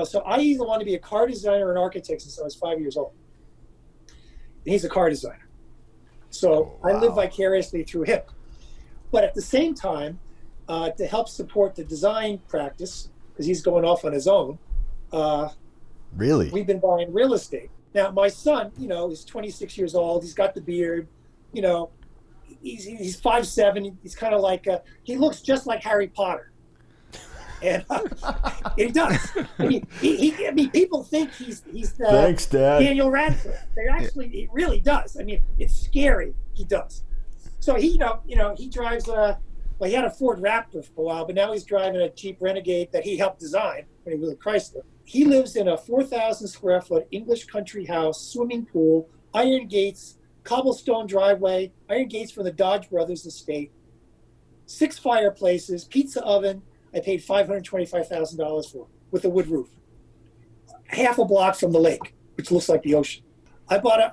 So I either want to be a car designer or an architect since I was 5 years old. And he's a car designer. So I live vicariously through him. But at the same time, to help support the design practice, because he's going off on his own, Really? we've been buying real estate. Now, my son, is 26 years old. He's got the beard. He's 5'7". He's kind of like, he looks just like Harry Potter. And he does. I mean, people think he's Thanks, Dad. Daniel Radcliffe. He really does. I mean, it's scary. He does. So he drives he had a Ford Raptor for a while, but now he's driving a Jeep Renegade that he helped design when he was a Chrysler. He lives in a 4,000 square foot English country house, swimming pool, iron gates, cobblestone driveway, iron gates from the Dodge Brothers estate, 6 fireplaces, pizza oven. I paid $525,000 for with a wood roof. Half a block from the lake, which looks like the ocean. I bought a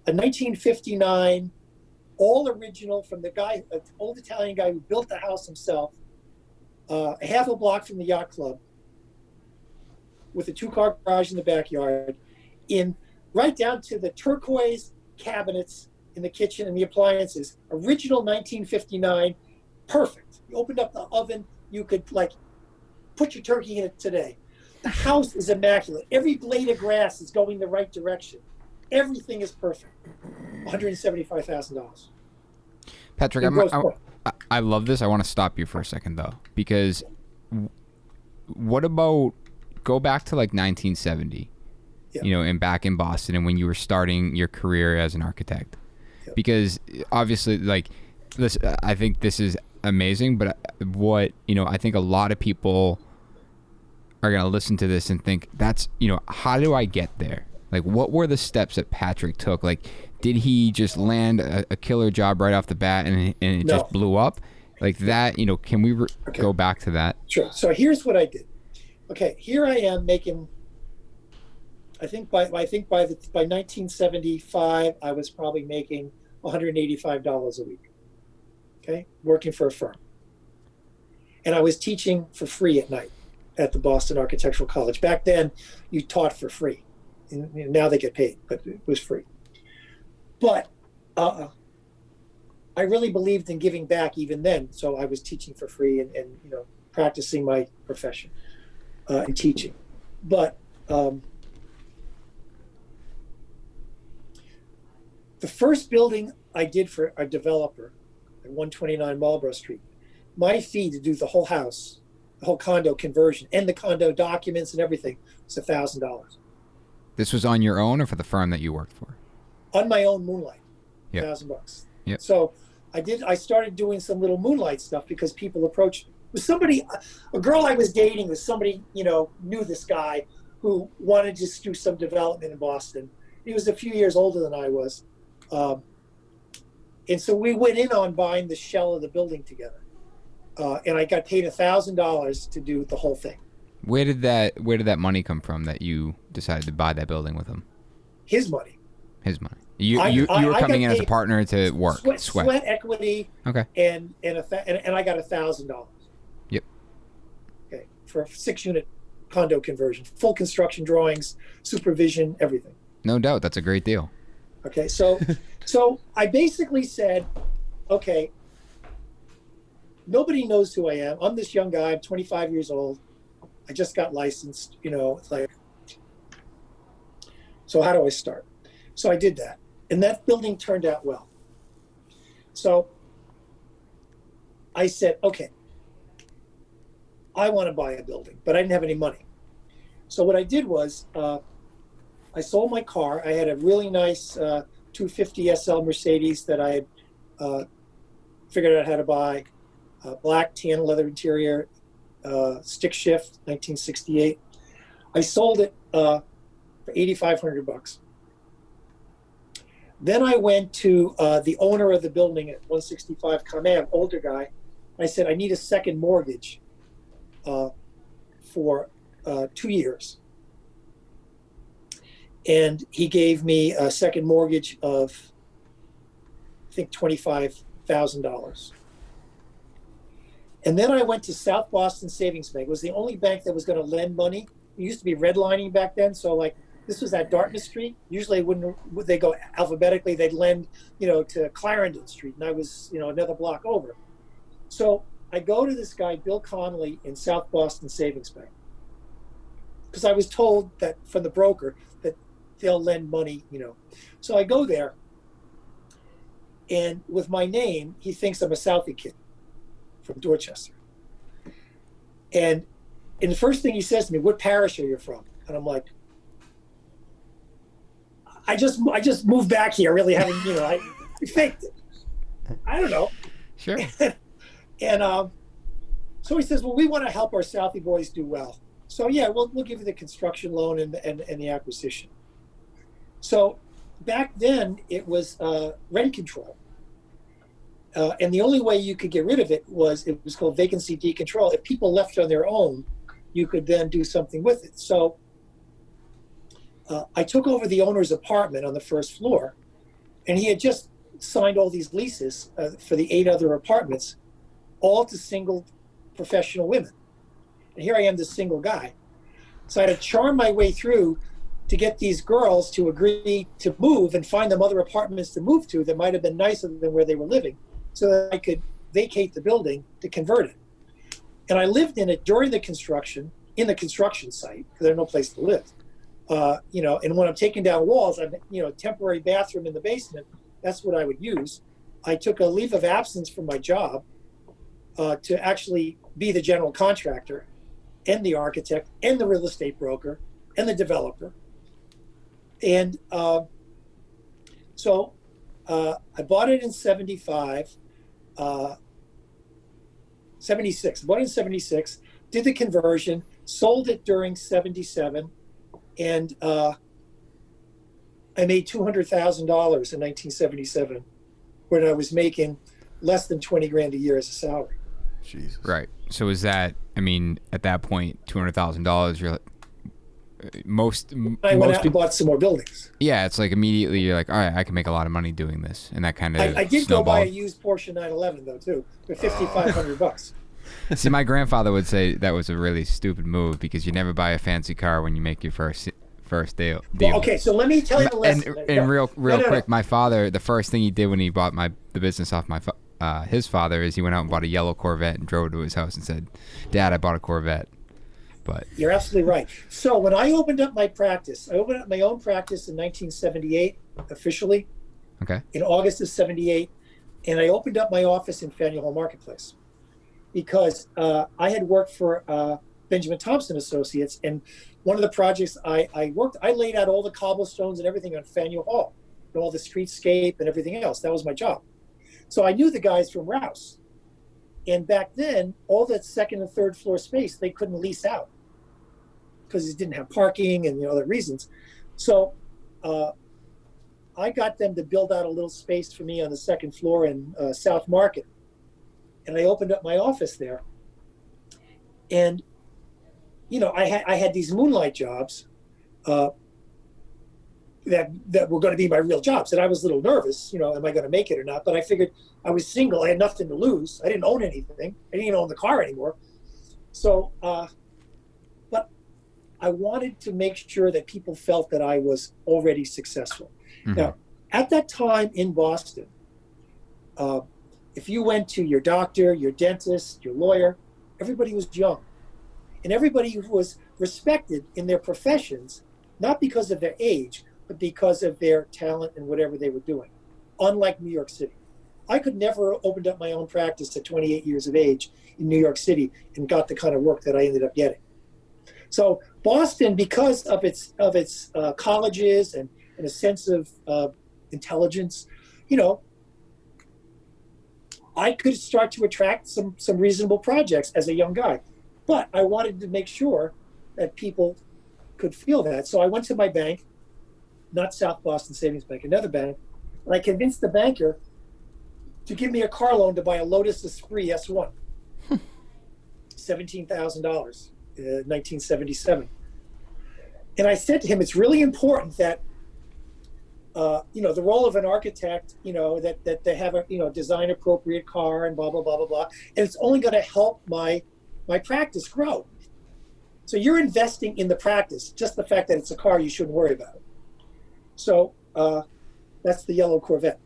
1959 all original from the guy, an old Italian guy who built the house himself, a half a block from the yacht club, with a 2-car garage in the backyard, right down to the turquoise cabinets in the kitchen and the appliances. Original 1959, perfect. You opened up the oven, you could put your turkey in it today. The house is immaculate. Every blade of grass is going the right direction. Everything is perfect. $175,000. Patrick, I love this. I want to stop you for a second though, because what about go back to 1970, and back in Boston, and when you were starting your career as an architect, because obviously this, I think this is amazing, but what, I think a lot of people are going to listen to this and think that's, how do I get there? What were the steps that Patrick took? Did he just land a killer job right off the bat and it just blew up? That, can we go back to that? Sure. So here's what I did. Okay, here I am making, I think by 1975, I was probably making $185 a week. Okay, working for a firm. And I was teaching for free at night at the Boston Architectural College. Back then, you taught for free. And now they get paid, but it was free. But I really believed in giving back even then. So I was teaching for free and practicing my profession and teaching. But the first building I did for a developer at 129 Marlborough Street, my fee to do the whole house, the whole condo conversion, and the condo documents and everything was $1,000. This was on your own or for the firm that you worked for? On my own moonlight, $1,000. Yep. So I started doing some little moonlight stuff because people approached me. It was a girl I was dating was somebody, knew this guy who wanted to just do some development in Boston. He was a few years older than I was. And so we went in on buying the shell of the building together. And I got paid $1,000 to do the whole thing. Where did that money come from that you decided to buy that building with him? His money. His money. You were coming in as a partner to work. Sweat equity. Okay. And I got $1,000. Yep. Okay, for a 6-unit condo conversion, full construction drawings, supervision, everything. No doubt, that's a great deal. Okay, so I basically said, okay, nobody knows who I am. I'm this young guy. I'm 25 years old. I just got licensed, it's so how do I start? So I did that. And that building turned out well. So I said, okay, I want to buy a building, but I didn't have any money. So what I did was I sold my car. I had a really nice 250 SL Mercedes that I had figured out how to buy, black tan leather interior, stick shift, 1968. I sold it for $8,500. Then I went to the owner of the building at 165 Ave, older guy. I said, I need a second mortgage for 2 years. And he gave me a second mortgage of, I think, $25,000. And then I went to South Boston Savings Bank. It was the only bank that was going to lend money. It used to be redlining back then. So like, this was at Dartmouth Street. Usually would they go alphabetically, they'd lend, to Clarendon Street. And I was, another block over. So I go to this guy, Bill Connolly, in South Boston Savings Bank. Because I was told that from the broker that they'll lend money, So I go there, and with my name, he thinks I'm a Southie kid from Dorchester. And the first thing he says to me, what parish are you from? And I'm like, I just moved back here. I really haven't, I faked it. I don't know. Sure. And so he says, well, we want to help our Southie boys do well. So yeah, we'll give you the construction loan and the acquisition. So back then it was rent control. And the only way you could get rid of it was called vacancy decontrol. If people left on their own, you could then do something with it. So I took over the owner's apartment on the first floor, and he had just signed all these leases for the 8 other apartments, all to single professional women. And here I am, this single guy. So I had to charm my way through to get these girls to agree to move and find them other apartments to move to that might have been nicer than where they were living, so that I could vacate the building to convert it. And I lived in it during the construction, in the construction site, because there's no place to live. And when I'm taking down walls, I'm, temporary bathroom in the basement, that's what I would use. I took a leave of absence from my job to actually be the general contractor and the architect and the real estate broker and the developer. And so I bought it in 76. I bought it in 76, did the conversion, sold it during 77, and I made $200,000 in 1977 when I was making less than 20 grand a year as a salary. Jesus. Right. So is that, at that point, $200,000, you're like, I went out and bought some more buildings. Yeah, it's like immediately you're like, all right, I can make a lot of money doing this, and that kind of I did go buy a used Porsche 911 though too for $5,500. See, my grandfather would say that was a really stupid move because you never buy a fancy car when you make your first deal. Well, okay, so let me tell you the lesson. And real quick, my father, the first thing he did when he bought the business off his father is he went out and bought a yellow Corvette and drove it to his house and said, "Dad, I bought a Corvette." But you're absolutely right. So when I opened up my practice, I opened up my own practice in 1978 officially. Okay. In August of 78, and I opened up my office in Faneuil Hall Marketplace because I had worked for Benjamin Thompson Associates, and one of the projects I laid out all the cobblestones and everything on Faneuil Hall, and all the streetscape and everything else. That was my job. So I knew the guys from Rouse. And back then, all that second and third floor space, they couldn't lease out because it didn't have parking and other reasons. So I got them to build out a little space for me on the second floor in South Market. And I opened up my office there. And, I had these moonlight jobs that were going to be my real jobs. And I was a little nervous, am I going to make it or not? But I figured I was single. I had nothing to lose. I didn't own anything. I didn't even own the car anymore. So, but I wanted to make sure that people felt that I was already successful. Mm-hmm. Now, at that time in Boston, if you went to your doctor, your dentist, your lawyer, everybody was young. And everybody was respected in their professions, not because of their age, but because of their talent and whatever they were doing. Unlike New York City. I could never opened up my own practice at 28 years of age in New York City and got the kind of work that I ended up getting. So Boston, because of its colleges and a sense of intelligence, I could start to attract some reasonable projects as a young guy. But I wanted to make sure that people could feel that. So I went to my bank, not South Boston Savings Bank, another bank, And I convinced the banker to give me a car loan to buy a Lotus Esprit S1, $17,000, 1977. And I said to him, it's really important that, the role of an architect, that they have a, design appropriate car and blah, blah, blah, blah, blah. And it's only going to help my practice grow. So you're investing in the practice. Just the fact that it's a car, you shouldn't worry about it. So that's the yellow Corvette.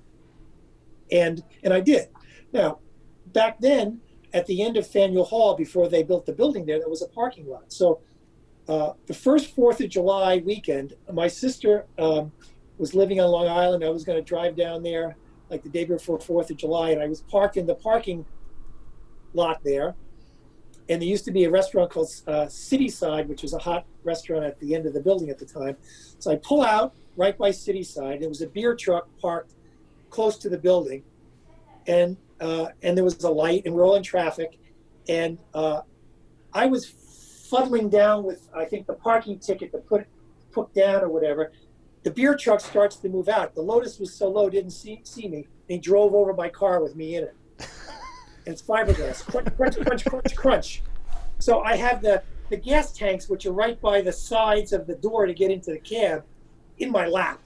And I did. Now, back then, at the end of Faneuil Hall, before they built the building there was a parking lot. So the first 4th of July weekend, my sister was living on Long Island. I was going to drive down there like the day before 4th of July, and I was parked in the parking lot there. And there used to be a restaurant called Cityside, which was a hot restaurant at the end of the building at the time. So I pull out right by Cityside. There was a beer truck parked close to the building, and there was a light, and we're all in traffic. And I was fuddling down with, I think, the parking ticket to put down or whatever. The beer truck starts to move out. The Lotus was so low, didn't see me. And he drove over my car with me in it. And it's fiberglass. Crunch, crunch, crunch, crunch, crunch. So I have the gas tanks, which are right by the sides of the door to get into the cab, in my lap.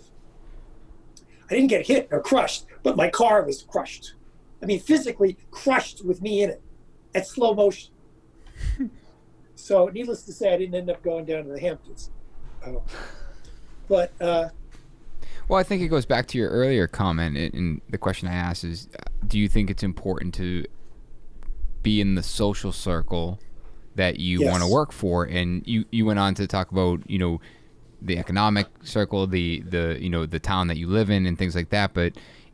I didn't get hit or crushed, but my car was crushed. I mean, physically crushed with me in it at slow motion. So needless to say, I didn't end up going down to the Hamptons. Well, I think it goes back to your earlier comment, and the question I asked is, do you think it's important to be in the social circle that you want to work for? And you went on to talk about, the economic circle, the town that you live in and things like that. But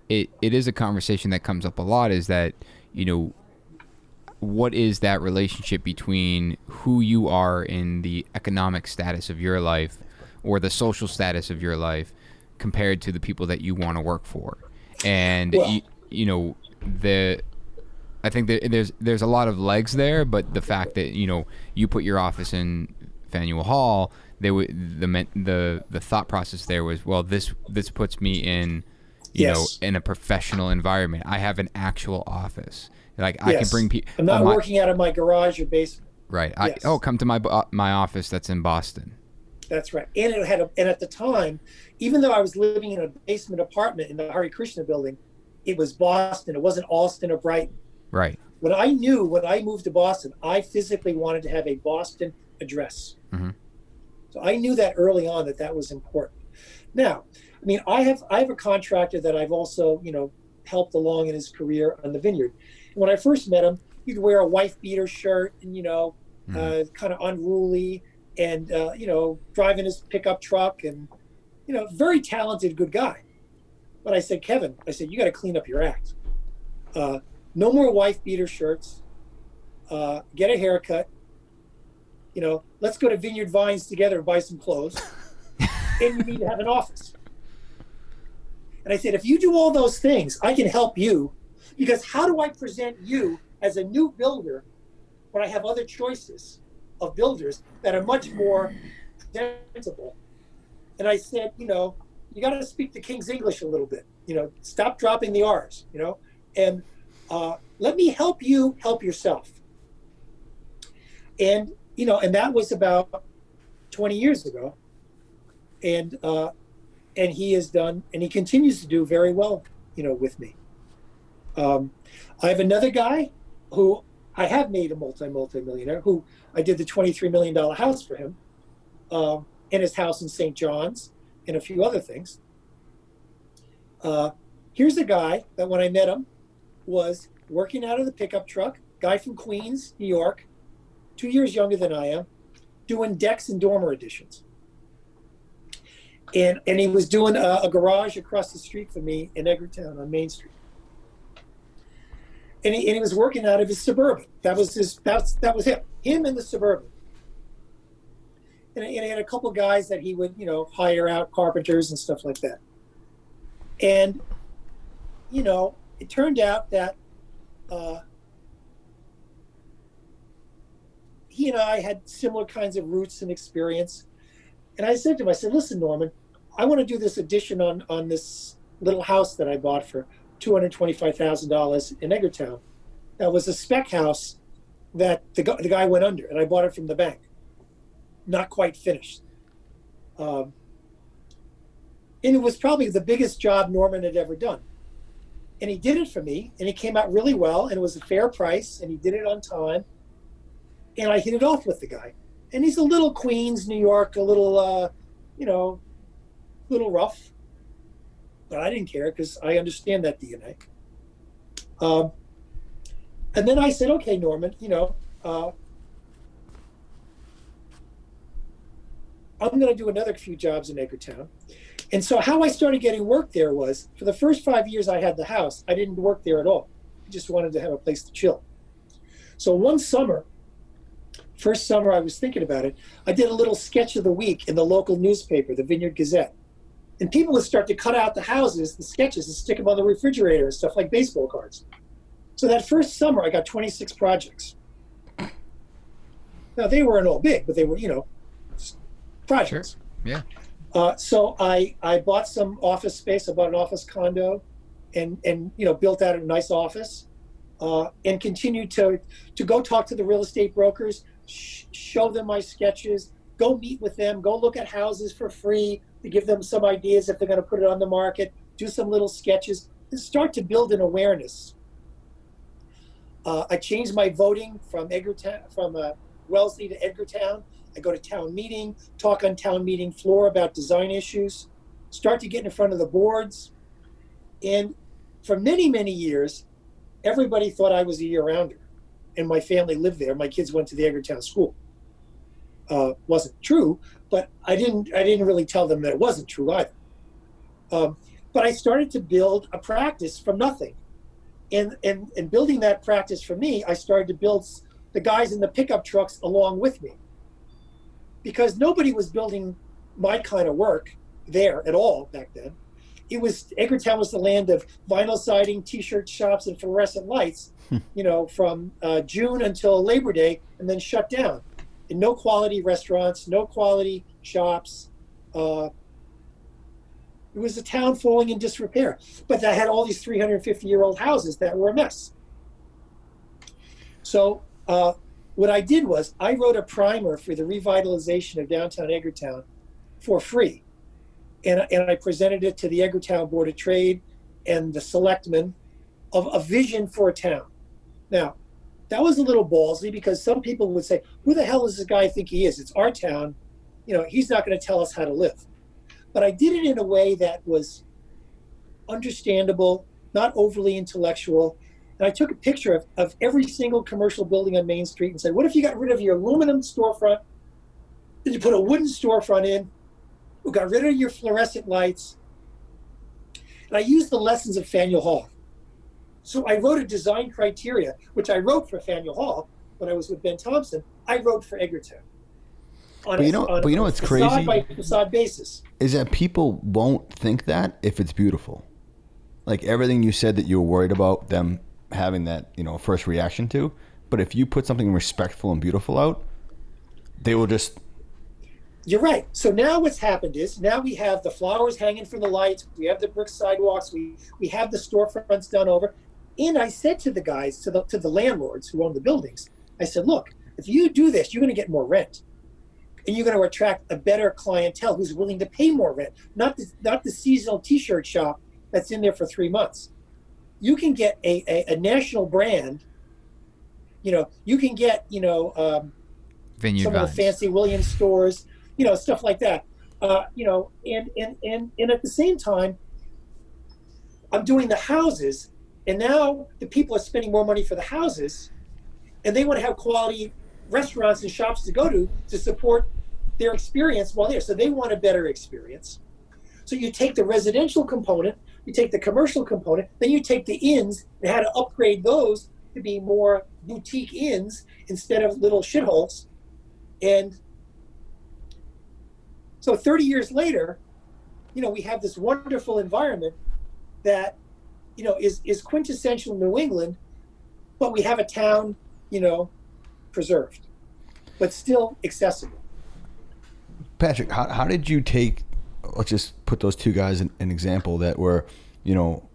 it is a conversation that comes up a lot, is that, what is that relationship between who you are in the economic status of your life or the social status of your life compared to the people that you want to work for? And, I think that there's a lot of legs there, but the fact that, you put your office in Faneuil Hall, the thought process there was, well, this puts me in, in a professional environment. I have an actual office. Like, I can bring people. I'm not working out of my garage or basement. Right. Yes. Come to my office that's in Boston. That's right. And and at the time, even though I was living in a basement apartment in the Hare Krishna building, it was Boston. It wasn't Austin or Brighton. Right. When I moved to Boston, I physically wanted to have a Boston address. Mm-hmm. So I knew that early on that was important. Now, I mean, I have a contractor that I've also, helped along in his career on the vineyard. And when I first met him, he'd wear a wife beater shirt and, kind of unruly and, driving his pickup truck and, very talented, good guy. But I said, Kevin, you got to clean up your act. No more wife beater shirts. Get a haircut. Let's go to Vineyard Vines together and buy some clothes. And you need to have an office. And I said, if you do all those things, I can help you, because how do I present you as a new builder when I have other choices of builders that are much more presentable? And I said, you got to speak the King's English a little bit. Stop dropping the R's, and let me help you help yourself. And, and that was about 20 years ago. And he has done, and he continues to do very well, with me. I have another guy who I have made a multi-millionaire, who I did the $23 million house for him, and his house in St. John's and a few other things. Here's a guy that when I met him was working out of the pickup truck, guy from Queens, New York, 2 years younger than I am, doing decks and dormer additions. And he was doing a garage across the street from me in Edgartown on Main Street. And he was working out of his Suburban. That was him in the Suburban. And he had a couple guys that he would, hire out, carpenters and stuff like that. And, it turned out that he and I had similar kinds of roots and experience. And I said to him, listen, Norman, I want to do this addition on this little house that I bought for $225,000 in Edgartown. That was a spec house that the guy went under, and I bought it from the bank. Not quite finished. And it was probably the biggest job Norman had ever done. And he did it for me, and it came out really well, and it was a fair price, and he did it on time. And I hit it off with the guy. And he's a little Queens, New York, a little, little rough. But I didn't care because I understand that DNA. And then I said, okay, Norman, I'm going to do another few jobs in Edgartown. And so how I started getting work there was, for the first 5 years I had the house, I didn't work there at all. I just wanted to have a place to chill. So one summer, first summer I was thinking about it, I did a little sketch of the week in the local newspaper, the Vineyard Gazette. And people would start to cut out the houses, the sketches, and stick them on the refrigerator and stuff like baseball cards. So that first summer, I got 26 projects. Now, they weren't all big, but they were, projects. Sure. Yeah. So I bought some office space. I bought an office condo and built out a nice office and continued to go talk to the real estate brokers, show them my sketches, go meet with them, go look at houses for free to give them some ideas if they're going to put it on the market, do some little sketches, and start to build an awareness. I changed my voting from Wellesley to Edgartown. I go to town meeting, talk on town meeting floor about design issues, start to get in front of the boards. And for many, many years, everybody thought I was a year-rounder. And my family lived there. My kids went to the Edgartown school. Wasn't true, but I didn't really tell them that it wasn't true either. But I started to build a practice from nothing. And building that practice for me, I started to build the guys in the pickup trucks along with me. Because nobody was building my kind of work there at all back then. Edgartown was the land of vinyl siding, t-shirt shops, and fluorescent lights, from June until Labor Day, and then shut down. And no quality restaurants, no quality shops. It was a town falling in disrepair. But that had all these 350-year-old houses that were a mess. So what I did was I wrote a primer for the revitalization of downtown Edgartown for free. And I presented it to the Edgartown Board of Trade and the selectmen of a vision for a town. Now, that was a little ballsy because some people would say, who the hell does this guy think he is? It's our town. He's not going to tell us how to live. But I did it in a way that was understandable, not overly intellectual. And I took a picture of every single commercial building on Main Street and said, what if you got rid of your aluminum storefront, then you put a wooden storefront in, we got rid of your fluorescent lights. And I used the lessons of Faneuil Hall. So I wrote a design criteria, which I wrote for Faneuil Hall when I was with Ben Thompson. I wrote for Edgartown. But you know what's crazy? Facade by facade basis. Is that people won't think that if it's beautiful. Like everything you said that you were worried about them having that, first reaction to. But if you put something respectful and beautiful out, they will just... You're right. So now what's happened is now we have the flowers hanging from the lights. We have the brick sidewalks. We have the storefronts done over. And I said to the guys, to the landlords who own the buildings, I said, look, if you do this, you're going to get more rent. And you're going to attract a better clientele who's willing to pay more rent, not the seasonal T-shirt shop that's in there for 3 months. You can get a national brand. You can get Vineyard some Vines. of the fancy Williams stores, stuff like that. And at the same time, I'm doing the houses, and now the people are spending more money for the houses, and they want to have quality restaurants and shops to go to support their experience while there. So they want a better experience. So you take the residential component, you take the commercial component, then you take the inns and how to upgrade those to be more boutique inns instead of little shitholes. And so 30 years later, we have this wonderful environment that, is quintessential New England, but we have a town, preserved, but still accessible. Patrick, how did you take, let's just put those two guys in an example that were you know,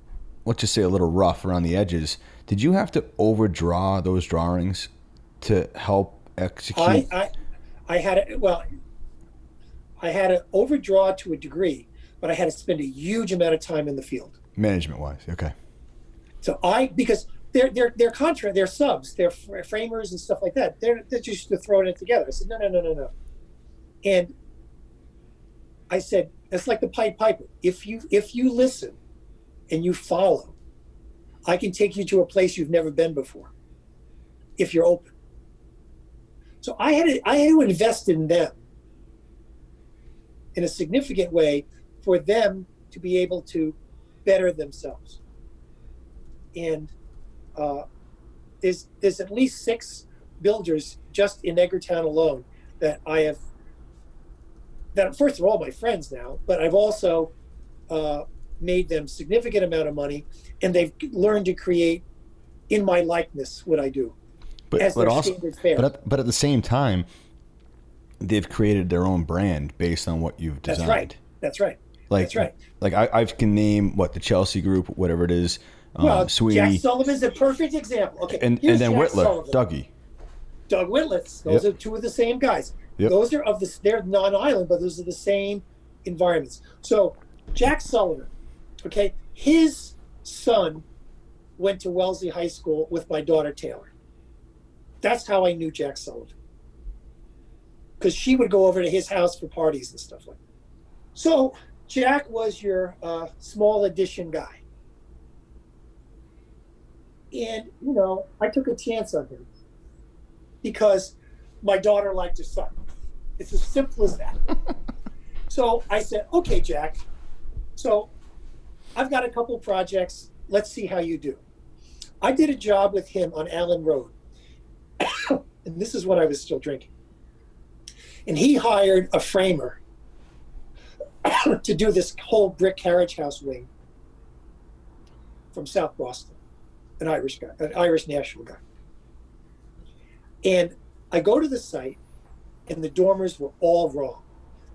let's just say a little rough around the edges, did you have to overdraw those drawings to help execute? I had it. Well, I had to overdraw to a degree, but I had to spend a huge amount of time in the field. Management wise, okay. So because they're subs, they're framers and stuff like that. They're just throwing it together. I said, no. And I said, it's like the Pied Piper. If you listen and you follow, I can take you to a place you've never been before, if you're open. So I had to invest in them in a significant way for them to be able to better themselves. And there's at least 6 builders just in Edgartown alone that first of all, my friends now, but I've also made them significant amount of money, and they've learned to create in my likeness what I do. But at the same time, they've created their own brand based on what you've designed. That's right. Like I can name the Chelsea Group, whatever it is. Sweeney. Jack Sullivan's a perfect example. Okay, and then Jack Whitler, Sullivan. Doug Whitlett. Those are 2 of the same guys. Yep. Those are they're non-island, but those are the same environments. So Jack Sullivan, okay, his son went to Wellesley High School with my daughter Taylor. That's how I knew Jack Sullivan, because she would go over to his house for parties and stuff like that. So Jack was your small addition guy. And, I took a chance on him because my daughter liked his son. It's as simple as that. So I said, okay, Jack, so I've got a couple projects. Let's see how you do. I did a job with him on Allen Road. And this is when I was still drinking. And he hired a framer to do this whole brick carriage house wing from South Boston, an Irish guy, an Irish national guy. And I go to the site, and the dormers were all wrong.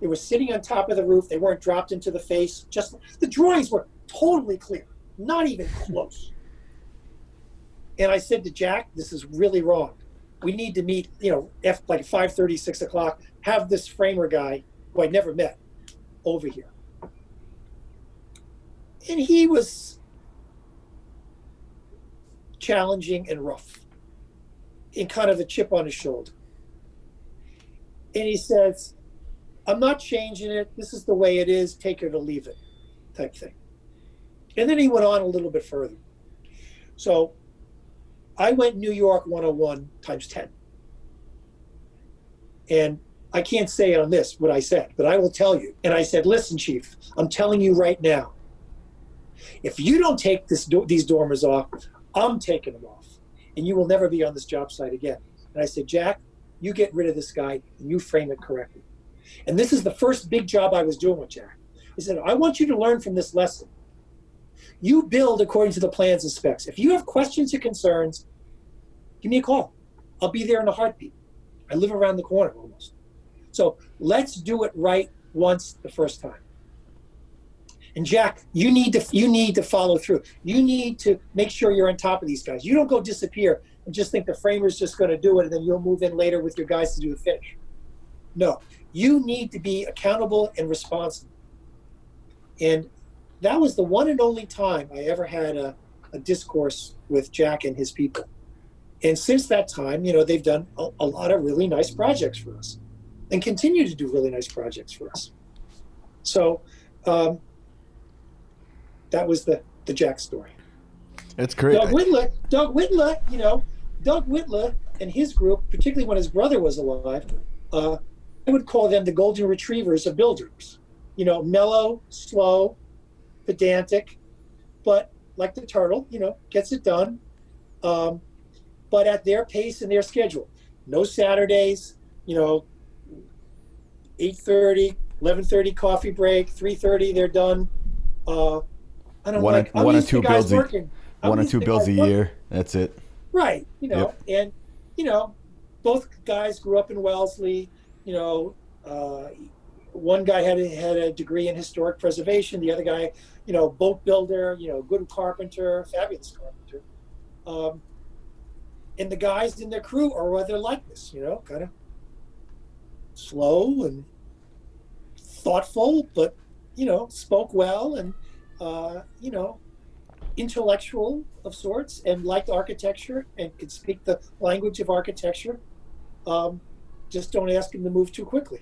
They were sitting on top of the roof. They weren't dropped into the face. Just the drawings were totally clear, not even close. And I said to Jack, this is really wrong. We need to meet, like 5:30, 6 o'clock, have this framer guy, who I'd never met, over here. And he was challenging and rough, and kind of a chip on his shoulder. And he says, I'm not changing it. This is the way it is. Take it or leave it, type thing. And then he went on a little bit further. So I went New York 101 times 10. And I can't say on this what I said, but I will tell you. And I said, listen, Chief, I'm telling you right now, if you don't take these dormers off, I'm taking them off. And you will never be on this job site again. And I said, Jack, you get rid of this guy and you frame it correctly. And this is the first big job I was doing with Jack. He said, I want you to learn from this lesson. You build according to the plans and specs. If you have questions or concerns, give me a call. I'll be there in a heartbeat. I live around the corner almost. So let's do it right once the first time. And Jack, you need to follow through. You need to make sure you're on top of these guys. You don't go disappear and just think the framer's just going to do it and then you'll move in later with your guys to do the finish. No, you need to be accountable and responsible. And that was the one and only time I ever had a discourse with Jack and his people. And since that time, they've done a lot of really nice projects for us and continue to do really nice projects for us. So that was the Jack story. That's great. Doug Whitler and his group, particularly when his brother was alive, I would call them the golden retrievers of builders. Mellow, slow, pedantic, but like the turtle, gets it done, but at their pace and their schedule. No Saturdays, 8:30, 11:30 coffee break, 3:30 they're done. One or two builds a year. That's it. Right. And both guys grew up in Wellesley. one guy had a degree in historic preservation. The other guy, boat builder, good carpenter, fabulous carpenter. And the guys in their crew are rather like this, kind of slow and thoughtful, but, spoke well and, intellectual of sorts and liked architecture and could speak the language of architecture. Just don't ask them to move too quickly.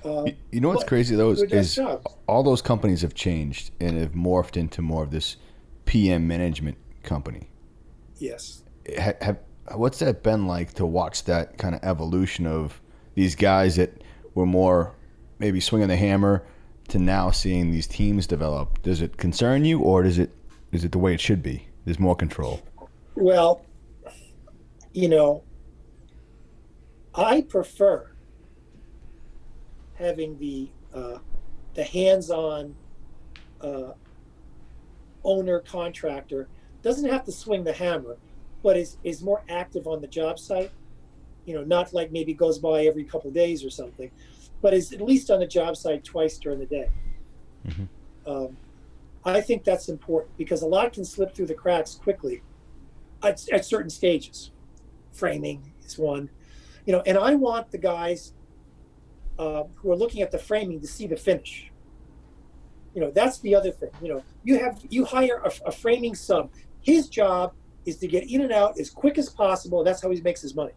You know what's crazy though is all those companies have changed and have morphed into more of this PM management company. Yes. What's that been like to watch that kind of evolution of these guys that were more maybe swinging the hammer to now seeing these teams develop? Does it concern you, or is it the way it should be? There's more control. Well, I prefer having the hands-on owner contractor. Doesn't have to swing the hammer, but is more active on the job site. Not like maybe goes by every couple of days or something, but is at least on the job site twice during the day. Mm-hmm. I think that's important because a lot can slip through the cracks quickly at certain stages. Framing is one, and I want the guys who are looking at the framing to see the finish. That's the other thing. You hire a framing sub. His job is to get in and out as quick as possible. That's how he makes his money.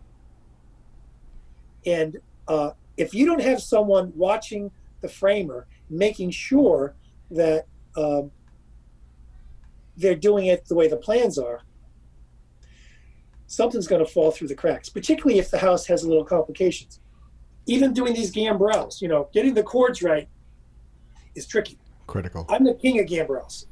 And if you don't have someone watching the framer, making sure that they're doing it the way the plans are, something's going to fall through the cracks, particularly if the house has a little complications. Even doing these gambrels, getting the chords right is tricky. Critical. I'm the king of gambrels.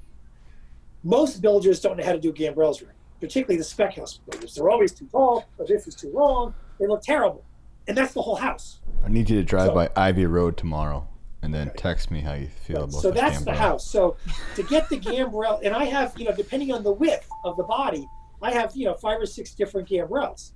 Most builders don't know how to do gambrels right, particularly the spec house builders. They're always too tall, or this is too long. They look terrible. And that's the whole house. I need you to drive by Ivy Road tomorrow and then text me how you feel about so that's gambrel. The house. So to get the gambrel, and I have, depending on the width of the body, I have, 5 or 6 different gambrels.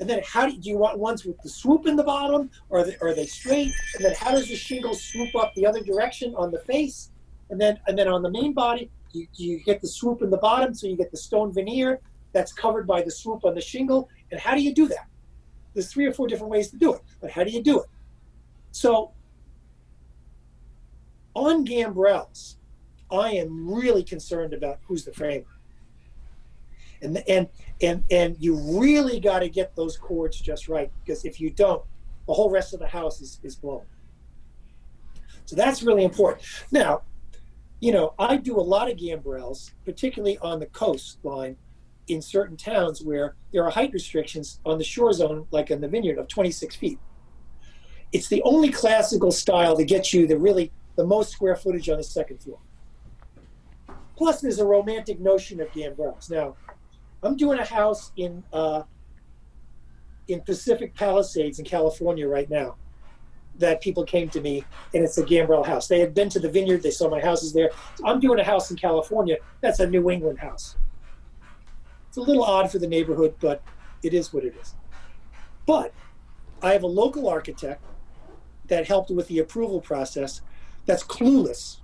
And then how do you want ones with the swoop in the bottom, or are they straight? And then how does the shingle swoop up the other direction on the face? And then on the main body, you get the swoop in the bottom, so you get the stone veneer that's covered by the swoop on the shingle. And how do you do that? There's 3 or 4 different ways to do it, but how do you do it? So on gambrels, I am really concerned about who's the framer. And you really got to get those chords just right, because if you don't, the whole rest of the house is blown. So that's really important. Now, I do a lot of gambrels, particularly on the coastline in certain towns where there are height restrictions on the shore zone, like in the vineyard, of 26 feet. It's the only classical style that gets you the most square footage on the second floor. Plus, there's a romantic notion of gambrels. Now, I'm doing a house in Pacific Palisades in California right now that people came to me, and it's a gambrel house. They had been to the vineyard, they saw my houses there. So I'm doing a house in California that's a New England house. It's a little odd for the neighborhood, but it is what it is. But I have a local architect that helped with the approval process that's clueless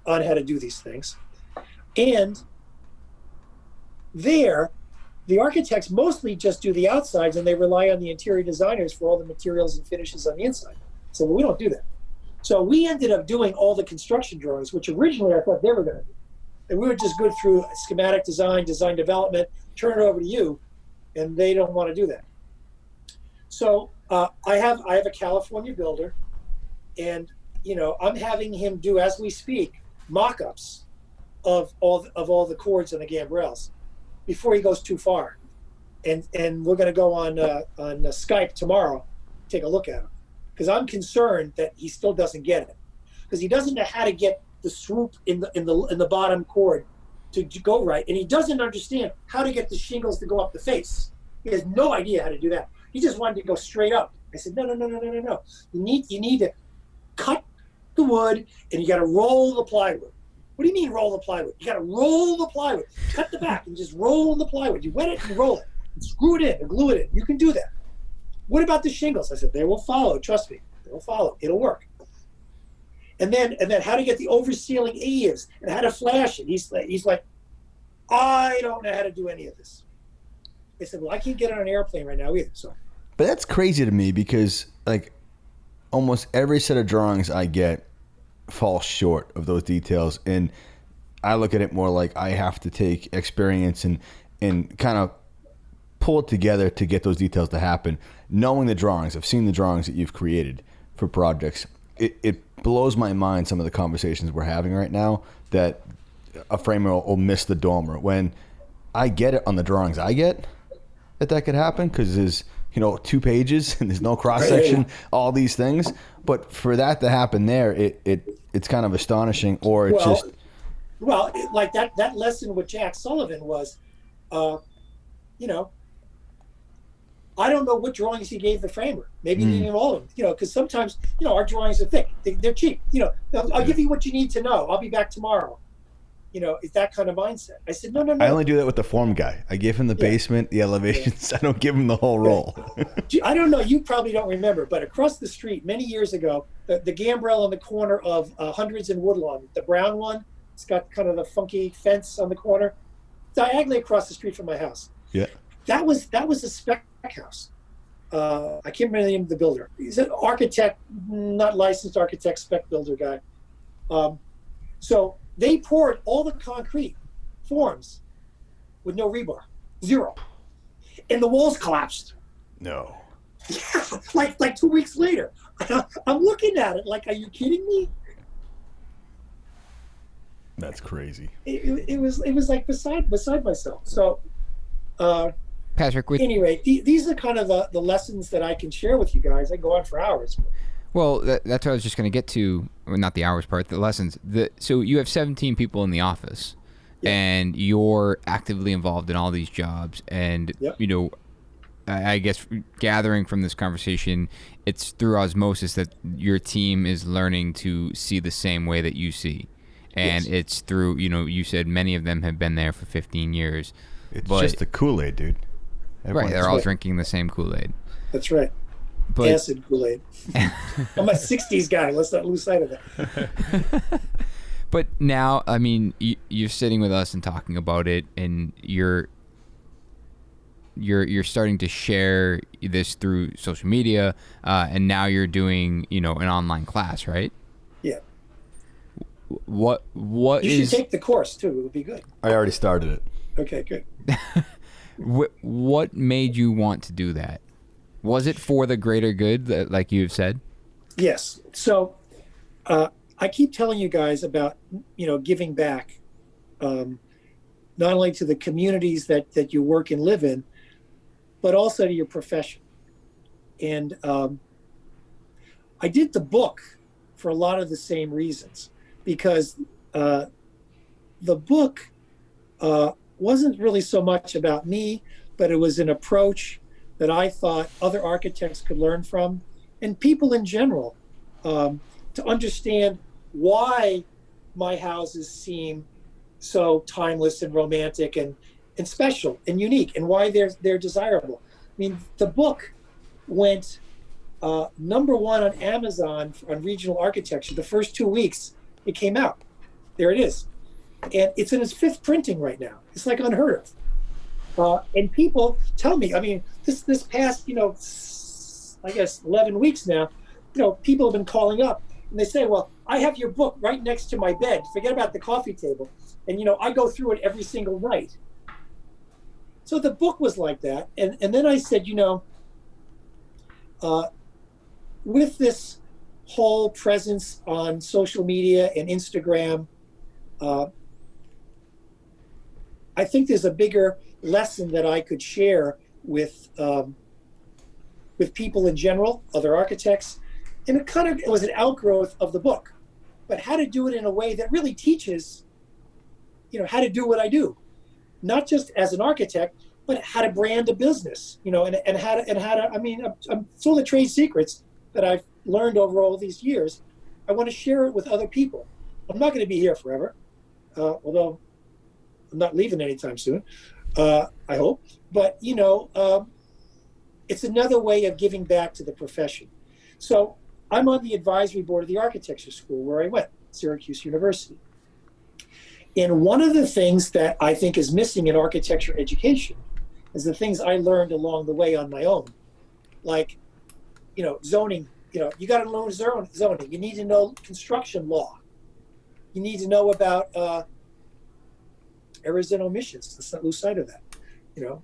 on how to do these things. And there, the architects mostly just do the outsides, and they rely on the interior designers for all the materials and finishes on the inside. So we don't do that. So we ended up doing all the construction drawings, which originally I thought they were going to do. And we would just go through schematic design development, turn it over to you, and they don't want to do that. So I have a California builder, and I'm having him do, as we speak, mock-ups of all the chords and the gambrels before he goes too far. And we're going to go on Skype tomorrow, take a look at him, because I'm concerned that he still doesn't get it, because he doesn't know how to get the swoop in the bottom chord to go right, and he doesn't understand how to get the shingles to go up the face. He has no idea how to do that. He just wanted to go straight up. I said, no. You need to cut the wood, and you got to roll the plywood. What do you mean roll the plywood? You got to roll the plywood. Cut the back and just roll the plywood. You wet it and roll it, and screw it in and glue it in. You can do that. What about the shingles? I said, they will follow. Trust me, they will follow. It'll work. And then how to get the oversealing eaves and how to flash it. He's like, I don't know how to do any of this. I said, well, I can't get on an airplane right now either. So, but that's crazy to me because like almost every set of drawings I get falls short of those details, and I look at it more like I have to take experience and kind of pull it together to get those details to happen. Knowing the drawings, I've seen the drawings that you've created for projects. It blows my mind some of the conversations we're having right now that a framer will miss the dormer when I get it on the drawings I get that could happen because there's 2 pages and there's no cross section, all these things. But for that to happen there, it's kind of astonishing, or it's just. Well, like that lesson with Jack Sullivan was, I don't know what drawings he gave the framer. Maybe he didn't all of them, because sometimes, our drawings are thick. They're cheap. I'll give you what you need to know. I'll be back tomorrow. It's that kind of mindset. I said, no. I only do that with the form guy. I give him the basement, the elevations. I don't give him the whole roll. I don't know. You probably don't remember, but across the street many years ago, the gambrel on the corner of Hundreds and Woodlawn, the brown one, it's got kind of the funky fence on the corner, diagonally across the street from my house. Yeah. That was a spec house. I can't remember the name of the builder. He's an architect, not licensed architect, spec builder guy. So they poured all the concrete forms with no rebar, 0. And the walls collapsed. No. Yeah, like 2 weeks later. I'm looking at it like, are you kidding me? That's crazy. It was like beside myself. So, Patrick, anyway, these are kind of the lessons that I can share with you guys. I go on for hours. Well, that's what I was just going to get to. Well, not the hours part, the lessons. So you have 17 people in the office, and you're actively involved in all these jobs. And, I guess gathering from this conversation, it's through osmosis that your team is learning to see the same way that you see. And it's through, you said many of them have been there for 15 years. It's just the Kool-Aid, dude. Right, they're all drinking the same Kool-Aid. That's right. But, acid Kool-Aid. I'm a 60s guy. Let's not lose sight of that. But now, I mean, you're sitting with us and talking about it, and you're starting to share this through social media, and now you're doing, an online class, right? Yeah. What you should take the course too. It would be good. I already started it. Okay, good. What made you want to do that? Was it for the greater good, like you've said? Yes. So I keep telling you guys about, giving back, not only to the communities that you work and live in, but also to your profession. And I did the book for a lot of the same reasons, because the book wasn't really so much about me, but it was an approach that I thought other architects could learn from, and people in general, to understand why my houses seem so timeless and romantic and special and unique, and why they're desirable. I mean, the book went number 1 on Amazon on regional architecture. The first 2 weeks it came out. There it is. And it's in its 5th printing right now. It's like unheard of. And people tell me, I mean, this past, I guess 11 weeks now, people have been calling up and they say, well, I have your book right next to my bed. Forget about the coffee table. And, I go through it every single night. So the book was like that. And then I said, with this whole presence on social media and Instagram, I think there's a bigger lesson that I could share with people in general, other architects, and it was an outgrowth of the book, but how to do it in a way that really teaches, how to do what I do, not just as an architect, but how to brand a business, and how to. I mean, it's all the trade secrets that I've learned over all these years. I want to share it with other people. I'm not going to be here forever, although I'm not leaving anytime soon, I hope. But, it's another way of giving back to the profession. So I'm on the advisory board of the architecture school where I went, Syracuse University. And one of the things that I think is missing in architecture education is the things I learned along the way on my own. Like, zoning, you got to learn zoning. You need to know construction law. You need to know about errors and omissions. Let's not lose sight of that.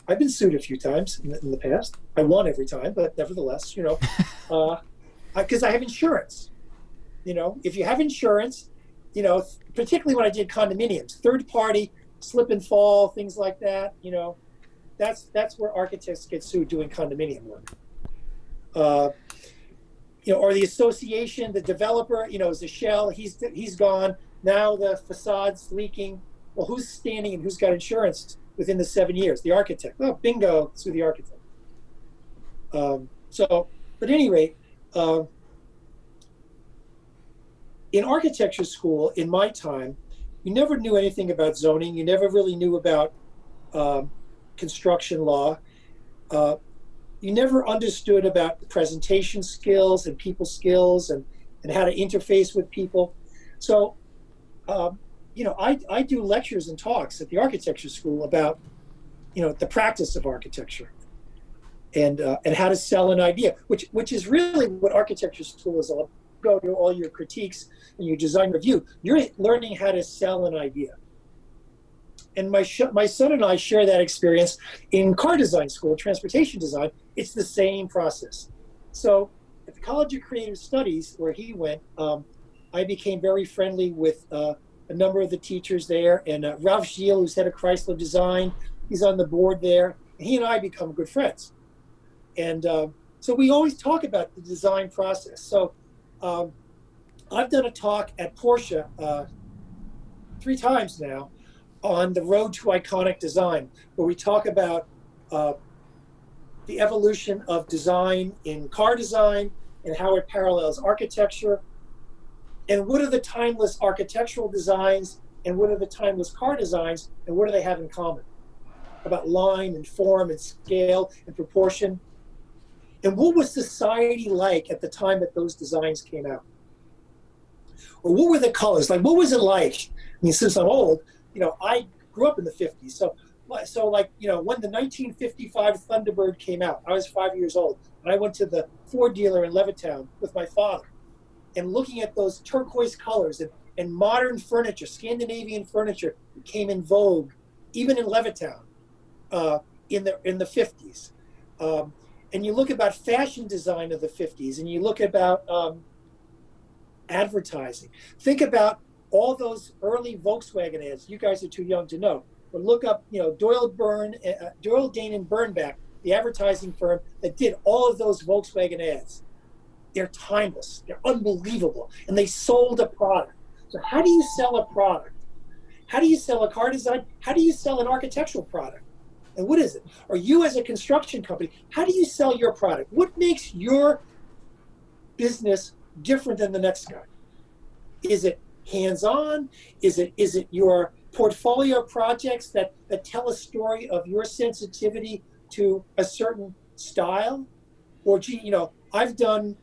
I've been sued a few times in the past. I won every time, but nevertheless, because I have insurance. If you have insurance, particularly when I did condominiums, third party, slip and fall, things like that, that's where architects get sued doing condominium work. Or the association, the developer, is a shell, he's gone. Now the facade's leaking. Well, who's standing and who's got insurance within the 7 years? The architect. Oh, bingo, sue the architect. But at any rate, in architecture school, in my time, you never knew anything about zoning. You never really knew about construction law. You never understood about presentation skills and people skills and how to interface with people. So, I do lectures and talks at the architecture school about, the practice of architecture and how to sell an idea, which is really what architecture school is all about. Go to all your critiques and your design review. You're learning how to sell an idea. And my son and I share that experience in car design school, transportation design. It's the same process. So at the College of Creative Studies, where he went, I became very friendly with a number of the teachers there. And Ralph Gilles, who's head of Chrysler Design, he's on the board there. And he and I become good friends. And so we always talk about the design process. So I've done a talk at Porsche 3 times now on the road to iconic design, where we talk about the evolution of design in car design and how it parallels architecture, and what are the timeless architectural designs and what are the timeless car designs, and what do they have in common about line and form and scale and proportion, and what was society like at the time that those designs came out, or what were the colors like? What was it like? I mean, since I'm old, I grew up in the 50s. So when the 1955 Thunderbird came out, I was 5 years old. And I went to the Ford dealer in Levittown with my father. And looking at those turquoise colors and modern furniture, Scandinavian furniture, became in vogue, even in Levittown in the 50s. And you look about fashion design of the 50s, and you look about advertising. Think about all those early Volkswagen ads. You guys are too young to know, but look up, Doyle, Dane and Bernbach, the advertising firm that did all of those Volkswagen ads. They're timeless. They're unbelievable, and they sold a product. So how do you sell a product? How do you sell a car design? How do you sell an architectural product? And what is it? Or you as a construction company, how do you sell your product? What makes your business different than the next guy? Is it hands-on? Is it your portfolio projects that tell a story of your sensitivity to a certain style? Or, I've done,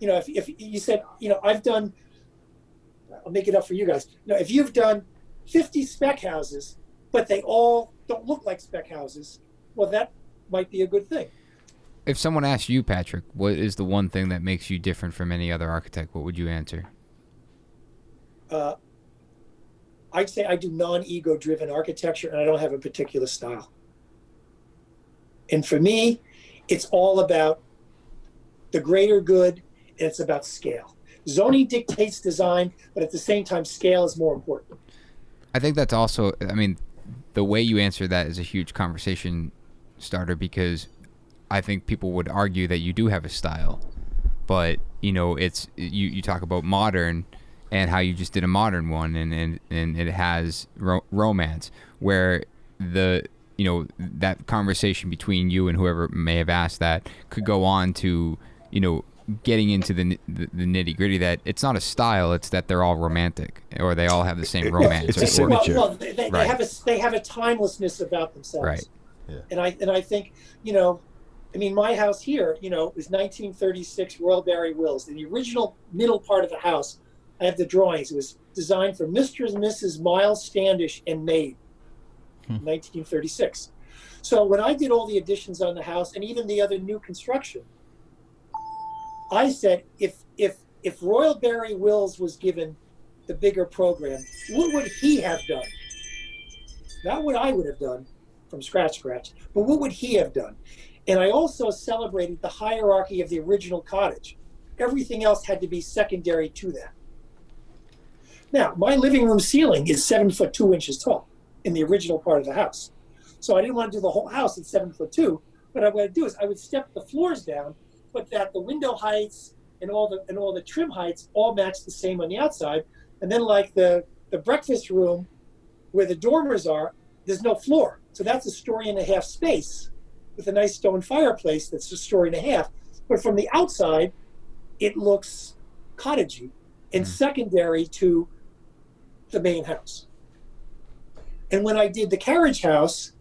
if you said, I've done, I'll make it up for you guys. If you've done 50 spec houses, but they all don't look like spec houses, well, that might be a good thing. If someone asked you, Patrick, what is the one thing that makes you different from any other architect, what would you answer? I'd say I do non-ego driven architecture, and I don't have a particular style. And for me, it's all about the greater good, and it's about scale. Zoning dictates design, but at the same time, scale is more important. I think that's also, the way you answer that is a huge conversation starter, because I think people would argue that you do have a style, but it's you talk about modern and how you just did a modern one, and it has romance, where that conversation between you and whoever may have asked that could go on to getting into the nitty gritty, that it's not a style, it's that they're all romantic, or they all have the same romance. It's a signature. Well, they have a timelessness about themselves. Right. Yeah. And I think I mean, my house here, is 1936 Royal Barry Wills. In the original middle part of the house, I have the drawings. It was designed for Mr. and Mrs. Miles Standish and maid, 1936. So when I did all the additions on the house and even the other new construction, I said, if Royal Barry Wills was given the bigger program, what would he have done? Not what I would have done from scratch, but what would he have done? And I also celebrated the hierarchy of the original cottage. Everything else had to be secondary to that. Now, my living room ceiling is 7'2" tall in the original part of the house. So I didn't want to do the whole house at 7'2". What I would do is I would step the floors down, but that the window heights and all the trim heights all match the same on the outside. And then like the breakfast room where the dormers are, there's no floor. So that's a 1.5 story space with a nice stone fireplace that's a 1.5 story. But from the outside, it looks cottagey and secondary to the main house. And when I did the carriage house,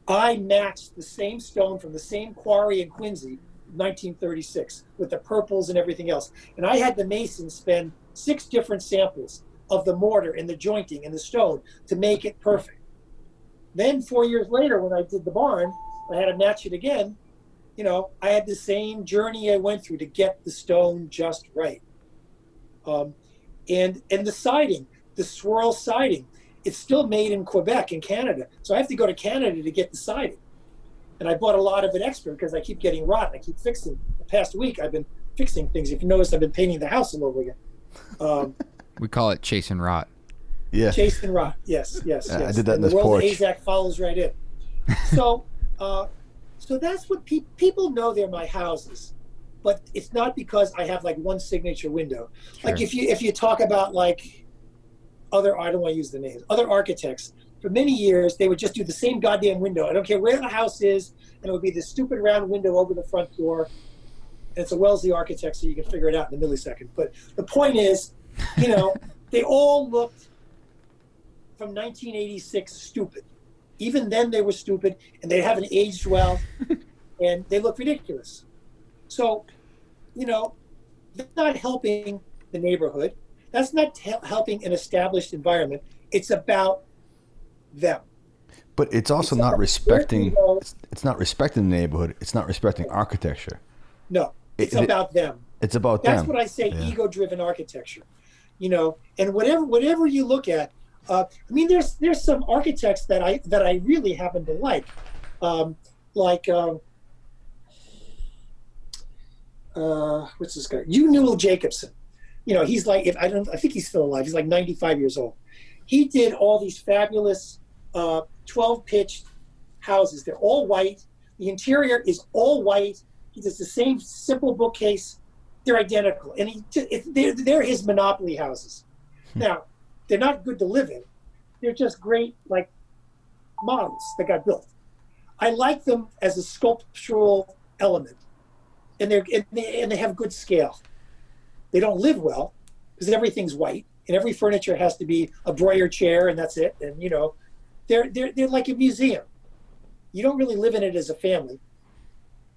I matched the same stone from the same quarry in Quincy, 1936, with the purples and everything else. And I had the masons spend 6 different samples of the mortar and the jointing and the stone to make it perfect. Then 4 years later, when I did the barn, I had to match it again. I had the same journey I went through to get the stone just right. And the siding, the swirl siding, it's still made in Quebec in Canada. So I have to go to Canada to get the siding. And I bought a lot of it extra because I keep getting rot. I keep fixing. The past week, I've been fixing things. If you notice, I've been painting the house all over again. We call it chase and rot. Yeah. Chase and rot. Yes. I did that in this the world porch. of AZAC follows right in. So that's what people know they're my houses, but it's not because I have like one signature window. Sure. Like if you talk about like I don't want to use the names, other architects, for many years, they would just do the same goddamn window. I don't care where the house is, and it would be this stupid round window over the front door. And it's a Wellesley architect, so you can figure it out in a millisecond. But the point is, they all looked from 1986 stupid. Even then they were stupid, and they haven't aged well, and they look ridiculous. So, that's not helping the neighborhood. That's not helping an established environment. It's about them. But it's also not respecting. It's not respecting the neighborhood. It's not respecting architecture. No, it's about them. It's about That's them. what I say. Yeah. Ego-driven architecture. And whatever you look at. There's some architects that I really happen to like what's this guy? Newell Jacobson. He's like, I think he's still alive. He's like 95 years old. He did all these fabulous 12-pitched houses. They're all white. The interior is all white. He does the same simple bookcase. They're identical, and they're his monopoly houses. Now, they're not good to live in. They're just great, like, models that got built. I like them as a sculptural element, and they have good scale. They don't live well because everything's white, and every furniture has to be a Breuer chair, and that's it. And they're like a museum. You don't really live in it as a family,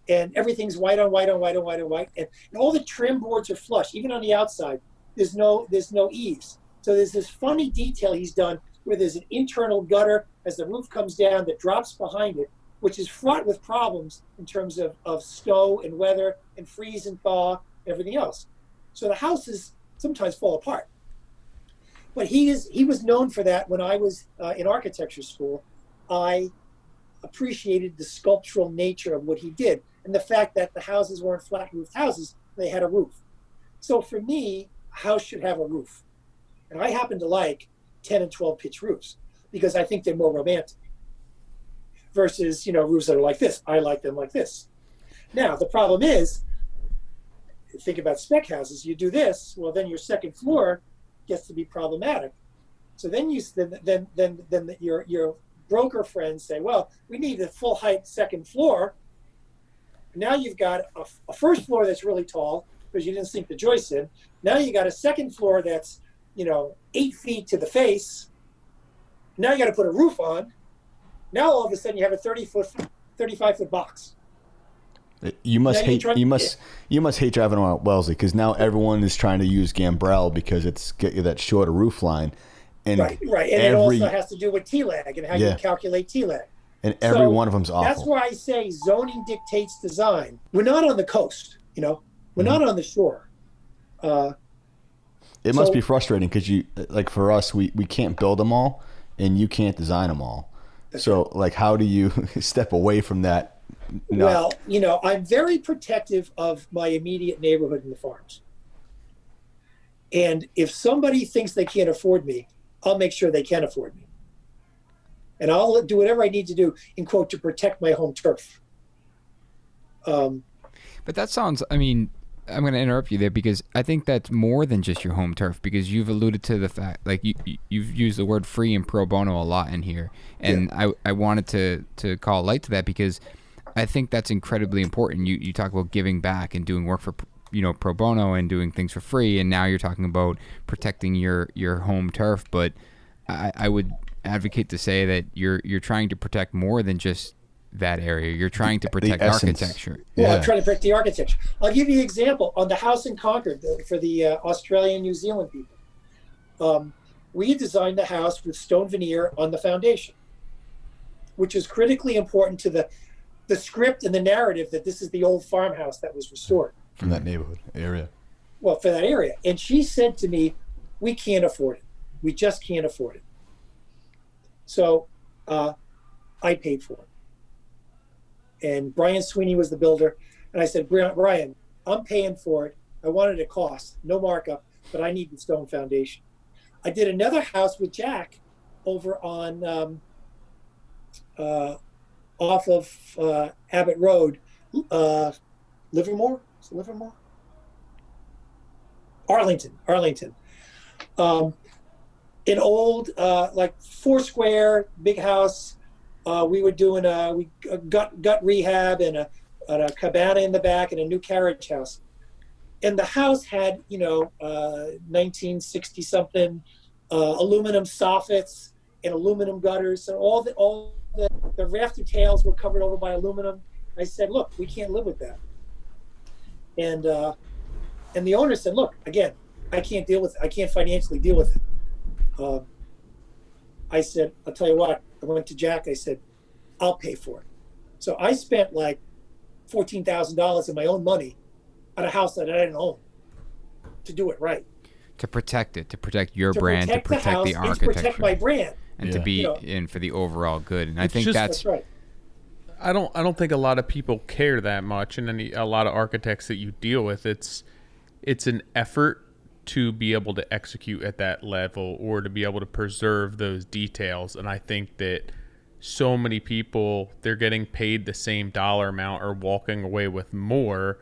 and everything's white on white on white on white on white, and all the trim boards are flush. Even on the outside, there's no eaves. So there's this funny detail he's done where there's an internal gutter as the roof comes down that drops behind it, which is fraught with problems in terms of snow and weather and freeze and thaw and everything else. So the houses sometimes fall apart. But he was known for that. When I was in architecture school, I appreciated the sculptural nature of what he did and the fact that the houses weren't flat roofed houses, they had a roof. So for me, a house should have a roof. And I happen to like 10 and 12 pitch roofs because I think they're more romantic versus, roofs that are like this. I like them like this. Now, the problem is, think about spec houses. You do this, well, then your second floor gets to be problematic. So then your broker friends say, well, we need a full height second floor. Now you've got a first floor that's really tall because you didn't sink the joists in. Now you got a second floor that's 8 feet to the face. Now you got to put a roof on. Now all of a sudden you have a 35-foot box. You must Now, hate you must hate driving around Wellesley because now everyone is trying to use gambrel because it's get you that shorter roof line. And right. And it also has to do with T-lag and how you calculate T-lag. And every one of them's awful. That's why I say zoning dictates design. We're not on the coast, We're not on the shore. It must be frustrating because like for us, we can't build them all, and you can't design them all. So like, how do you step away from that? Well, I'm very protective of my immediate neighborhood and the farms. And if somebody thinks they can't afford me, I'll make sure they can afford me. And I'll do whatever I need to do, in quote, to protect my home turf. But that sounds, I'm going to interrupt you there because I think that's more than just your home turf, because you've alluded to the fact, like you've used the word free and pro bono a lot in here. And I wanted to call light to that because I think that's incredibly important. You talk about giving back and doing work for, pro bono and doing things for free. And now you're talking about protecting your home turf. But I would advocate to say that you're trying to protect more than just that area. You're trying to protect architecture. Well, I'm trying to protect the architecture. I'll give you an example. On the house in Concord for the Australian, New Zealand people, we designed the house with stone veneer on the foundation, which is critically important to the script and the narrative that this is the old farmhouse that was restored. From that neighborhood area. Well, for that area. And she said to me, we can't afford it. We just can't afford it. So I paid for it. And Brian Sweeney was the builder. And I said, Brian, I'm paying for it. I wanted it cost, no markup, but I need the stone foundation. I did another house with Jack over on off of Abbott Road, Livermore? Is it Livermore? Arlington. An old, like 4-square, big house. We were doing a gut rehab and a cabana in the back and a new carriage house. And the house had, 1960 something aluminum soffits and aluminum gutters, and all the rafter tails were covered over by aluminum. I said, look, we can't live with that. And the owner said, look, again, I can't deal with it. I can't financially deal with it. I said, I'll tell you what, I went to Jack, I said, I'll pay for it. So I spent like $14,000 of my own money on a house that I didn't own to do it right. To protect it, to protect your brand, to protect the architecture. To protect my brand. And to be in for the overall good. And I think that's right. I don't think a lot of people care that much, and a lot of architects that you deal with, it's an effort to be able to execute at that level or to be able to preserve those details. And I think that so many people, they're getting paid the same dollar amount or walking away with more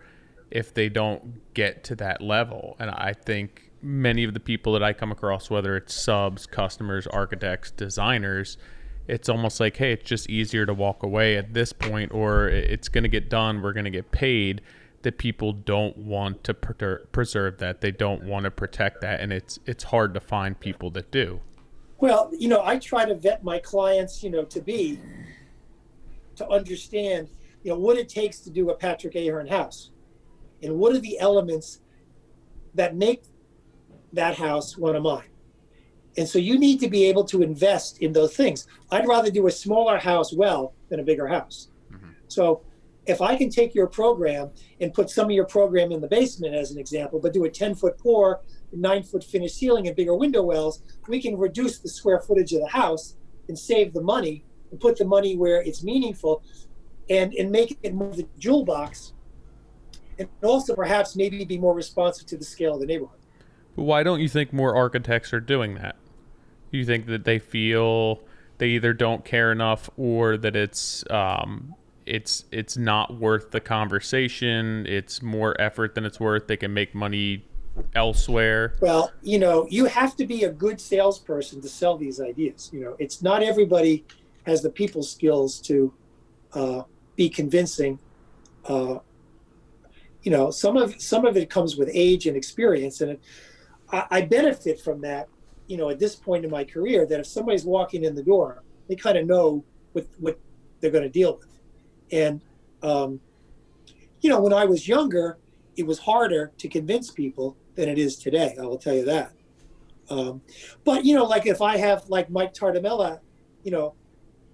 if they don't get to that level. And I think many of the people that I come across, whether it's subs, customers, architects, designers, it's almost like, hey, it's just easier to walk away at this point, or it's going to get done, we're going to get paid. That people don't want to preserve that. They don't want to protect that. And it's hard to find people that do. Well, I try to vet my clients, to understand, what it takes to do a Patrick Ahearn house. And what are the elements that make that house one of mine? And so you need to be able to invest in those things. I'd rather do a smaller house well than a bigger house. Mm-hmm. So if I can take your program and put some of your program in the basement as an example, but do a 10-foot pour, 9-foot finished ceiling and bigger window wells, we can reduce the square footage of the house and save the money and put the money where it's meaningful and make it more of the jewel box, and also perhaps maybe be more responsive to the scale of the neighborhood. But why don't you think more architects are doing that? Do you think that they feel they either don't care enough or that it's not worth the conversation, it's more effort than it's worth, they can make money elsewhere? Well, you have to be a good salesperson to sell these ideas. It's not everybody has the people skills to be convincing. Some of it comes with age and experience, and I benefit from that, at this point in my career, that if somebody's walking in the door, they kind of know what they're going to deal with. And when I was younger, it was harder to convince people than it is today. I will tell you that. But, like if I have like Mike Tardamella,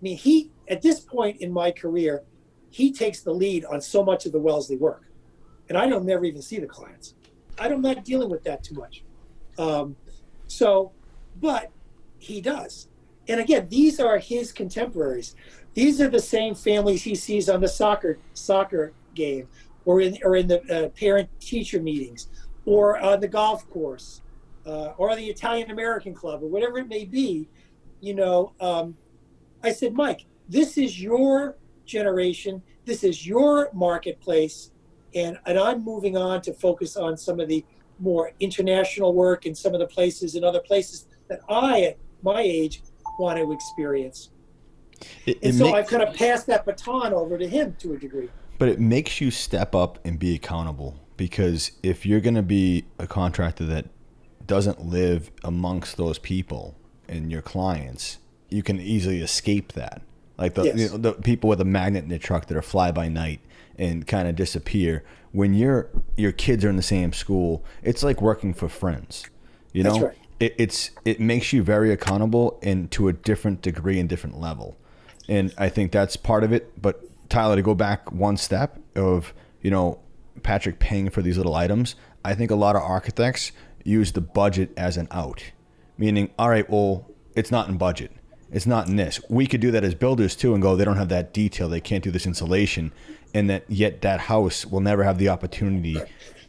he, at this point in my career, he takes the lead on so much of the Wellesley work. And I don't never even see the clients. I'm not dealing with that too much. But he does. And again, these are his contemporaries. These are the same families he sees on the soccer game, or in the parent-teacher meetings, or on the golf course, or the Italian American Club, or whatever it may be. I said, Mike, this is your generation. This is your marketplace. And I'm moving on to focus on some of the more international work and some of the places and other places that I, at my age, want to experience. I've kind of passed that baton over to him to a degree. But it makes you step up and be accountable, because if you're going to be a contractor that doesn't live amongst those people and your clients, you can easily escape that. Like the people with a magnet in their truck that are fly by night and kind of disappear. When your kids are in the same school, it's like working for friends. That's right. It makes you very accountable, and to a different degree and different level. And I think that's part of it. But Tyler, to go back one step of, Patrick paying for these little items, I think a lot of architects use the budget as an out, meaning, all right, well, it's not in budget. It's not in this. We could do that as builders too and go, they don't have that detail. They can't do this insulation. And yet that house will never have the opportunity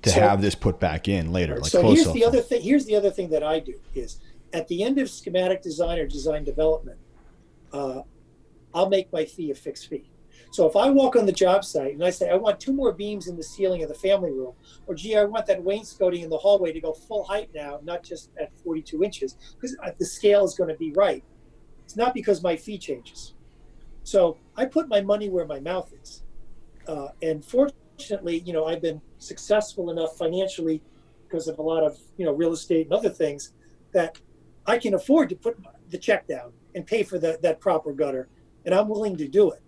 to have this put back in later. Like so here's the other thing. Here's the other thing that I do is, at the end of schematic design or design development, I'll make my fee a fixed fee. So if I walk on the job site and I say, I want 2 more beams in the ceiling of the family room, or gee, I want that wainscoting in the hallway to go full height now, not just at 42 inches, because the scale is going to be right. It's not because my fee changes. So I put my money where my mouth is. And fortunately, I've been successful enough financially because of a lot of, real estate and other things, that I can afford to put the check down and pay for that proper gutter. And I'm willing to do it,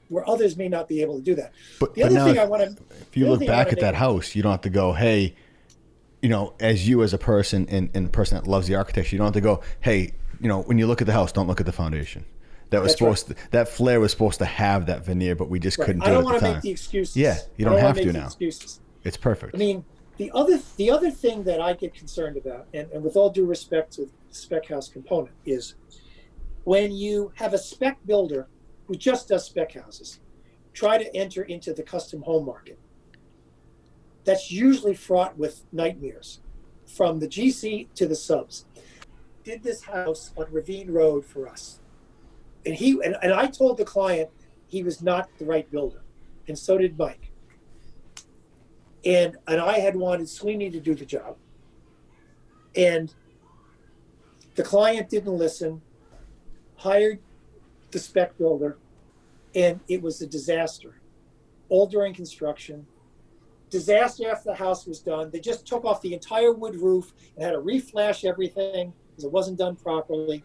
where others may not be able to do that. But the other now, thing I want to... If you look back at that house, you don't have to go, hey, as a person and a person that loves the architecture, you don't have to go, hey, when you look at the house, don't look at the foundation. That flare was supposed to have that veneer, but we just couldn't do it at the time. I don't want to make the excuses. Yeah, you don't have to now. Excuses. It's perfect. I mean, the other thing that I get concerned about, and with all due respect to the spec house component, is when you have a spec builder who just does spec houses try to enter into the custom home market. That's usually fraught with nightmares, from the GC to the subs. Did this house on Ravine Road for us. And I told the client he was not the right builder, and so did Mike. And I had wanted Sweeney to do the job. And the client didn't listen, hired the spec builder, and it was a disaster. All during construction. Disaster after the house was done. They just took off the entire wood roof and had to reflash everything because it wasn't done properly.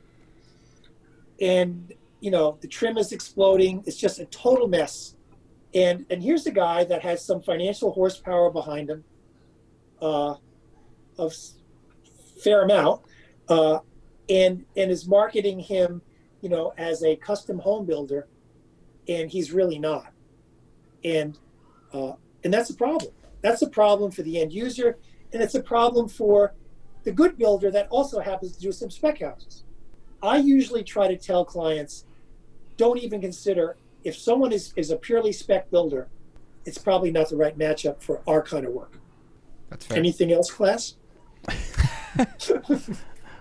And, the trim is exploding. It's just a total mess. And here's a guy that has some financial horsepower behind him, of fair amount, and is marketing him, as a custom home builder, and he's really not. And that's a problem. That's a problem for the end user, and it's a problem for the good builder that also happens to do some spec houses. I usually try to tell clients, don't even consider, if someone is a purely spec builder, it's probably not the right matchup for our kind of work. That's fair. Anything else, class?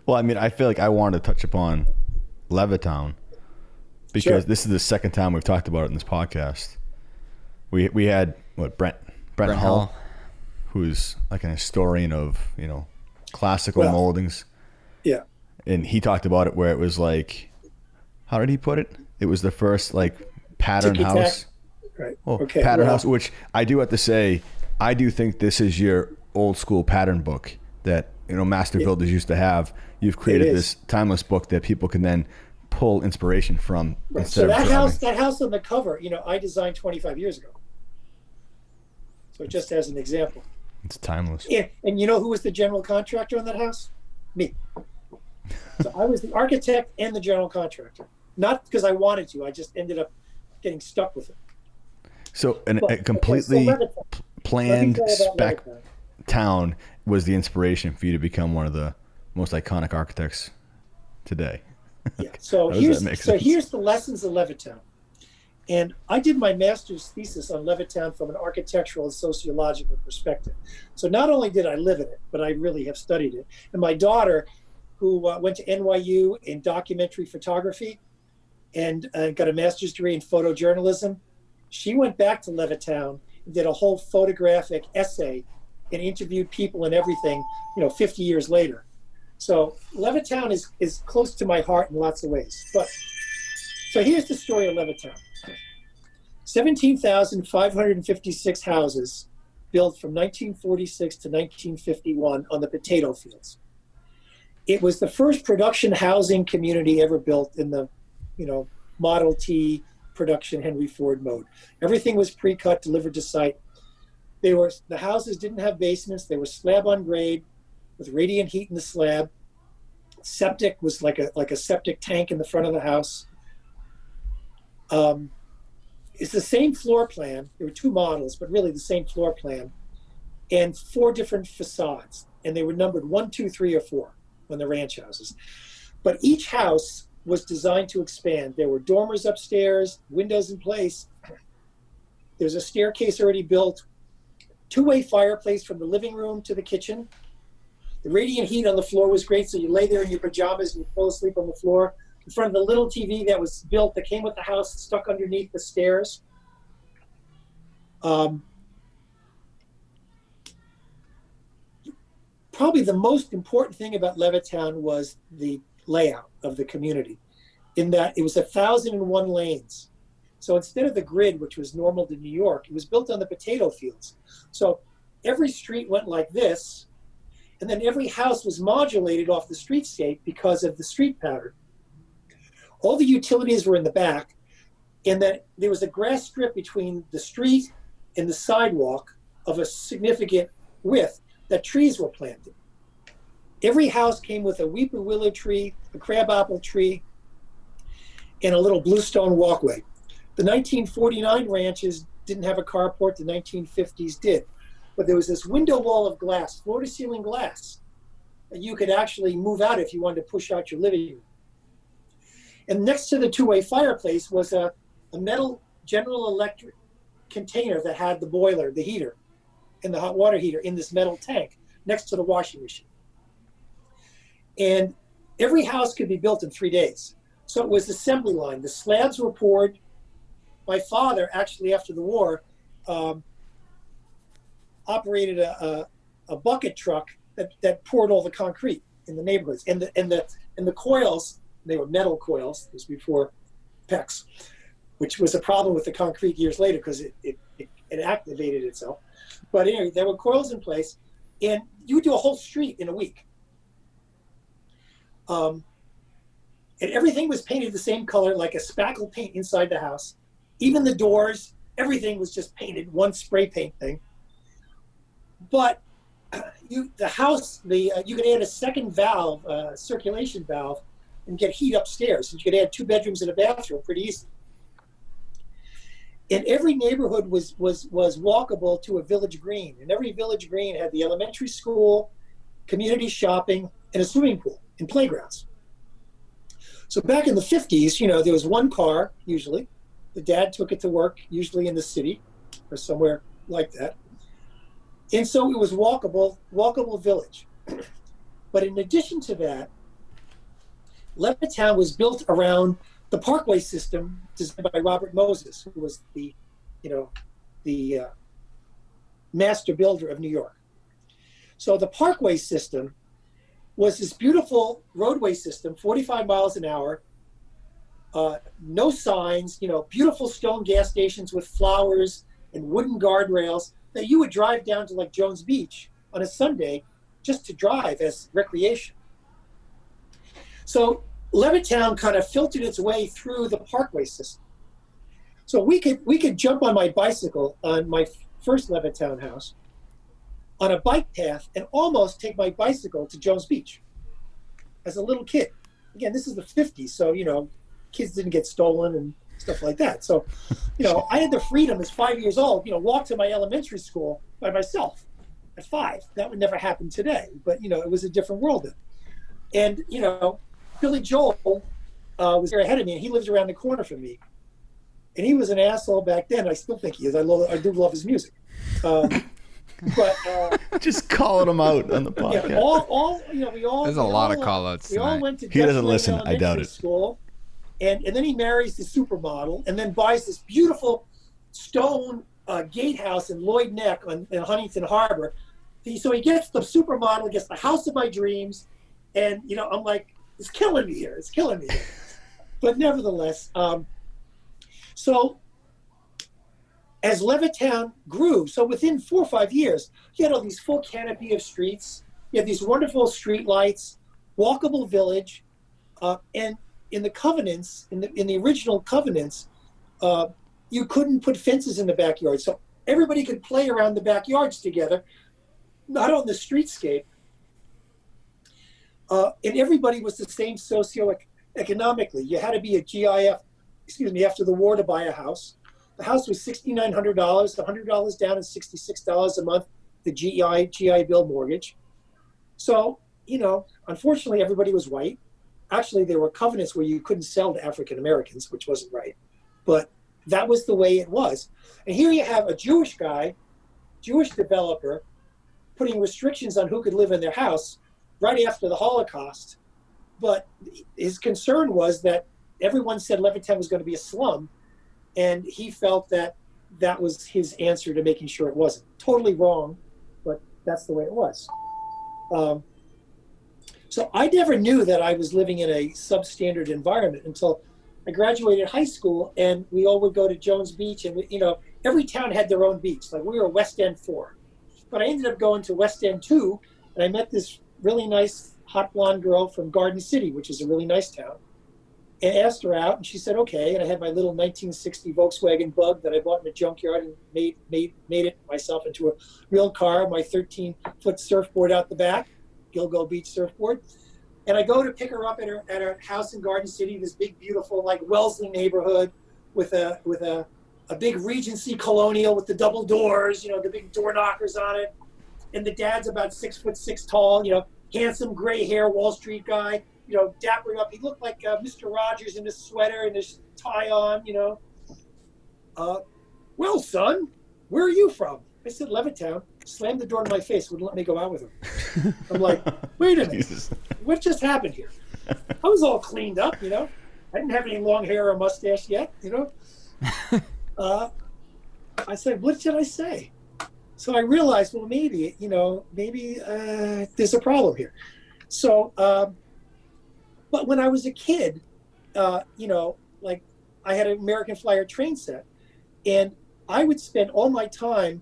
Well, I mean, I feel like I wanted to touch upon Levittown, because this is the second time we've talked about it in this podcast. We had Brent Hull, who's like an historian of classical moldings. Yeah. And he talked about it where it was like, how did he put it? It was the first pattern house. Right. Oh, okay. Pattern house, which I do have to say, I do think this is your old school pattern book that master builders used to have. You've created this timeless book that people can then pull inspiration from. Right. So that house on the cover, I designed 25 years ago. So just as an example. It's timeless. And you know who was the general contractor on that house? Me. So I was the architect and the general contractor. Not because I wanted to, I just ended up getting stuck with it. So a completely planned spec town was the inspiration for you to become one of the most iconic architects today. Yeah. So here's the lessons of Levittown. And I did my master's thesis on Levittown from an architectural and sociological perspective. So not only did I live in it, but I really have studied it. And my daughter, who went to NYU in documentary photography and got a master's degree in photojournalism, she went back to Levittown and did a whole photographic essay and interviewed people and everything, 50 years later. So Levittown is close to my heart in lots of ways. But so here's the story of Levittown. 17,556 houses built from 1946 to 1951 on the potato fields. It was the first production housing community ever built in the, Model T production Henry Ford mode. Everything was pre-cut, delivered to site. The houses didn't have basements. They were slab on grade with radiant heat in the slab. Septic was like a septic tank in the front of the house. It's the same floor plan. There were two models, but really the same floor plan, and 4 different facades. And they were numbered 1, 2, 3, or 4 on the ranch houses. But each house was designed to expand. There were dormers upstairs, windows in place. There's a staircase already built, 2-way fireplace from the living room to the kitchen. The radiant heat on the floor was great, so you lay there in your pajamas and you fall asleep on the floor in front of the little TV that was built, that came with the house, stuck underneath the stairs. Probably the most important thing about Levittown was the layout of the community, in that it was 1,001 lanes. So instead of the grid, which was normal to New York, it was built on the potato fields. So every street went like this, and then every house was modulated off the streetscape because of the street pattern. All the utilities were in the back, and then there was a grass strip between the street and the sidewalk of a significant width that trees were planted. Every house came with a weeping willow tree, a crabapple tree, and a little bluestone walkway. The 1949 ranches didn't have a carport, the 1950s did. But there was this window wall of glass, floor-to-ceiling glass, that you could actually move out if you wanted to push out your living room. And next to the 2-way fireplace was a metal General Electric container that had the boiler, the heater, and the hot water heater in this metal tank next to the washing machine. And every house could be built in 3 days. So it was assembly line. The slabs were poured. My father, actually, after the war, operated a bucket truck that poured all the concrete in the neighborhoods. And the coils, they were metal coils. This was before PEX, which was a problem with the concrete years later because it activated itself. But anyway, there were coils in place, and you would do a whole street in a week. And everything was painted the same color, like a spackle paint inside the house. Even the doors, everything was just painted, one spray paint thing. But you could add a second valve, circulation valve, and get heat upstairs. And you could add 2 bedrooms and a bathroom pretty easily. And every neighborhood was walkable to a village green. And every village green had the elementary school, community shopping, and a swimming pool and playgrounds. So back in the 50s, there was one car, usually. The dad took it to work, usually in the city or somewhere like that. And so it was walkable village. But in addition to that, Levittown was built around the parkway system designed by Robert Moses, who was the master builder of New York. So the parkway system was this beautiful roadway system, 45 miles an hour, no signs, beautiful stone gas stations with flowers and wooden guardrails that you would drive down to like Jones Beach on a Sunday just to drive as recreation. So Levittown kind of filtered its way through the parkway system. So we could jump on my bicycle on my first Levittown house on a bike path and almost take my bicycle to Jones Beach as a little kid. Again, this is the 50s, so, kids didn't get stolen and stuff like that. So, I had the freedom as 5 years old, walk to my elementary school by myself at 5. That would never happen today, but, it was a different world then. And, Billy Joel was there ahead of me, and he lived around the corner from me. And he was an asshole back then. I still think he is. I do love his music. But just calling him out on the podcast. Yeah, we all. There's a lot of call-outs We all tonight. went to He doesn't Dutch listen. Lane I doubt Elementary it. School, and then he marries the supermodel, and then buys this beautiful stone gatehouse in Lloyd Neck in Huntington Harbor. So he gets the supermodel, gets the house of my dreams, and I'm like, it's killing me here. It's killing me here. But nevertheless, so as Levittown grew, so within 4 or 5 years, you had all these full canopy of streets. You had these wonderful street lights, walkable village, and in the covenants, in the original covenants, you couldn't put fences in the backyard. So everybody could play around the backyards together, not on the streetscape. And everybody was the same socioeconomically. You had to be a GIF, after the war to buy a house. The house was $6,900, $100 down and $66 a month, the GI Bill mortgage. So, unfortunately, everybody was white. Actually, there were covenants where you couldn't sell to African Americans, which wasn't right. But that was the way it was. And here you have a Jewish guy, Jewish developer, putting restrictions on who could live in their house right after the Holocaust. But his concern was that everyone said Levittown was going to be a slum, and he felt that that was his answer to making sure it wasn't. Totally wrong, but that's the way it was. So I never knew that I was living in a substandard environment until I graduated high school, and we all would go to Jones Beach, and every town had their own beach. Like, we were West End 4, but I ended up going to West End 2, and I met this really nice hot blonde girl from Garden City, which is a really nice town, and asked her out, and she said okay. And I had my little 1960 Volkswagen Bug that I bought in a junkyard and made it myself into a real car. My 13-foot surfboard out the back, Gilgo Beach surfboard. And I go to pick her up at her house in Garden City, this big, beautiful, like Wellesley neighborhood with a big Regency Colonial with the double doors, the big door knockers on it. And the dad's about 6'6" tall, handsome gray hair Wall Street guy, dappering up. He looked like Mr. Rogers in his sweater and his tie on, Well, son, where are you from? I said, Levittown. Slammed the door in my face, wouldn't let me go out with him. I'm like, wait a minute, Jesus. What just happened here? I was all cleaned up, I didn't have any long hair or mustache yet, I said, what should I say? So I realized, well, maybe there's a problem here. So, but when I was a kid, like, I had an American Flyer train set, and I would spend all my time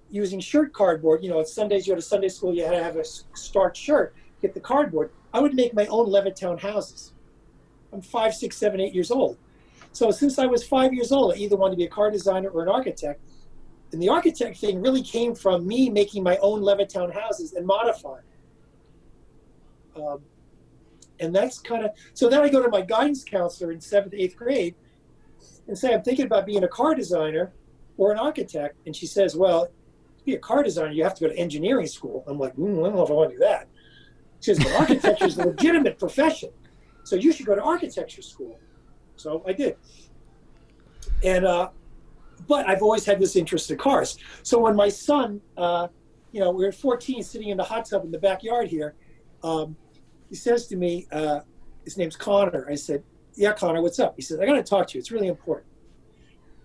using shirt cardboard. At Sundays, you go to Sunday school, you had to have a starched shirt, get the cardboard. I would make my own Levittown houses. I'm 5, 6, 7, 8 years old. So since I was 5 years old, I either wanted to be a car designer or an architect. And the architect thing really came from me making my own Levittown houses and modifying. And that's so then I go to my guidance counselor in 7th, 8th grade and say, I'm thinking about being a car designer or an architect. And she says, well, to be a car designer, you have to go to engineering school. I'm like, I don't know if I want to do that. She says, but architecture is a legitimate profession, so you should go to architecture school. So I did. And, but I've always had this interest in cars. So when my son, we were at 14 sitting in the hot tub in the backyard here, he says to me, his name's Connor. I said, yeah, Connor, what's up? He says, I got to talk to you. It's really important.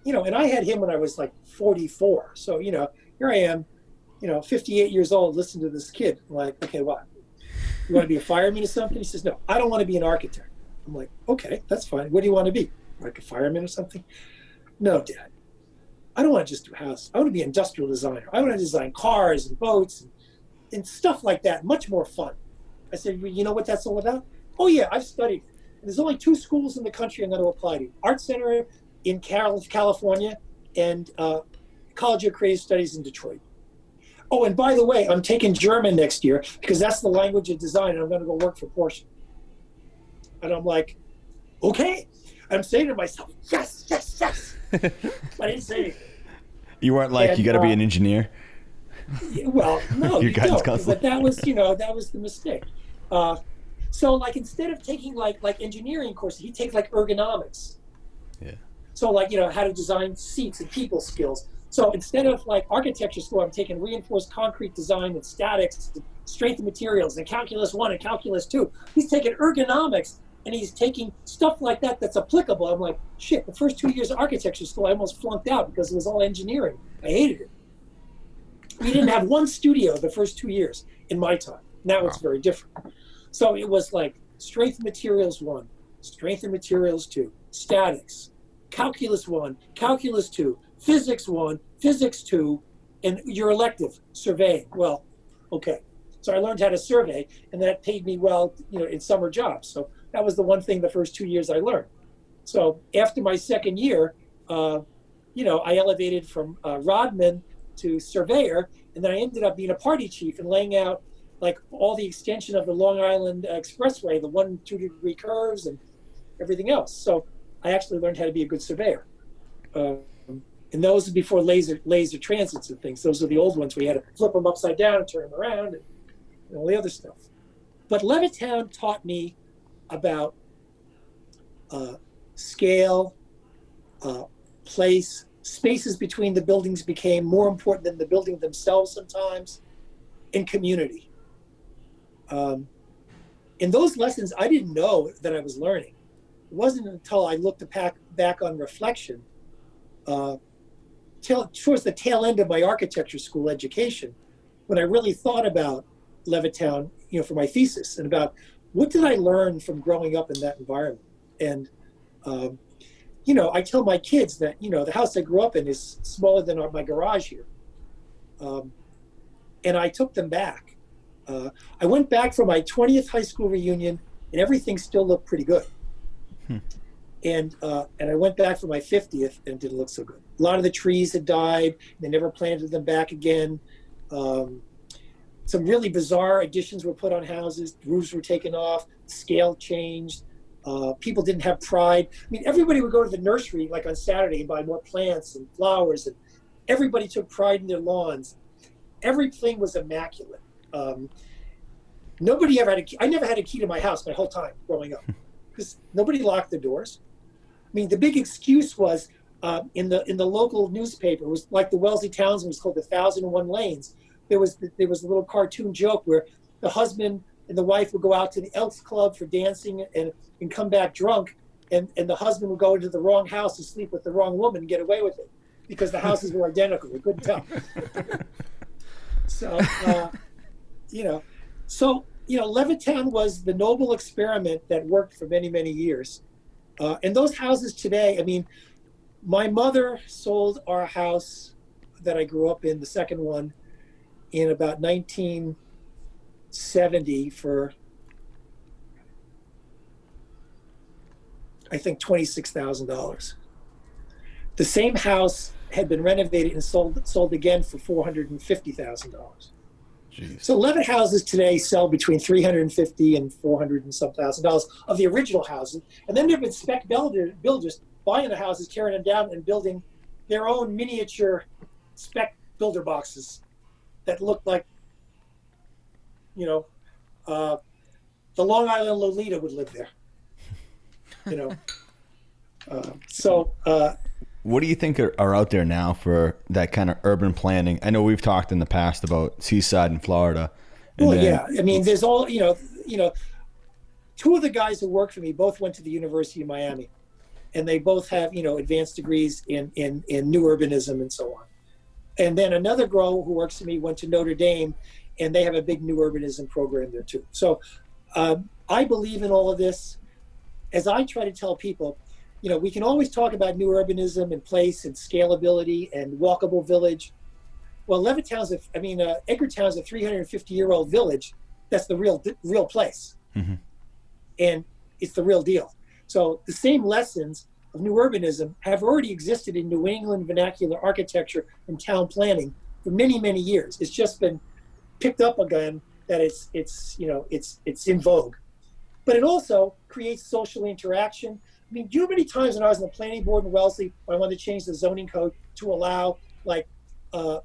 And I had him when I was like 44. So, here I am, 58 years old, listening to this kid. I'm like, okay, what? You want to be a fireman or something? He says, no, I don't want to be an architect. I'm like, okay, that's fine. What do you want to be? Like a fireman or something? No, Dad. I don't want to just do houses. I want to be an industrial designer. I want to design cars and boats and stuff like that. Much more fun. I said, well, you know what that's all about? Oh, yeah, I've studied it. And there's only 2 schools in the country I'm going to apply to. Art Center in California and College of Creative Studies in Detroit. Oh, and by the way, I'm taking German next year because that's the language of design, and I'm going to go work for Porsche. And I'm like, okay. I'm saying to myself, yes, yes, yes. I didn't say anything. You weren't like, you got to be an engineer? Well, no, Your you don't. counselor. But that was the mistake. So like instead of taking like engineering courses, he takes like ergonomics. Yeah. So like, how to design seats and people skills. So instead of like architecture school, I'm taking reinforced concrete design and statics, and strength of materials, and calculus 1 and calculus 2. He's taking ergonomics, and he's taking stuff like that that's applicable. I'm like, shit, the first 2 years of architecture school, I almost flunked out because it was all engineering. I hated it. We didn't have one studio the first 2 years in my time. Now it's very different. So it was like strength of materials 1, strength of materials 2, statics, calculus 1, calculus 2, physics 1, physics 2, and your elective, surveying. Well, okay. So I learned how to survey, and that paid me well, in summer jobs. So that was the one thing the first 2 years I learned. So after my second year, I elevated from rodman to surveyor, and then I ended up being a party chief and laying out like all the extension of the Long Island Expressway, the 1 and 2 degree curves and everything else. So I actually learned how to be a good surveyor. And those are before laser transits and things. Those are the old ones where you had to flip them upside down and turn them around and all the other stuff. But Levittown taught me about scale, place, spaces between the buildings became more important than the building themselves sometimes, and community. In those lessons, I didn't know that I was learning. It wasn't until I looked back on reflection, towards the tail end of my architecture school education, when I really thought about Levittown, for my thesis, and about what did I learn from growing up in that environment. And, I tell my kids that, the house I grew up in is smaller than my garage here. And I took them back. I went back for my 20th high school reunion, and everything still looked pretty good. And I went back for my 50th, and it didn't look so good. A lot of the trees had died. They never planted them back again. Some really bizarre additions were put on houses. Roofs were taken off. Scale changed. People didn't have pride. I mean, everybody would go to the nursery like on Saturday and buy more plants and flowers, and everybody took pride in their lawns. Everything was immaculate. Nobody ever had a key. I never had a key to my house my whole time growing up because nobody locked the doors. I mean, the big excuse was in the local newspaper, it was like the Wellesley Townsend was called the 1001 Lanes. There was a little cartoon joke where the husband and the wife would go out to the Elks Club for dancing and come back drunk, and the husband would go into the wrong house and sleep with the wrong woman and get away with it because the houses were identical. We couldn't tell. So, Levittown was the noble experiment that worked for many, many years. And those houses today, I mean, my mother sold our house that I grew up in, the second one, in about 1970 for, I think, $26,000. The same house had been renovated and sold again for $450,000. Jeez. So 11 houses today sell between $350,000 and $400,000 and some $1,000 of the original houses, and then there have been spec builders buying the houses, tearing them down, and building their own miniature spec builder boxes that look like, the Long Island Lolita would live there. What do you think are out there now for that kind of urban planning? I know we've talked in the past about Seaside in Florida. Yeah. I mean, there's all, two of the guys who work for me both went to the University of Miami, and they both have, advanced degrees in new urbanism and so on. And then another girl who works for me went to Notre Dame, and they have a big new urbanism program there too. So I believe in all of this. As I try to tell people, we can always talk about new urbanism and place and scalability and walkable village. Well, Edgartown's a 350-year-old village. That's the real place. Mm-hmm. And it's the real deal. So the same lessons of new urbanism have already existed in New England vernacular architecture and town planning for many, many years. It's just been picked up again that it's in vogue. But it also creates social interaction. I mean, do you know how many times when I was on the planning board in Wellesley, I wanted to change the zoning code to allow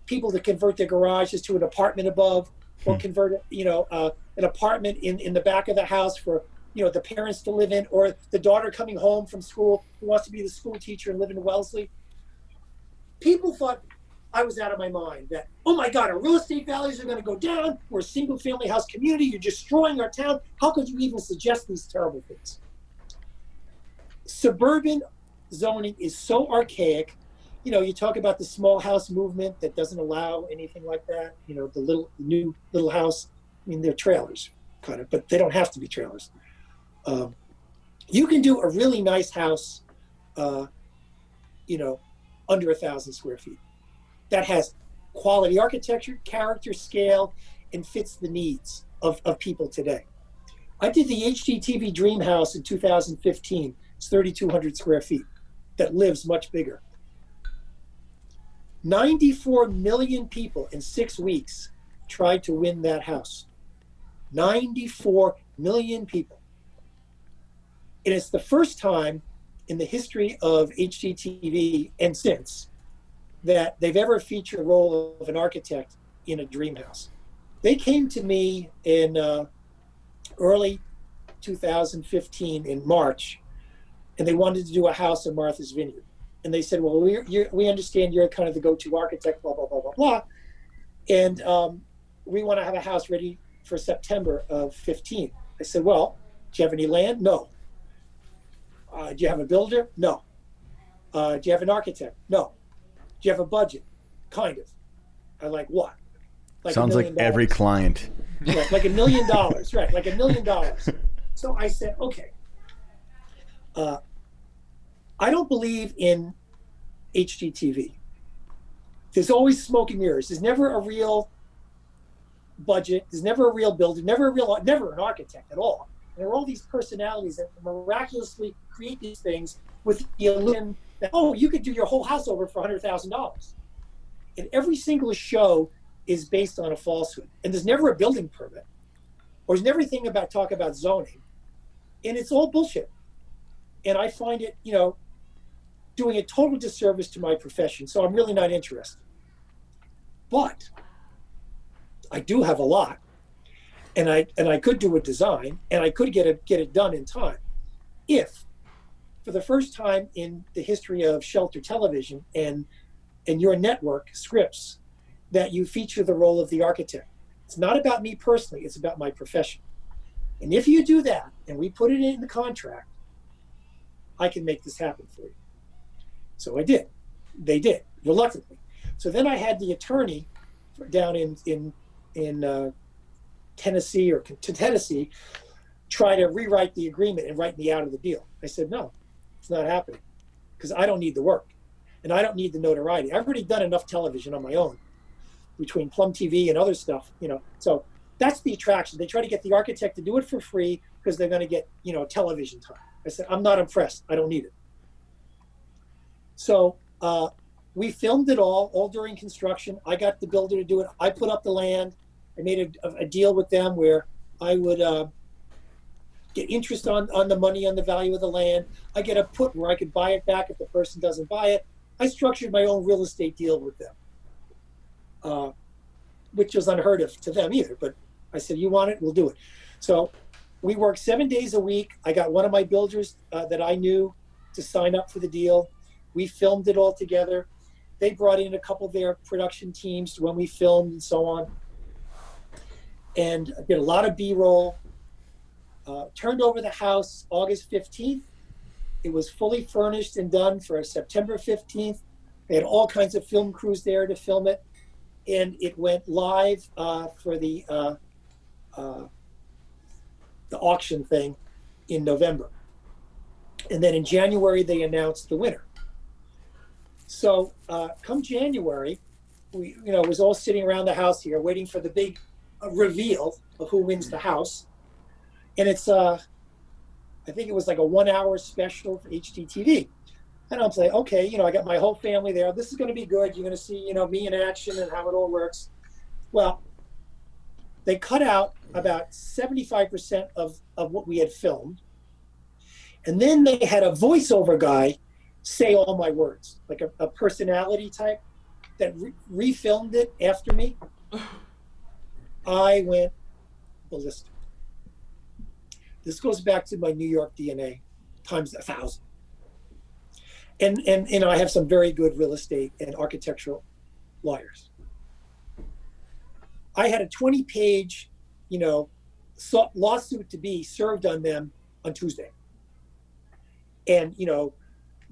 people to convert their garages to an apartment above, or convert an apartment in the back of the house for the parents to live in, or the daughter coming home from school who wants to be the school teacher and live in Wellesley. People thought I was out of my mind, that, oh my God, our real estate values are going to go down. We're a single family house community. You're destroying our town. How could you even suggest these terrible things? Suburban zoning is so archaic. You talk about the small house movement that doesn't allow anything like that. The new little house. I mean, they're trailers, kind of, but they don't have to be trailers. You can do a really nice house, under 1,000 square feet. That has quality architecture, character, scale, and fits the needs of people today. I did the HGTV Dream House in 2015. It's 3,200 square feet. That lives much bigger. 94 million people in 6 weeks tried to win that house. 94 million people. And it's the first time in the history of HGTV and since that they've ever featured a role of an architect in a dream house. They came to me in early 2015 in March, and they wanted to do a house in Martha's Vineyard. And they said, well, we understand you're kind of the go-to architect, blah, blah, blah, blah, blah. And we want to have a house ready for September of 15. I said, well, do you have any land? No. Do you have a builder? No. Do you have an architect? No. Do you have a budget? Kind of. I like what? Sounds like every client. Right, like $1 million, right? Like $1 million. So I said, okay. I don't believe in HGTV. There's always smoke and mirrors. There's never a real budget. There's never a real builder. Never an architect at all. And there are all these personalities that miraculously create these things with the illusion that, oh, you could do your whole house over for $100,000. And every single show is based on a falsehood. And there's never a building permit, or there's never anything about talk about zoning. And it's all bullshit. And I find it, doing a total disservice to my profession. So I'm really not interested. But I do have a lot, and I could do a design, and I could get it done in time, if, for the first time in the history of shelter television and your network scripts, that you feature the role of the architect. It's not about me personally, it's about my profession. And if you do that, and we put it in the contract, I can make this happen for you. So I did. They did, reluctantly. So then I had the attorney down in Tennessee try to rewrite the agreement and write me out of the deal. I said, no, it's not happening, because I don't need the work and I don't need the notoriety. I've already done enough television on my own between Plum TV and other stuff, So that's the attraction. They try to get the architect to do it for free because they're going to get, television time. I said, I'm not impressed. I don't need it. So we filmed it all during construction. I got the builder to do it. I put up the land. I made a deal with them where I would get interest on the money, on the value of the land. I get a put where I could buy it back if the person doesn't buy it. I structured my own real estate deal with them, which was unheard of to them either. But I said, you want it? We'll do it. So we worked 7 days a week. I got one of my builders that I knew to sign up for the deal. We filmed it all together. They brought in a couple of their production teams when we filmed and so on. And I did a lot of B-roll. Turned over the house August 15th. It was fully furnished and done for September 15th. They had all kinds of film crews there to film it. And it went live for the auction thing in November. And then in January, they announced the winner. So come January, we was all sitting around the house here waiting for the big reveal of who wins the house. And it's, I think it was like a 1 hour special for HGTV. And I'm like, okay, I got my whole family there. This is going to be good. You're going to see, me in action and how it all works. Well, they cut out about 75% of what we had filmed. And then they had a voiceover guy say all my words, like a personality type that refilmed it after me. I went ballistic. This goes back to my New York DNA times 1,000. And I have some very good real estate and architectural lawyers. I had a 20-page, lawsuit to be served on them on Tuesday. And,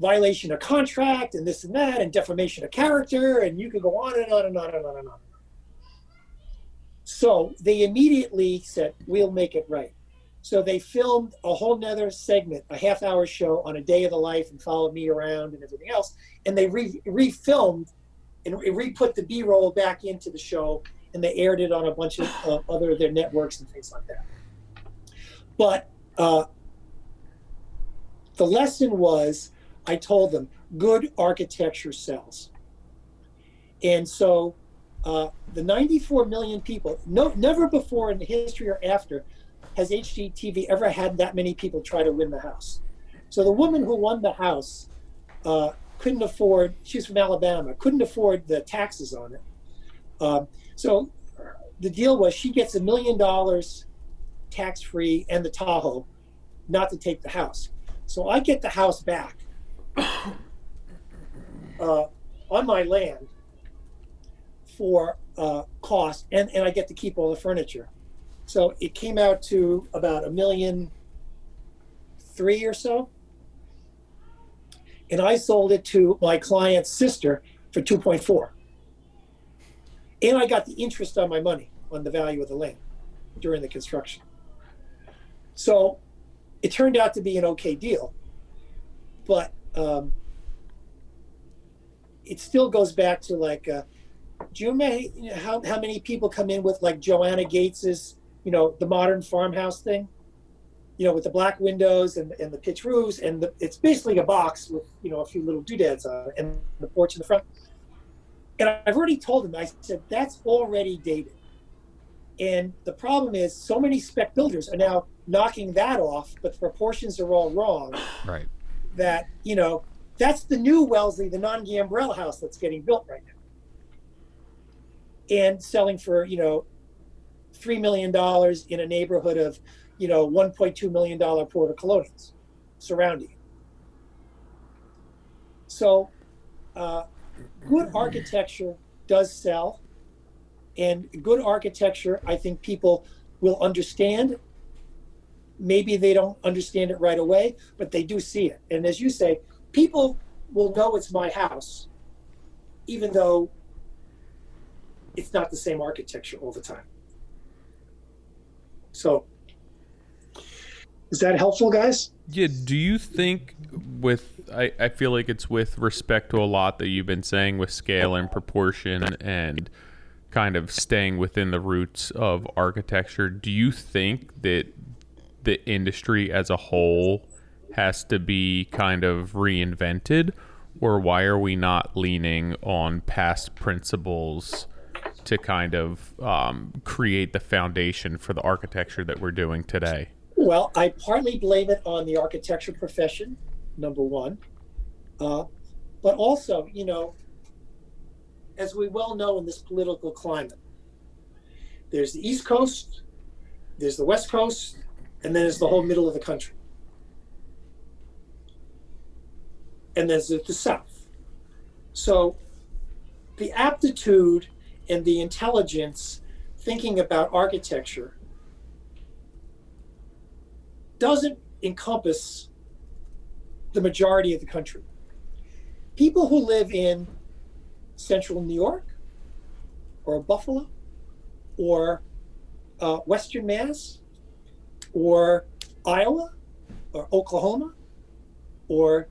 violation of contract and this and that and defamation of character, and you could go on and on and on and on and on. So they immediately said, we'll make it right. So they filmed a whole nother segment, a half-hour show on a day of the life and followed me around and everything else. And they refilmed and re-put the B-roll back into the show, and they aired it on a bunch of other of their networks and things like that. But the lesson was, I told them, good architecture sells. And so the 94 million people, never before in the history or after has HGTV ever had that many people try to win the house. So the woman who won the house couldn't afford, she's from Alabama, couldn't afford the taxes on it. So the deal was she gets $1 million tax-free and the Tahoe, not to take the house. So I get the house back on my land for cost, and I get to keep all the furniture. So it came out to about $1.3 million or so. And I sold it to my client's sister for 2.4. And I got the interest on my money on the value of the land during the construction. So it turned out to be an okay deal, but it still goes back to like, do you remember how many people come in with like Joanna Gates's, the modern farmhouse thing, with the black windows and the pitch roofs, and it's basically a box with, a few little doodads on it and the porch in the front. And I've already told them, I said, that's already dated. And the problem is so many spec builders are now knocking that off, but the proportions are all wrong. Right. That, that's the new Wellesley, the non-gambrel house that's getting built right now. And selling for, $3 million in a neighborhood of, $1.2 million Porta Colonials surrounding it. So good architecture does sell. And good architecture, I think people will understand. Maybe they don't understand it right away, but they do see it. And as you say, people will know it's my house, even though it's not the same architecture all the time. So, is that helpful, guys? Yeah, do you think I feel like it's with respect to a lot that you've been saying with scale and proportion and kind of staying within the roots of architecture, do you think that the industry as a whole has to be kind of reinvented, or why are we not leaning on past principles to kind of create the foundation for the architecture that we're doing today? Well, I partly blame it on the architecture profession, number one. But also, as we well know in this political climate, there's the East Coast, there's the West Coast, and then there's the whole middle of the country. And there's the South. So the aptitude and the intelligence thinking about architecture doesn't encompass the majority of the country. People who live in central New York or Buffalo or Western Mass or Iowa or Oklahoma or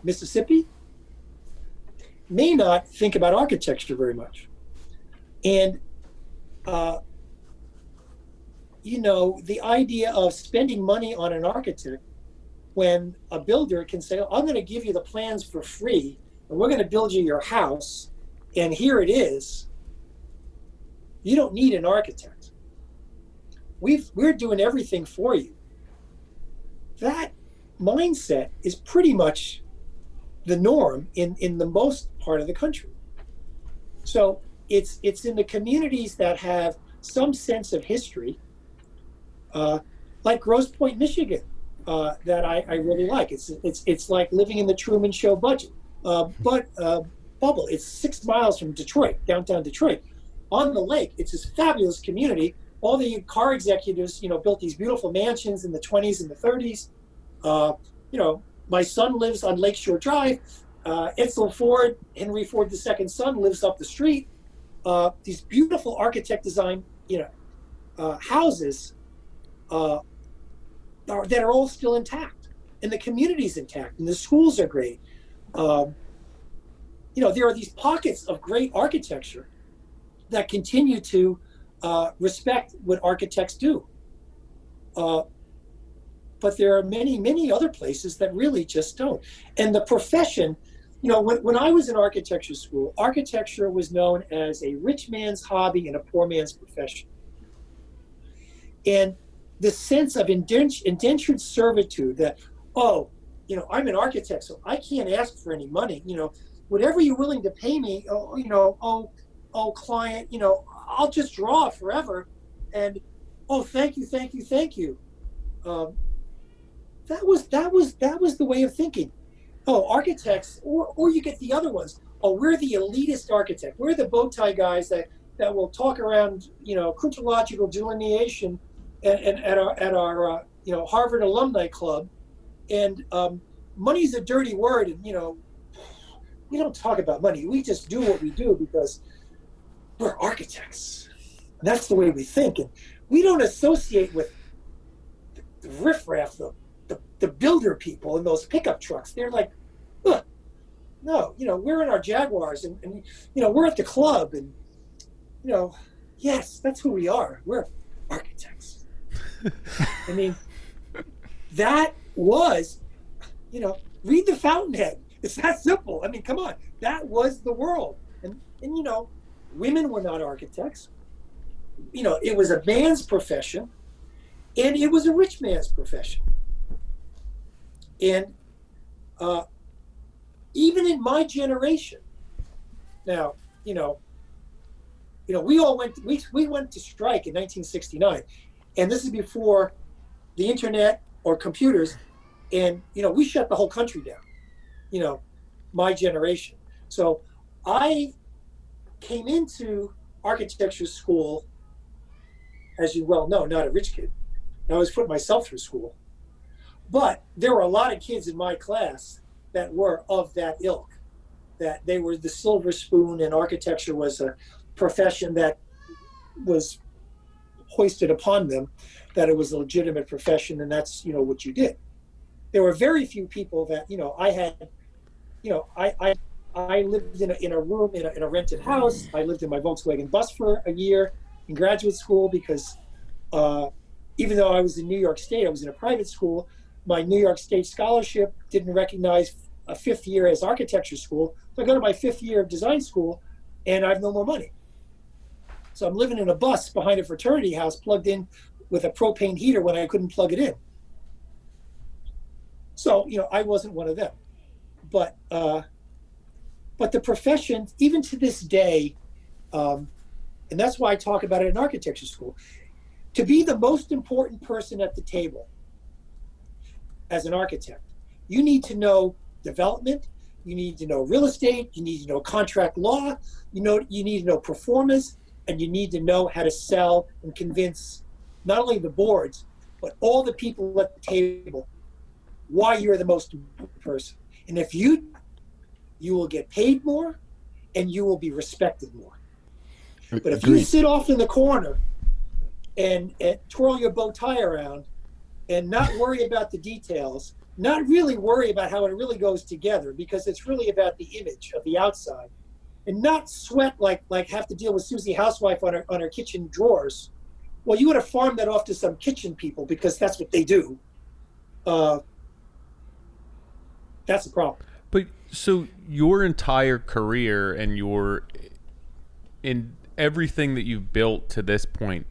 Mississippi may not think about architecture very much. And the idea of spending money on an architect when a builder can say, oh, I'm going to give you the plans for free, and we're going to build you your house, and here it is. You don't need an architect. We're doing everything for you. That mindset is pretty much the norm in the most part of the country. So it's in the communities that have some sense of history, like Grosse Pointe, Michigan, that I really like. It's like living in the Truman Show budget, bubble. It's 6 miles from Detroit, downtown Detroit, on the lake. It's this fabulous community. All the car executives, built these beautiful mansions in the 20s and the 30s. My son lives on Lakeshore Drive. Edsel Ford, Henry Ford II's son, lives up the street. These beautiful architect design, houses that are all still intact, and the community's intact, and the schools are great. There are these pockets of great architecture that continue to respect what architects do. But there are many, many other places that really just don't. And the profession, when I was in architecture school, architecture was known as a rich man's hobby and a poor man's profession. And the sense of indentured servitude that, I'm an architect, so I can't ask for any money. Whatever you're willing to pay me, client, I'll just draw forever. And, thank you. That was the way of thinking. Architects, or you get the other ones. We're the elitist architect. We're the bow tie guys that will talk around, chronological delineation at our Harvard alumni club. And money's a dirty word, and we don't talk about money. We just do what we do because we're architects. And that's the way we think. And we don't associate with the riffraff, the builder people in those pickup trucks. They're like, no, we're in our Jaguars and we're at the club, and yes, that's who we are. We're architects. I mean, that was, read The Fountainhead. It's that simple. I mean, come on, that was the world. And women were not architects. It was a man's profession, and it was a rich man's profession. And even in my generation, now, we all went to strike in 1969, and this is before the internet or computers, and we shut the whole country down. My generation. So I came into architecture school, as you well know, not a rich kid. I was putting myself through school. But there were a lot of kids in my class that were of that ilk, that they were the silver spoon, and architecture was a profession that was hoisted upon them, that it was a legitimate profession, and that's, what you did. There were very few people that, I had, I lived in a room in a rented house. I lived in my Volkswagen bus for a year in graduate school because even though I was in New York State, I was in a private school. My New York State scholarship didn't recognize a fifth year as architecture school. So I go to my fifth year of design school, and I have no more money. So I'm living in a bus behind a fraternity house plugged in with a propane heater when I couldn't plug it in. So, I wasn't one of them. But the profession, even to this day, and that's why I talk about it in architecture school, to be the most important person at the table as an architect, you need to know development, you need to know real estate, you need to know contract law, you need to know performance, and you need to know how to sell and convince not only the boards, but all the people at the table why you're the most important person. And if you will get paid more, and you will be respected more. But if you sit off in the corner and twirl your bow tie around and not worry about the details, not really worry about how it really goes together, because it's really about the image of the outside, and not sweat like have to deal with Susie Housewife on her kitchen drawers. Well, you would have farmed that off to some kitchen people because that's what they do. That's the problem. But so your entire career and in everything that you've built to this point,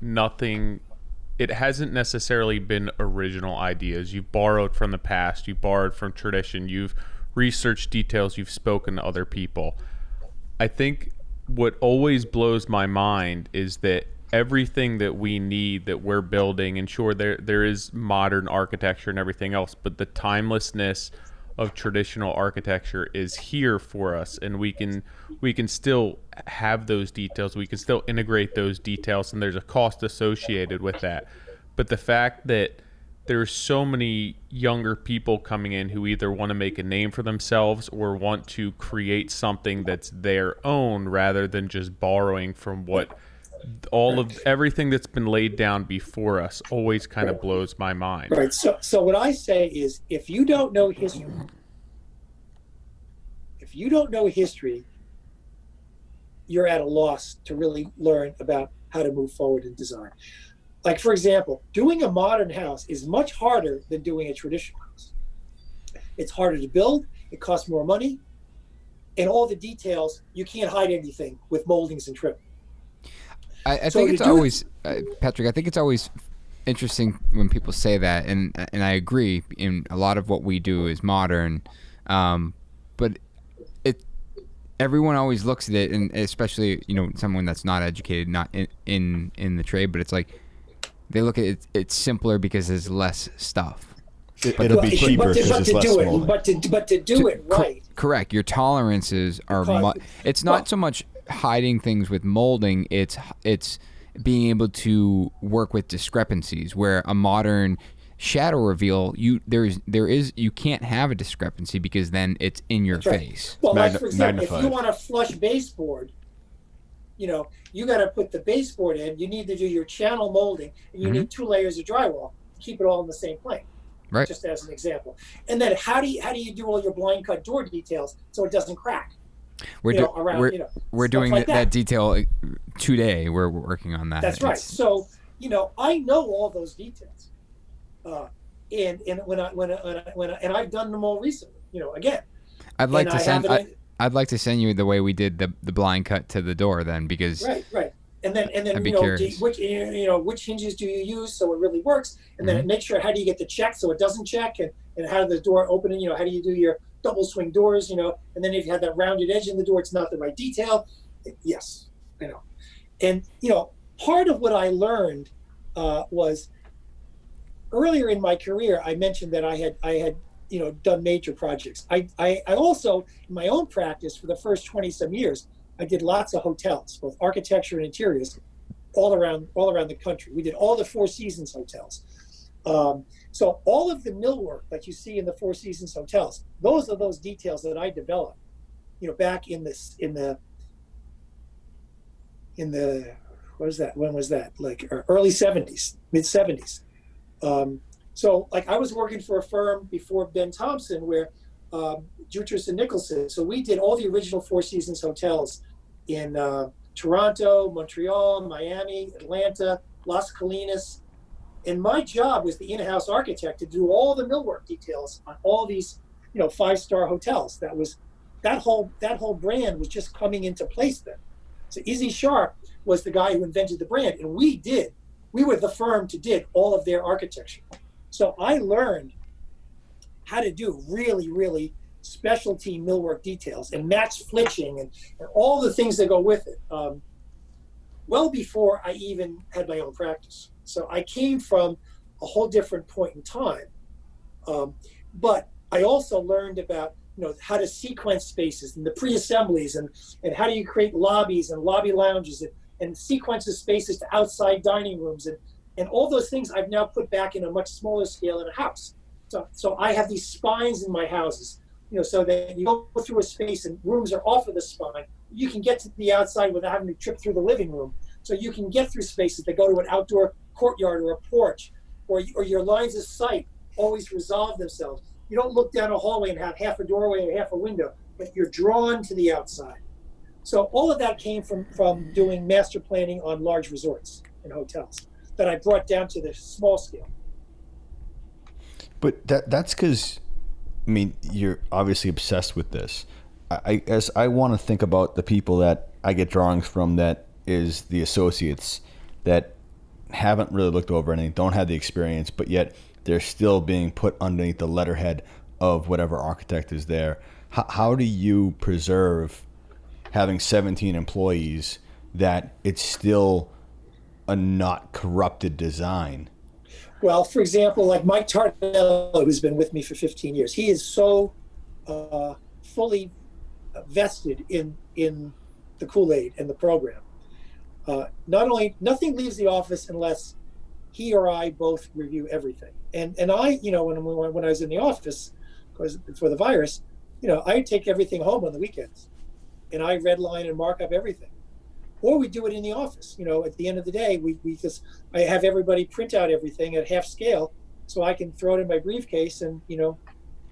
it hasn't necessarily been original ideas. You've borrowed from the past, you've borrowed from tradition, you've researched details, you've spoken to other people. I think what always blows my mind is that everything that we need, that we're building, and sure, there is modern architecture and everything else, but the timelessness of traditional architecture is here for us, and we can still have those details, we can still integrate those details, and there's a cost associated with that. But the fact that there's so many younger people coming in who either want to make a name for themselves or want to create something that's their own rather than just borrowing from what everything that's been laid down before us always kind of blows my mind. Right. So what I say is, if you don't know history, you're at a loss to really learn about how to move forward in design. Like, for example, doing a modern house is much harder than doing a traditional house. It's harder to build, it costs more money, and all the details, you can't hide anything with moldings and trim. I think it's always, Patrick, I think it's always interesting when people say that, and I agree, in a lot of what we do is modern, but everyone always looks at it, and especially, someone that's not educated, not in the trade, but it's like, they look at it, it's simpler because there's less stuff. It'll be cheaper because it's less molding. But to do it right. Correct. Your tolerances are it's not so much hiding things with molding, it's being able to work with discrepancies, where a modern shadow reveal, you can't have a discrepancy because then it's in your face. Well, like, for example, if you want a flush baseboard, you got to put the baseboard in, you need to do your channel molding, and you need 2 layers of drywall to keep it all in the same plane. Right. Just as an example. And then how do you do all your blind cut door details so it doesn't crack? We're doing that detail today. We're working on that. That's right. So, I know all those details. And I've done them all recently, again. I'd like to send you the way we did the blind cut to the door then, because right. And then which hinges do you use so it really works, and then make sure, how do you get the check so it doesn't check, and how does the door open, and how do you do your double swing doors, and then if you have that rounded edge in the door, it's not the right detail. Yes, and part of what I learned was earlier in my career. I mentioned that I had done major projects. I also, in my own practice, for the first 20 some years, I did lots of hotels, both architecture and interiors, all around the country. We did all the Four Seasons hotels. So all of the millwork that you see in the Four Seasons hotels, those are those details that I developed, back in the what was that? When was that? Like early 70s, mid 70s. So like, I was working for a firm before Ben Thompson where Jutras and Nicholson. So we did all the original Four Seasons hotels in Toronto, Montreal, Miami, Atlanta, Las Colinas. And my job was the in-house architect to do all the millwork details on all these, 5-star hotels. That whole brand was just coming into place then. So Izzy Sharp was the guy who invented the brand, and we were the firm to did all of their architecture. So I learned how to do really, really specialty millwork details and match flitching and all the things that go with it, well before I even had my own practice. So I came from a whole different point in time. But I also learned about how to sequence spaces and the pre-assemblies and how do you create lobbies and lobby lounges and sequences spaces to outside dining rooms and all those things I've now put back in a much smaller scale in a house. So I have these spines in my houses, so that you go through a space and rooms are off of the spine. You can get to the outside without having to trip through the living room. So you can get through spaces that go to an outdoor courtyard or a porch, or your lines of sight always resolve themselves. You don't look down a hallway and have half a doorway or half a window, but you're drawn to the outside. So all of that came from doing master planning on large resorts and hotels that I brought down to the small scale. But that's because I mean, you're obviously obsessed with this. I guess I want to think about the people that I get drawings from, that is the associates that haven't really looked over anything, don't have the experience, but yet they're still being put underneath the letterhead of whatever architect is there. How do you preserve having 17 employees that it's still a not corrupted design? Well, for example, like Mike Tardanello, who's been with me for 15 years, he is so fully vested in the Kool-Aid and the program. Nothing leaves the office unless he or I both review everything. And I, when I was in the office, because before the virus, I would take everything home on the weekends, and I redline and mark up everything. Or we do it in the office. At the end of the day, I have everybody print out everything at half scale, so I can throw it in my briefcase and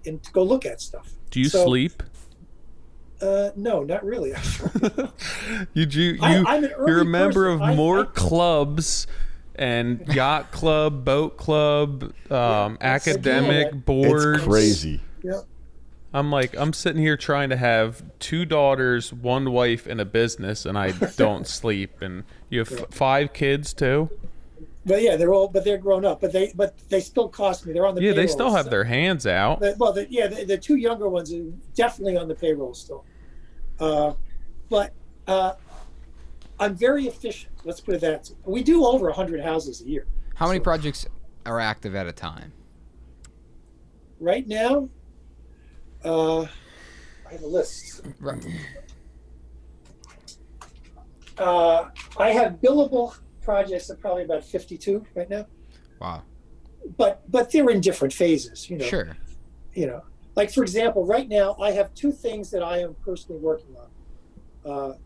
and go look at stuff. Do you sleep? No, not really. You're a member of more clubs and yacht club, boat club, academic boards. It's crazy. Yeah. I'm sitting here trying to have 2 daughters, 1 wife, and a business, and I don't sleep. And you have 5 kids too. But yeah, they're grown up. But they still cost me. They're on the payroll. They still have their hands out. The 2 younger ones are definitely on the payroll still. But I'm very efficient. Let's put it that way. We do over 100 houses a year. How many projects are active at a time? Right now, I have a list. Right. I have billable projects of probably about 52 right now. Wow. But they're in different phases. Sure. Like for example, right now I have 2 things that I am personally working on.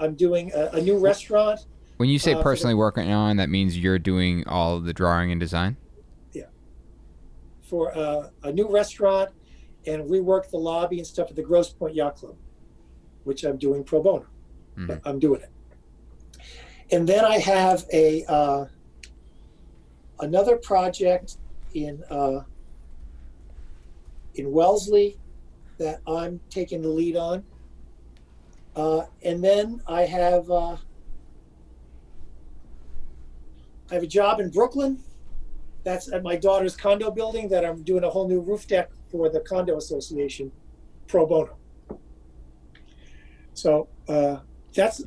I'm doing a new restaurant. When you say personally working on, that means you're doing all of the drawing and design? Yeah. For a new restaurant, and rework the lobby and stuff at the Grosse Pointe Yacht Club, which I'm doing pro bono. But I'm doing it. And then I have another project in Wellesley that I'm taking the lead on. And then I have a job in Brooklyn. That's at my daughter's condo building that I'm doing a whole new roof deck for the condo association pro bono. So that's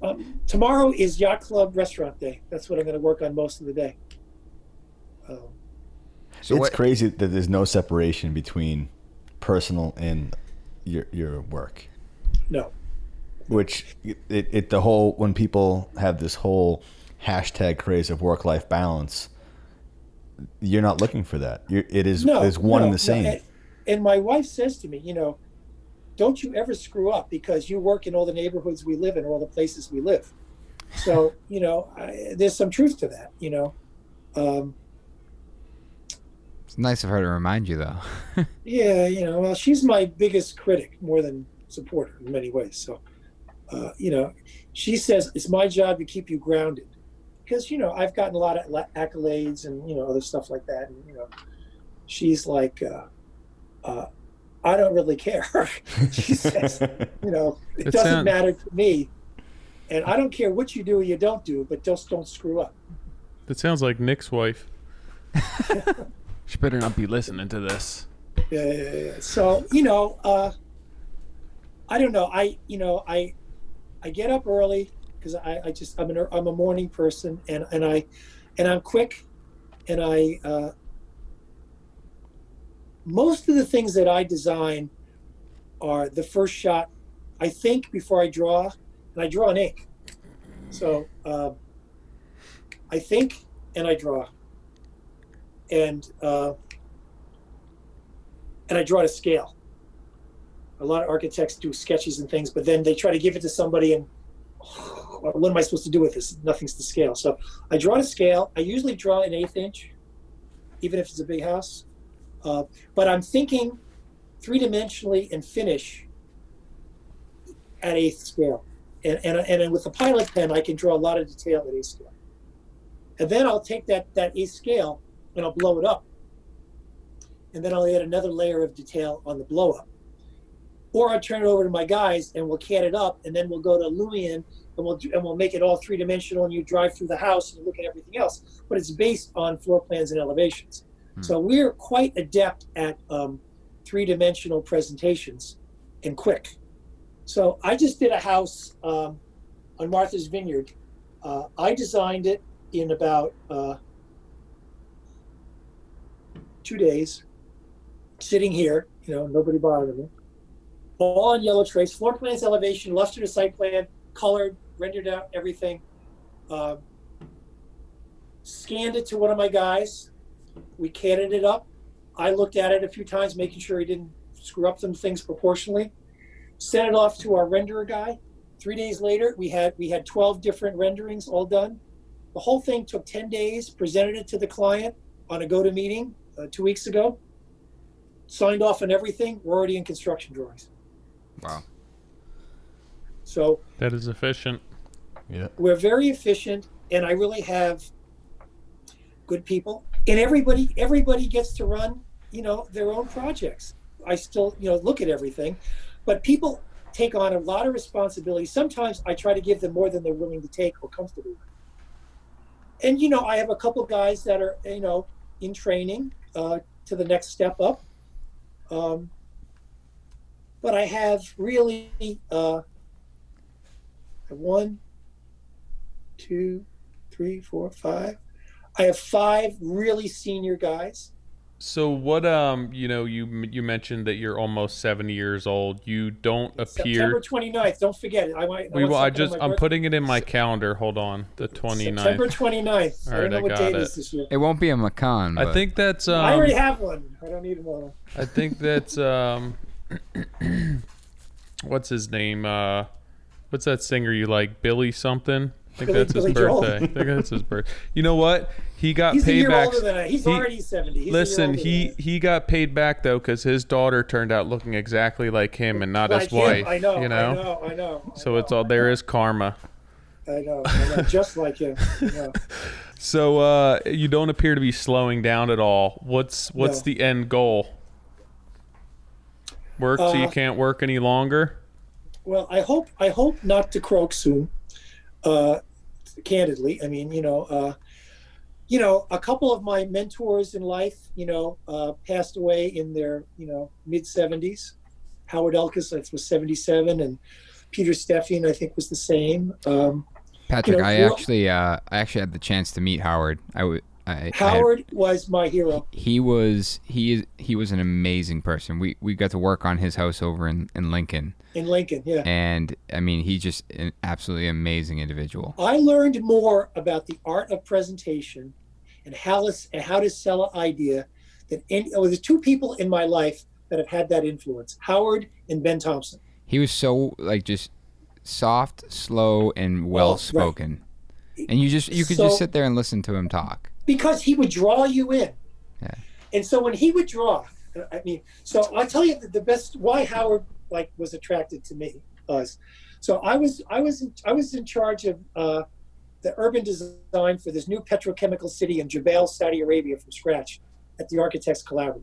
tomorrow is Yacht Club restaurant day. That's what I'm going to work on most of the day. It's crazy that there's no separation between personal and your work. No. Which the whole, when people have this whole hashtag craze of work-life balance, you're not looking for that. It's one and the same. And my wife says to me, don't you ever screw up, because you work in all the neighborhoods we live in, all the places we live. So, there's some truth to that, It's nice of her to remind you, though. Yeah, well, she's my biggest critic more than supporter in many ways. So, she says it's my job to keep you grounded, because, I've gotten a lot of accolades and, other stuff like that. And, she's like, I don't really care. She says, it doesn't matter to me. And I don't care what you do or you don't do, but just don't screw up. That sounds like Nick's wife. She better not be listening to this. Yeah. So, I don't know. I get up early because I'm a morning person, and I'm quick, and most of the things that I design are the first shot I think before I draw, and I draw in ink. So I think and I draw, and I draw to scale. A lot of architects do sketches and things, but then they try to give it to somebody, and what am I supposed to do with this? Nothing's to scale. So I draw to scale. I usually draw an 1/8 inch, even if it's a big house. But I'm thinking 3-dimensionally and finish at 1/8 scale. And with the pilot pen, I can draw a lot of detail at 1/8 scale. And then I'll take that 1/8 scale and I'll blow it up. and then I'll add another layer of detail on the blow up. Or I'll turn it over to my guys and we'll CAD it up, and then we'll go to Lumion and we'll make it all 3-dimensional, and you drive through the house and you look at everything else. But it's based on floor plans and elevations. So we're quite adept at 3-dimensional presentations and quick. So I just did a house on Martha's Vineyard. I designed it in about 2 days, sitting here, nobody bothered me. All on yellow trace, floor plans, elevation, luster to site plan, colored, rendered out, everything. Scanned it to one of my guys. We CAD'd it up. I looked at it a few times, making sure he didn't screw up some things proportionally. Sent it off to our renderer guy. 3 days later, we had 12 different renderings all done. The whole thing took 10 days, presented it to the client on a go-to meeting 2 weeks ago. Signed off on everything. We're already in construction drawings. Wow. So That is efficient. Yeah. we're very efficient, and I really have good people. And everybody gets to run, their own projects. I still, look at everything, but people take on a lot of responsibility. Sometimes I try to give them more than they're willing to take or comfortable with. And, I have a couple guys that are, in training to the next step up. But I have really 1, 2, 3, 4, 5. I have 5 really senior guys. So what you mentioned that you're almost 70 years old. You don't appear September 29th. Don't forget it. I'm putting it in my calendar. Hold on. The 29th. September 29th. All I right, don't know I what got date it it. is this year. It won't be a Macan. I but think that's I already have one. I don't need one. I think that's what's his name? What's that singer you like? Billy something? I think that's his Joel. birthday. I think that's his birthday. You know what? He got He's a paid year back. older than I. He's already 70. He's Listen, a year older than I. he got paid back though because his daughter turned out looking exactly like him and not his Like him. wife. I know. You know. I know. So it's all there is karma. I know. Just like him. I know. So you don't appear to be slowing down at all. What's No. the end goal? Work so you can't work any longer? Well, I hope not to croak soon. Candidly, I mean, a couple of my mentors in life, passed away in their, mid 70s. Howard Elkis was 77, and Peter Steffian, I think, was the same. Patrick, I actually had the chance to meet Howard. Howard was my hero. He was an amazing person. We got to work on his house over in Lincoln. In Lincoln, yeah. And I mean, he's just an absolutely amazing individual. I learned more about the art of presentation and how to sell an idea than there's 2 people in my life that have had that influence: Howard and Ben Thompson. He was so just soft, slow, and well spoken, right. And you could just sit there and listen to him talk. Because he would draw you in. Yeah. And so when he would draw, so I'll tell you the best why Howard was attracted to me was, so I was in charge of the urban design for this new petrochemical city in Jubail, Saudi Arabia, from scratch at the Architects Collaborative.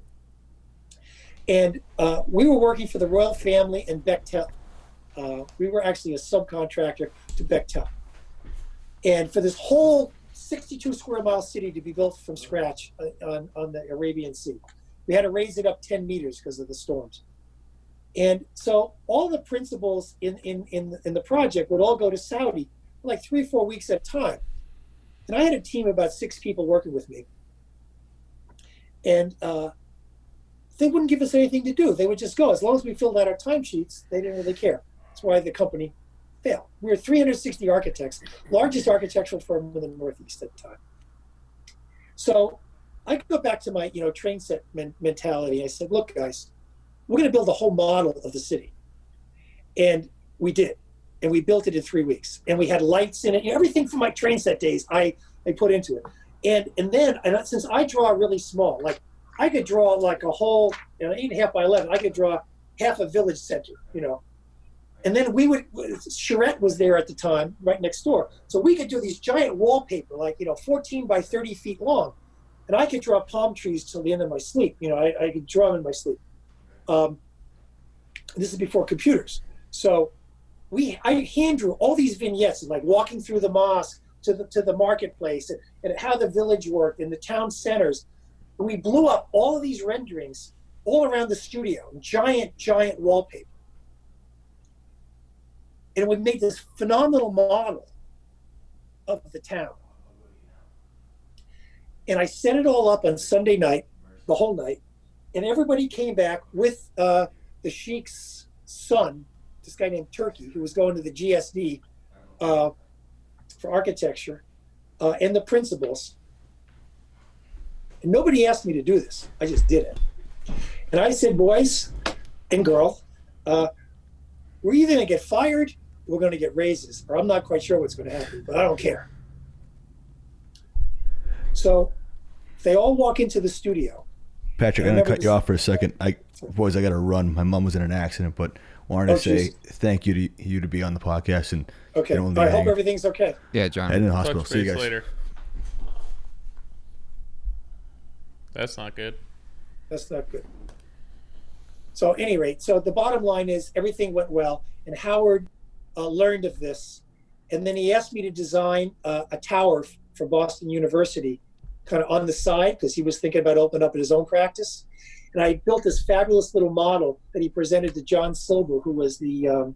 And we were working for the royal family and Bechtel. We were actually a subcontractor to Bechtel. And for this whole 62 square mile city to be built from scratch on the Arabian Sea, we had to raise it up 10 meters because of the storms. And so all the principals in the project would all go to Saudi for like 3 or 4 weeks at a time. And I had a team of about 6 people working with me. And they wouldn't give us anything to do. They would just go. As long as we filled out our timesheets, they didn't really care. That's why the company failed. We were 360 architects, largest architectural firm in the Northeast at the time. So I go back to my train set mentality. I said, look, guys, we're going to build a whole model of the city. And we did. And we built it in 3 weeks. And we had lights in it. Everything from my train set days, I put into it. And then since I draw really small, like I could draw like a whole 8.5 by 11. I could draw half a village center, And then Charette was there at the time, right next door. So we could do these giant wallpaper, like, 14 by 30 feet long. And I could draw palm trees till the end of my sleep. You know, I could draw them in my sleep. This is before computers. So I hand drew all these vignettes, like walking through the mosque to the marketplace, and how the village worked and the town centers. And we blew up all of these renderings all around the studio, giant wallpaper. And we made this phenomenal model of the town. And I set it all up on Sunday night, the whole night, and everybody came back with the Sheikh's son, this guy named Turkey, who was going to the GSD for architecture, and the principals. And nobody asked me to do this. I just did it. And I said, boys and girl, we're either going to get fired or we're going to get raises, or I'm not quite sure what's going to happen, but I don't care. So they all walk into the studio. Patrick, I'm going to cut you off for a second. Boys, I got to run. My mom was in an accident, but wanted to say thank you to you to be on the podcast. And okay, I hope everything's okay. Yeah, John. Head in the hospital. See you guys later. That's not good. That's not good. So, at any rate, so the bottom line is everything went well, and Howard learned of this, and then he asked me to design a tower for Boston University, kind of on the side, because he was thinking about opening up his own practice. And I built this fabulous little model that he presented to John Silber, who was the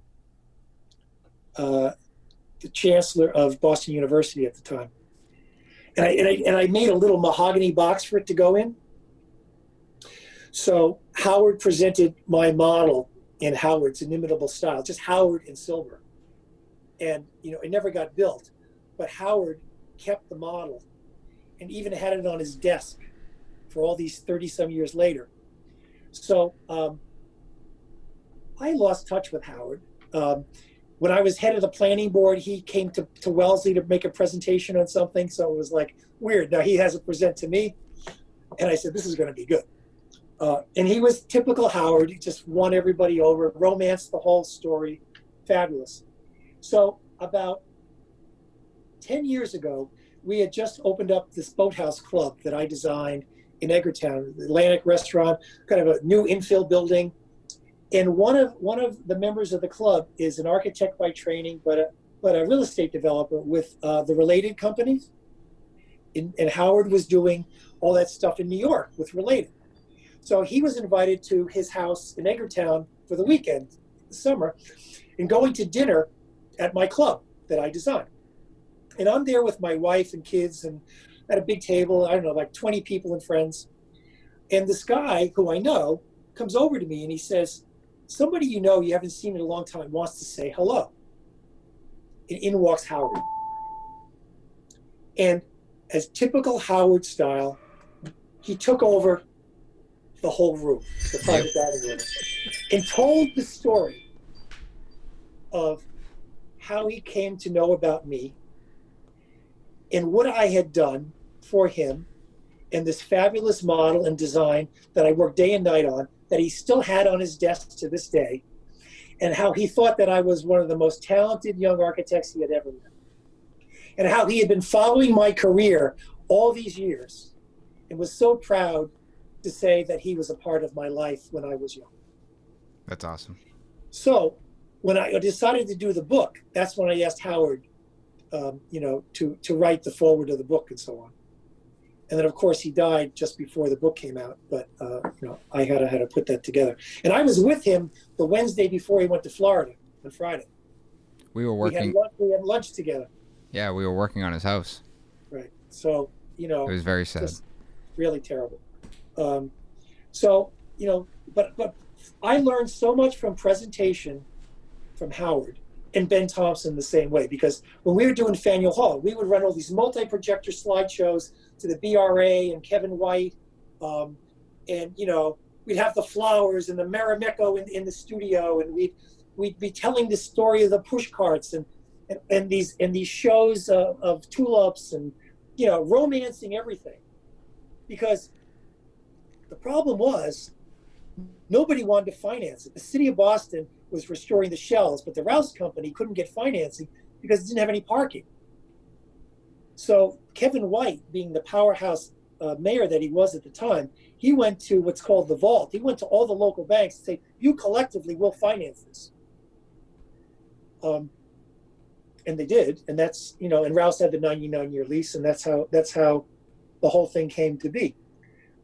chancellor of Boston University at the time. And I made a little mahogany box for it to go in. So Howard presented my model in Howard's inimitable style, just Howard and Silber. And, you know, it never got built, but Howard kept the model and even had it on his desk for all these 30-some years later. So I lost touch with Howard. When I was head of the planning board, he came to Wellesley to make a presentation on something. So it was like weird. Now he has to present to me. And I said, this is going to be good. And he was typical Howard. He just won everybody over, romanced the whole story. Fabulous. So about 10 years ago, we had just opened up this boathouse club that I designed in Edgartown, the Atlantic restaurant, kind of a new infill building. And one of the members of the club is an architect by training, but a real estate developer with the Related companies. And Howard was doing all that stuff in New York with Related. So he was invited to his house in Edgartown for the weekend, the summer, and going to dinner at my club that I designed. And I'm there with my wife and kids and at a big table, I don't know, like 20 people and friends. And this guy who I know comes over to me and he says, somebody you know you haven't seen in a long time wants to say hello. And in walks Howard. And as typical Howard style, he took over the whole room, the private dining room, and told the story of how he came to know about me and what I had done for him and this fabulous model and design that I worked day and night on, that he still had on his desk to this day, and how he thought that I was one of the most talented young architects he had ever met, and how he had been following my career all these years and was so proud to say that he was a part of my life when I was young. That's awesome. So when I decided to do the book, that's when I asked Howard, to write the foreword of the book and so on. And then, of course, he died just before the book came out. But, I had to put that together. And I was with him the Wednesday before he went to Florida on Friday. We were working. We had lunch together. Yeah, we were working on his house. Right. So, it was very sad. Really terrible. But I learned so much from presentation from Howard and Ben Thompson the same way, because when we were doing Faneuil Hall, we would run all these multi-projector slideshows to the BRA and Kevin White, we'd have the flowers and the Marimekko in the studio, and we'd be telling the story of the push carts and these shows of tulips and romancing everything, because the problem was nobody wanted to finance it. The city of Boston was restoring the shells, but the Rouse Company couldn't get financing because it didn't have any parking. So Kevin White, being the powerhouse mayor that he was at the time, he went to what's called the vault. He went to all the local banks and say, you collectively will finance this. And they did. And that's, and Rouse had the 99-year lease, and that's how the whole thing came to be.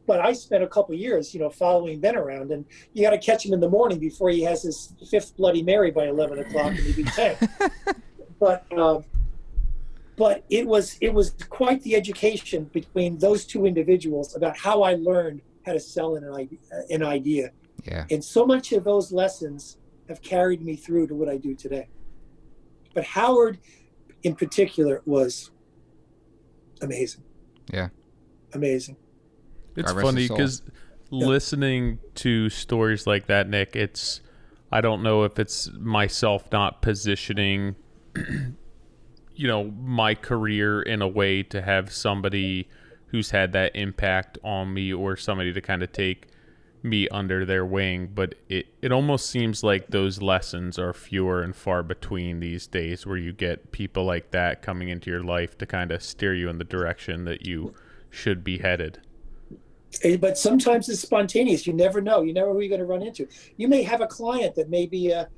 But I spent a couple years, following Ben around, and you got to catch him in the morning before he has his fifth Bloody Mary by 11 o'clock and he be 10. But it was quite the education between those two individuals about how I learned how to sell an idea. Yeah. And so much of those lessons have carried me through to what I do today. But Howard, in particular, was amazing. Yeah. Amazing. It's funny because listening to stories like that, Nick, I don't know if it's myself not positioning, my career in a way to have somebody who's had that impact on me, or somebody to kind of take me under their wing. But it almost seems like those lessons are fewer and far between these days, where you get people like that coming into your life to kind of steer you in the direction that you should be headed. But sometimes it's spontaneous. You never know. You never know who you're going to run into. You may have a client that may be a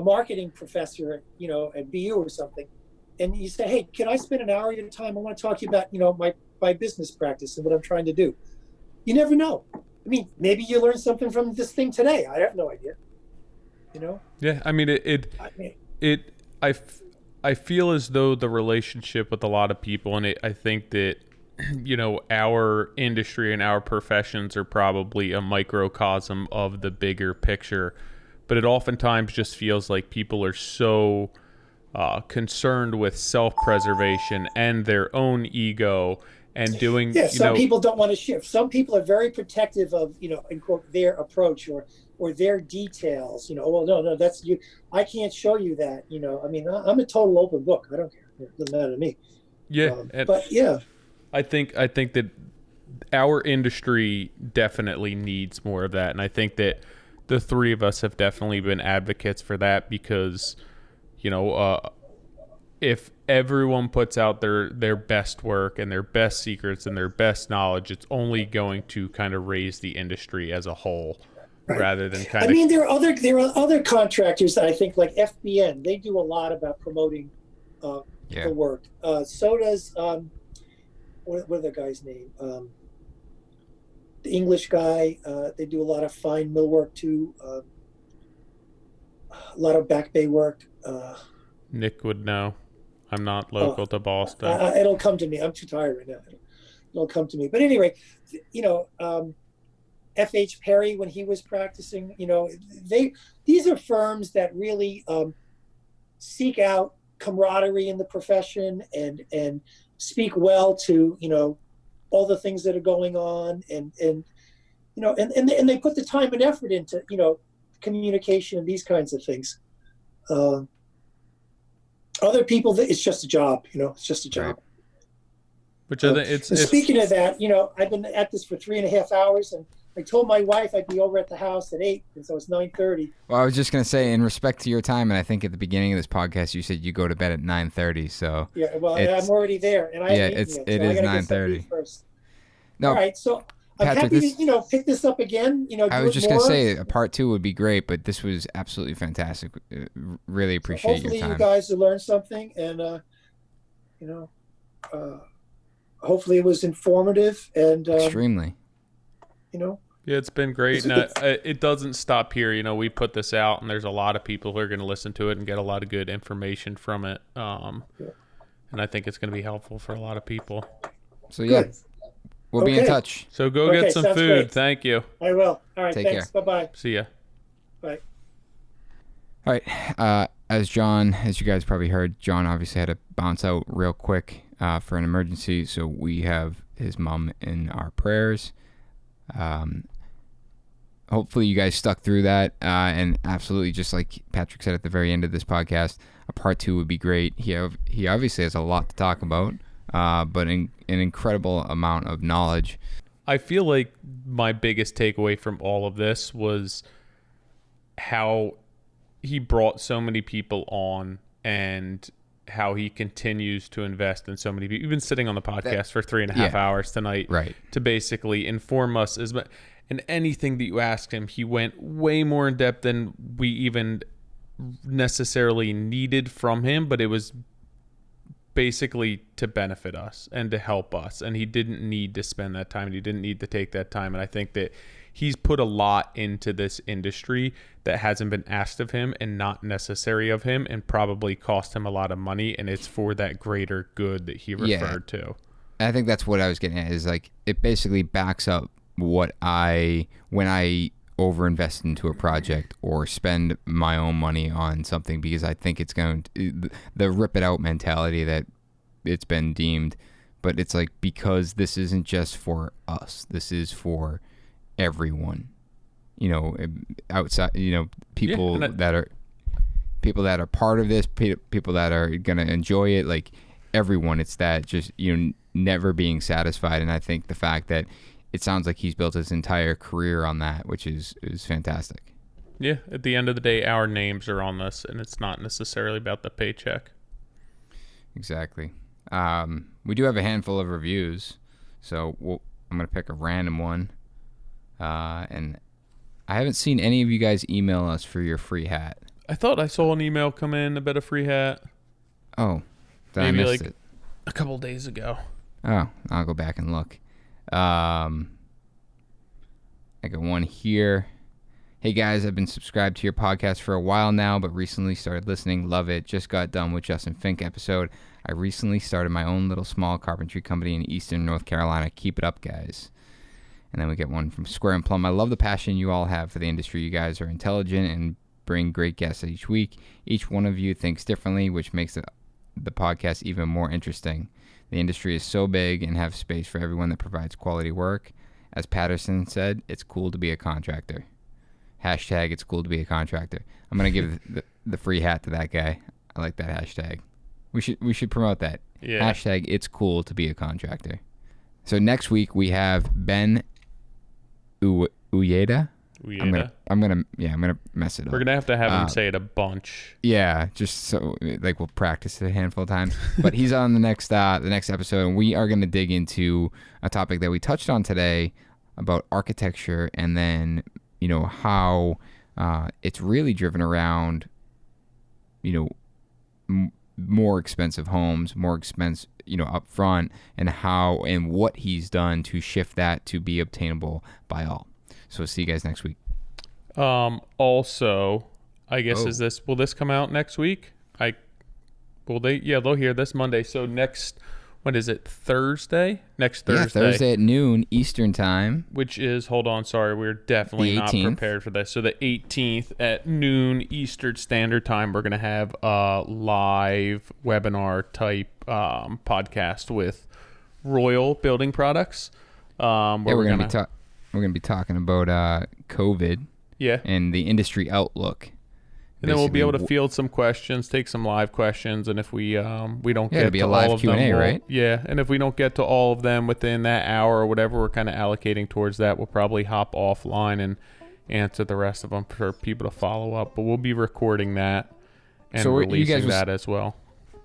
marketing professor, at BU or something. And you say, hey, can I spend an hour of your time? I want to talk to you about, my business practice and what I'm trying to do. You never know. I mean, maybe you learn something from this thing today. I have no idea. Yeah. I mean, I feel as though the relationship with a lot of people, and I think that, our industry and our professions are probably a microcosm of the bigger picture, but it oftentimes just feels like people are so concerned with self-preservation and their own ego and doing. Yeah, some people don't want to shift. Some people are very protective of, in quote, their approach or their details. Well, no, that's you. I can't show you that. I mean, I'm a total open book. I don't care. It doesn't matter to me. Yeah, but yeah. I think that our industry definitely needs more of that, and I think that the three of us have definitely been advocates for that, because if everyone puts out their best work and their best secrets and their best knowledge, it's only going to kind of raise the industry as a whole, right, rather than kind of. I mean, there are other contractors that I think, like FBN, they do a lot about promoting the work. So does. What the guy's name? The English guy. They do a lot of fine millwork too. A lot of back bay work. Nick would know. I'm not local to Boston. It'll come to me. I'm too tired right now. It'll come to me. But anyway, F.H. Perry, when he was practicing, these are firms that really seek out camaraderie in the profession and speak well to all the things that are going on, and they put the time and effort into communication and these kinds of things. Other people, it's just a job. It's just a job. Right. Which it's speaking of that, I've been at this for 3.5 hours, and I told my wife I'd be over at the house at 8, and so it's 9:30. Well, I was just gonna say, in respect to your time, and I think at the beginning of this podcast, you said you go to bed at 9:30. So yeah, well, I'm already there, and it is 9:30. No, all right, so I'm Patrick, happy to pick this up again. I was just gonna say a part 2 would be great, but this was absolutely fantastic. Really appreciate your time. Hopefully, you guys will learn something, and hopefully it was informative and extremely. Yeah, it's been great, and it doesn't stop here. We put this out, and there's a lot of people who are going to listen to it and get a lot of good information from it. And I think it's going to be helpful for a lot of people. So yeah, we'll be in touch. So go get some food. Great. Thank you. I will. All right, Take thanks. Bye bye. See ya. Bye. All right. As you guys probably heard, John obviously had to bounce out real quick for an emergency, so we have his mom in our prayers. Hopefully you guys stuck through that, and absolutely, just like Patrick said at the very end of this podcast, a part 2 would be great. He obviously has a lot to talk about, but an incredible amount of knowledge. I feel like my biggest takeaway from all of this was how he brought so many people on, and how he continues to invest in so many people. You've been sitting on the podcast for 3.5 hours tonight, right, to basically inform us as much. And anything that you asked him, he went way more in depth than we even necessarily needed from him, but it was basically to benefit us and to help us. And he didn't need to spend that time, and he didn't need to take that time. And I think that he's put a lot into this industry that hasn't been asked of him and not necessary of him, and probably cost him a lot of money. And it's for that greater good that he referred to. I think that's what I was getting at, is like, it basically backs up when I overinvest into a project or spend my own money on something, because I think it's going to, the rip it out mentality that it's been deemed, but it's like, because this isn't just for us, this is for everyone, outside, people that are part of this, people that are going to enjoy it, like everyone. It's that just, never being satisfied. And I think the fact that it sounds like he's built his entire career on that, which is fantastic. Yeah, at the end of the day, our names are on this, and it's not necessarily about the paycheck. Exactly. We do have a handful of reviews, so I'm going to pick a random one. And I haven't seen any of you guys email us for your free hat. I thought I saw an email come in about a free hat. Oh, then maybe I missed like it. a couple days ago. Oh, I'll go back and look. I got one here. Hey guys, I've been subscribed to your podcast for a while now, but recently started listening. Love it. Just got done with Justin Fink episode. I recently started my own little small carpentry company in Eastern North Carolina. Keep it up, guys. And then we get one from Square and Plum. I love the passion you all have for the industry. You guys are intelligent and bring great guests each week. Each one of you thinks differently, which makes the podcast even more interesting. The industry is so big and have space for everyone that provides quality work. As Patterson said, it's cool to be a contractor. Hashtag it's cool to be a contractor. I'm going to give the free hat to that guy. I like that hashtag. We should promote that. Yeah. Hashtag it's cool to be a contractor. So next week we have Ben Uyeda. I'm gonna mess it up. We're gonna have to have him say it a bunch. Yeah, just so like we'll practice it a handful of times. But he's on the next episode, and we are gonna dig into a topic that we touched on today about architecture, and then how it's really driven around more expensive homes, more expense up front, and how and what he's done to shift that to be obtainable by all. So see you guys next week. Also, I guess will this come out next week? They'll hear this Monday. So when is it? Thursday? Next Thursday. Yeah, Thursday at noon Eastern time. Which is, we're definitely not prepared for this. So the 18th at noon Eastern Standard Time, we're going to have a live webinar type podcast with Royal Building Products. We're going to be talking about COVID. Yeah. And the industry outlook. And then we'll be able to field some questions, take some live questions, and if we don't get to all of them, right? Yeah, and if we don't get to all of them within that hour or whatever we're kind of allocating towards that, we'll probably hop offline and answer the rest of them for people to follow up. But we'll be recording that and releasing that as well.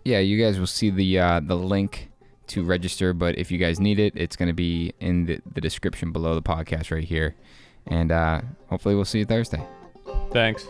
Yeah, you guys will see the link to register, but if you guys need it, it's going to be in the description below the podcast right here. And hopefully we'll see you Thursday. Thanks.